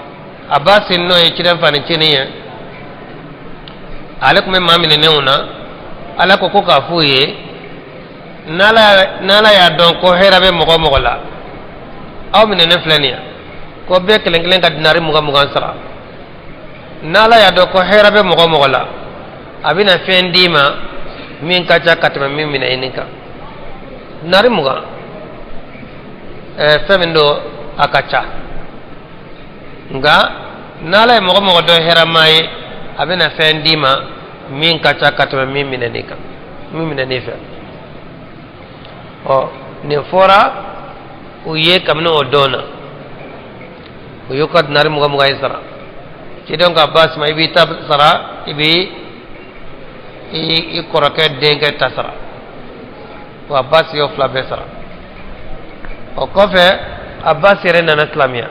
abbasin no e ciden fani ciniye alaikum mamine neuna ala ko ka fuye nala ya don ko herabe mogo mogo la aw mine ne flenia ko be kelen kelen ka dinari mogo mogo sara nala ya don ko herabe mogo mogo la abina fendima min kaca katama min mina ininka nari muga femin do akaca nga nala e mogo mogo do heramaye abena fendima min kaca katama min mina nika min mina nife o ne fora uye kamne o dona uyo kat nari muga muga isara cidon ka bas ma ibi tab sara ibi i korake denke tasara wa abbas yo fla besara o kofe abbas yere nana islamia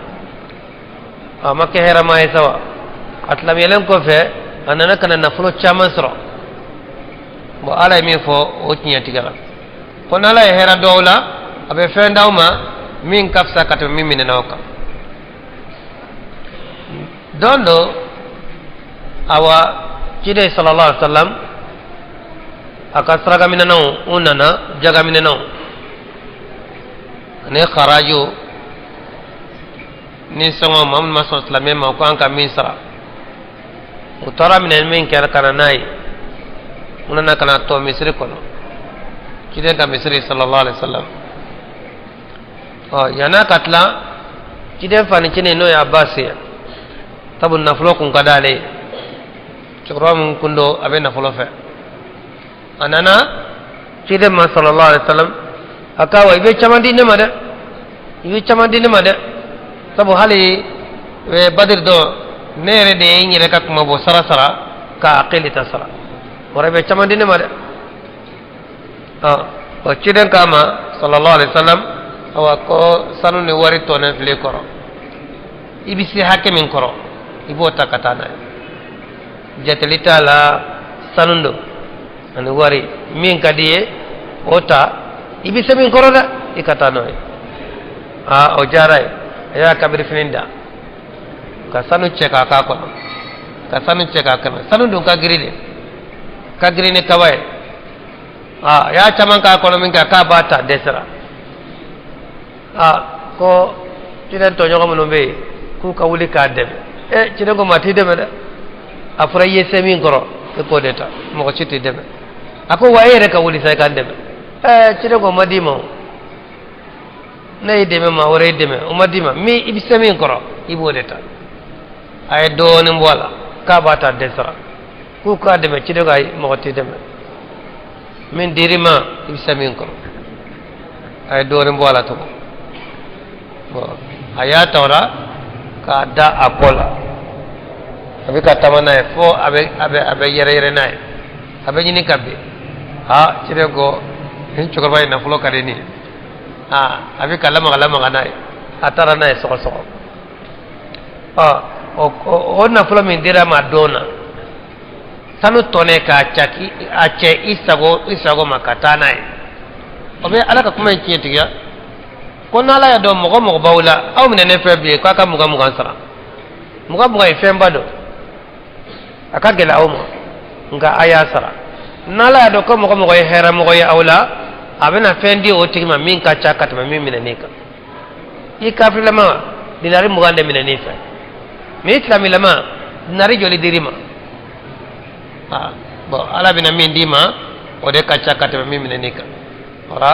ama ke hera ma sawa islamia len kofe anana kana nafulo chaman soro bo ala mi fo o tinya tigala ko nala e hera dowla abe fendawma min kafsa kat min minenoka dondo awa cide sallallahu alaihi wasallam akasraga minano unana jaga minano ne kharaju ni songo mam maso islamé ma ko anka misra utara minen min kera kana nay unana kana to misri kono kide ka misri sallallahu alaihi wasallam yana katla kide fani cine no ya abbasiya tabun naflo kun kadale chukram kundo abe naflo fe anana cide ma sallallahu alaihi wasallam akawa ibe chamandi ne made sabu hali we badir do nere de nyire kak ma bo sara ka aqili tasara wara be chamandi ne made o cide kama sallallahu alaihi wasallam awa ko sanu ne wari to ne fle koro ibisi hakimin koro ibo takatana jatelita la sanundo ani wari min kadiye ota ibisa min koroda ikatano o jaray ya kabir fininda ka sanu cheka ka kono ka sanu cheka kana sanu dun ka girine kawai ya chaman ka kono min ka bata desra ko tinan to nyogo mun be ku ka wuli ka debe tinan ko mati debe da afra yese min koro ko deta mo ko citi debe ako wayere ka wuli sai kan debe tinan ko madimo nay deme ma wore deme o madima mi ibise min koro ibo deta ay do ni mbola ka bata desra ku ka deme tinan ko ay mo ko ti debe min dirima ibise min koro ay do ni mbola to aya tawra ka da akola abe katama na fo abe yere na abe nyini kabbe ha cire go hin chokor na fulo kare ni abe kalama na atara na so o na fulo min dira ma dona tanu tone ka chaki ache isago makata na obe alaka kuma yin tiya ko na la ya do mo bawla aw min ne febi ko aka muga sara muga ifemba do aka gela aw mo nga aya sara na la do ko mo hera mo ya awla abena fendi o tigma min ka chaka ta min nika i kafir lama dinari muga de min nifa mi islami lama dinari joli dirima bo ala bina min dima o de ka chaka ta min nika ora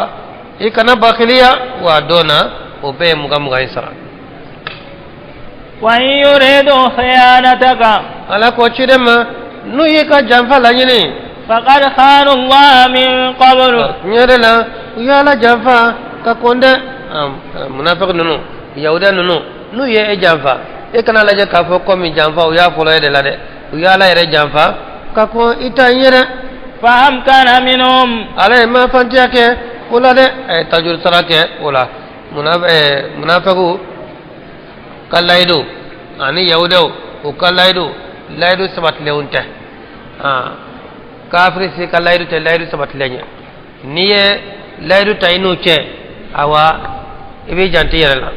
ikana bakhiliya wa dona o be muga isra wa yuridu khiyanataka ala ko chidema nu yika jamfa la nyini faqad khana Allah min qablu nyerela yala jamfa ka konde munafiq nunu yauda nunu nu ye e jamfa e kana la je ka fo ko mi jamfa o ya folo de la de o yala yere jamfa ka ko ita nyere fa amkana minhum ala ma fantiake wala de tajur sarake wala munafiqu kalaidu ani yahudu o kalaidu laidu sabat leunte kafiri si kalaidu te laidu sabat lenya niye laidu tainu che awa ibe janti yerela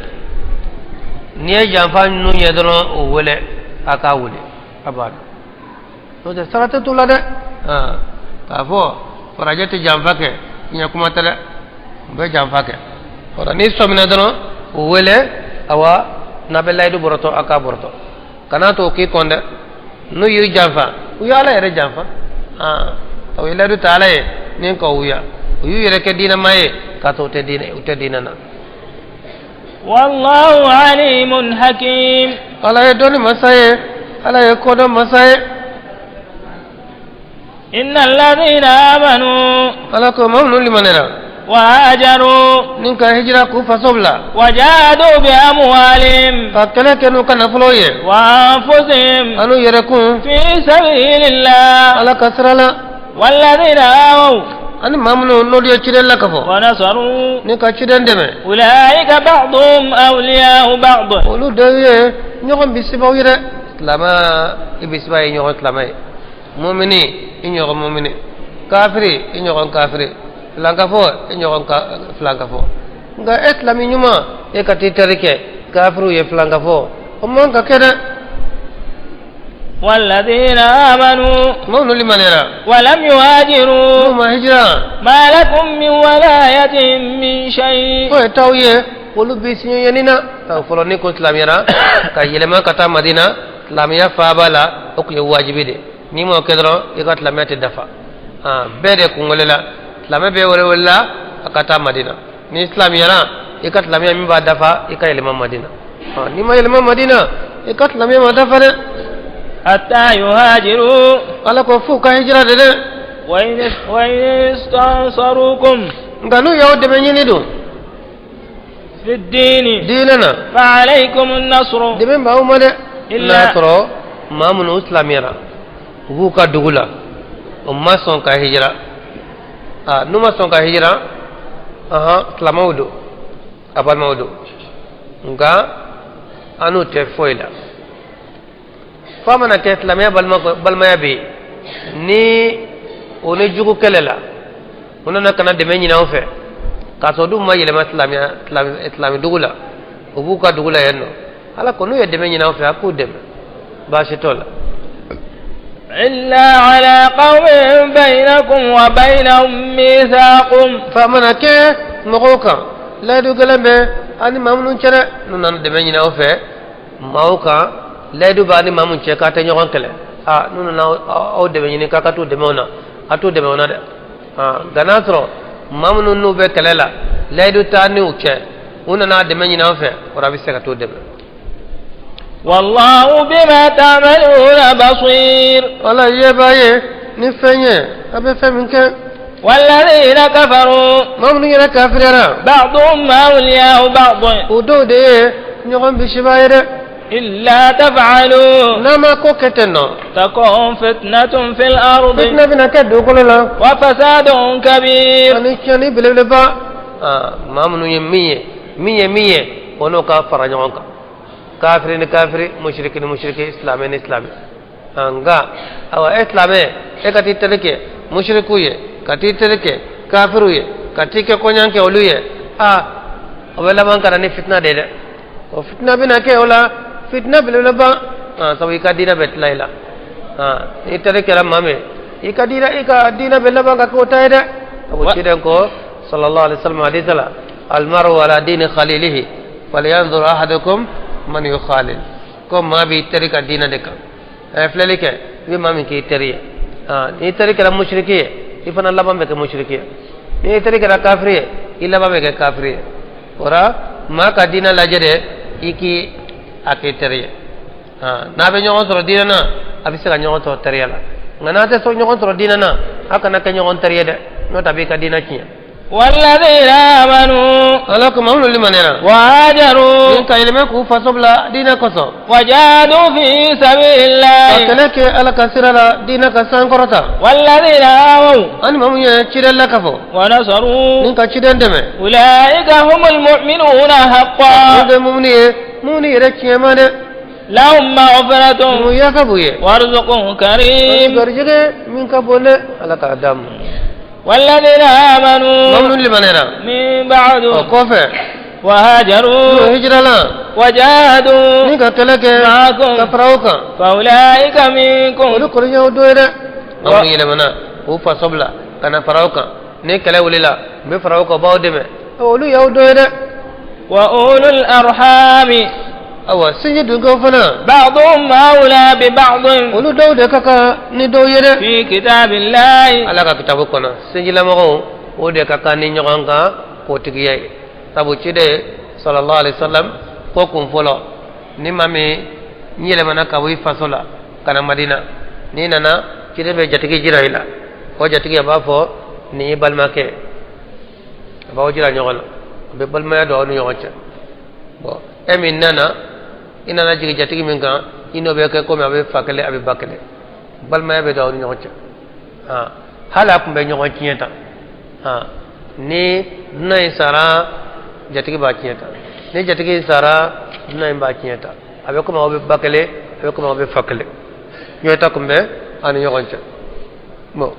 niye janfa nu yedro o wele aka wele abad to de sarate tulade ka fo farajati janfa ke nya kuma tala be jamfa ke ora ni somina dono wele awa nabe laydu boroto aka boroto kana to ki konde no yu jamfa uyala yere jamfa to laydu taala e nin ko uya uyu yere ke dina maye ka to te dina na wallahu alimun hakim ala e doni masaye ala e kodo masaye إن الذين آمنوا فلكم مؤمن لمننا وهاجروا نك هجرة كوفة صبلا وجاهدوا بأموالهم فكلك نك نفلوية وأنفسهم أنو يركون في سبيل الله على كسرلا والذين آووا أنا مؤمن نودي أشيل لك فو ونصروا نك أشيل دمه أولئك بعضهم أولياء بعض ولو ده نيوم بيسبويره لما يبيسباي نيوم لما مؤمني إنيوم مؤمني كافري إنيوم كافري flankafo inyogon flankafo nga islami nyuma e kati terike kafiru ye flankafo umman ka keda والذين آمنوا مؤمن لمننا ولم يهاجروا ما هجرا ما لكم من ولاية من شيء ويتاويه ولو بيسنيو ينينا فلوني كو اسلاميرا كايلما كتا مدينه اسلاميا فابالا اوكي واجبي دي نيمو كدرو يغات لاميات دفا بيد كونغولا lame be wala wala akata madina ni islam yana ikat lamia mi ba dafa ika ilma madina ni ma ilma madina ikat lamia ma dafa de hatta yuhajiru ala ko fu ka hijra de wa in istansarukum nganu yaw de nyini do fi dini dinana fa alaykum an-nasr de men ba umale illa tro mamun islamiyara hu ka dugula umma son ka hijra numa son ka hijra islamaudo abal maudo nga anu te foila famana ke islamia balma yabe ni one jugu kelela onana kana de menyi na ofe ka so dum ma yele islami dugula obu ka dugula yenno ala ko no yede menyi na ofe aku dem ba shitola إلا على قوم بينكم وبينهم ميثاق فمنك مغوكا لا دوغلم اني مامنون تشرا نون دمي ناو في ماوكا لا دو باني مامون تشكا تا نيون كله نون نا او دمي ني كاكا تو دمونا اتو دمونا ده غناترو مامنون نو به كللا لا دو تاني وچه وننا دمي ناو في ورا بيسكا تو دم والله بما تعملون بصير ولا يباي نفني ابي فمنك والذين كفروا مؤمن يرى كافر يرى بعضهم اولياء بعض ودو دي نيغم بشباير إلا تفعلوا نما كوكتنو تكون فتنة في الأرض فتنة بنا كدو كلنا وفساد كبير أني شاني بلبلبا ما منو مية ونوكا فرانيونكا كافر مشرك إسلامي anga awa islame ekati tereke mushrikuye kati tereke kafiruye kati ke konyanke oluye awela mankara ni fitna de o fitna bina ke ola fitna bilala ba sawi kadira betlaila ni tereke la mame ikadina bella ba ko tayda abu chiden ko sallallahu alaihi wasallam hadithala al maru ala din khalilihi falyanzur ahadukum man yukhalil ko ma bi terika dina de ka فلالك بما من كيتريه نيتري كلام مشركية يفن الله بام بك مشركية نيتري كلام كافرية إلا بام بك كافرية ورا ما كدينا لاجره إكي أكيتريه نابي نيوان سر دينا أبي سكان نيوان سر تريه لا غناته سو نيوان سر دينا أكنا كنيوان تريه ده نو تبي كدينا كيا والذين آمنوا ألاكم أمر لمن يرى وهاجروا إن كلمة كوفا صبلا دينا كسو وجاهدوا في سبيل الله أكلك ألا كسر دينا كسان كرتا والذين آووا أن مم يشير لك فو ونصروا إن كشير دمه أولئك هم المؤمنون حقا هذا مؤمني ركيا ماذا لهم مغفرة يكبوي ورزق كريم برجع من كبولة على كادم والذين آمنوا مؤمن لمن يرى من بعد كوفة وهاجروا هجرة لا وجاهدوا نيكا كلك معكم كفراوكا فأولئك منكم ولو كريا ودويرة مؤمن لمن هو فصبلا كان فراوكا نيكا وليلا بفراوكا باودمه ولو يودويرة وأولو الأرحام أوا سنجد غوفنا بعضهم أولى ببعض ولو داود كاكا ندويرة في كتاب الله على كتابكنا سنجد لمغو ودي كاكا نينيوغانكا كوتيكياي tabu cide sallallahu alaihi wasallam ko kun folo ni mami nyele mana ka wi fasola kana madina ni nana cide be jatigi jiraila ko jatigi ba fo ni balmake ba o jira nyogol be balma do onu yogocha bo emin nana inana jigi jatigi min kan ino be ko me abe fakale abe bakale balma be do onu yogocha hala kumbe nyogon tienta ni nay sara jatigi ba kiyata ni jatigi sara dina ba kiyata abe ko ma obe bakale abe ko ma obe fakale nyota kumbe an yogoncha mo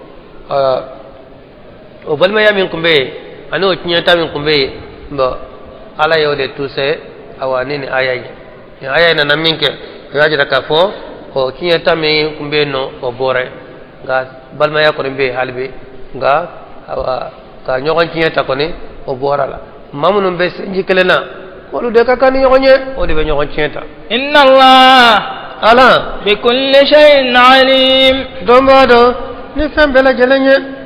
o balma ya min kumbe ano kiyata min kumbe bo ala yode tuse awani ni ayayi ni ayayi na naminke yaji da kafo o kiyata min kumbe no o bore ga balma ya ko be halbe ga awa ka nyogon kiyata ko ni o borala mamunum be jikelena wolu de kakani nyogonye o de be nyogon kiyata inna allah ala bi kulli shay'in alim domba do ni fembele jelenye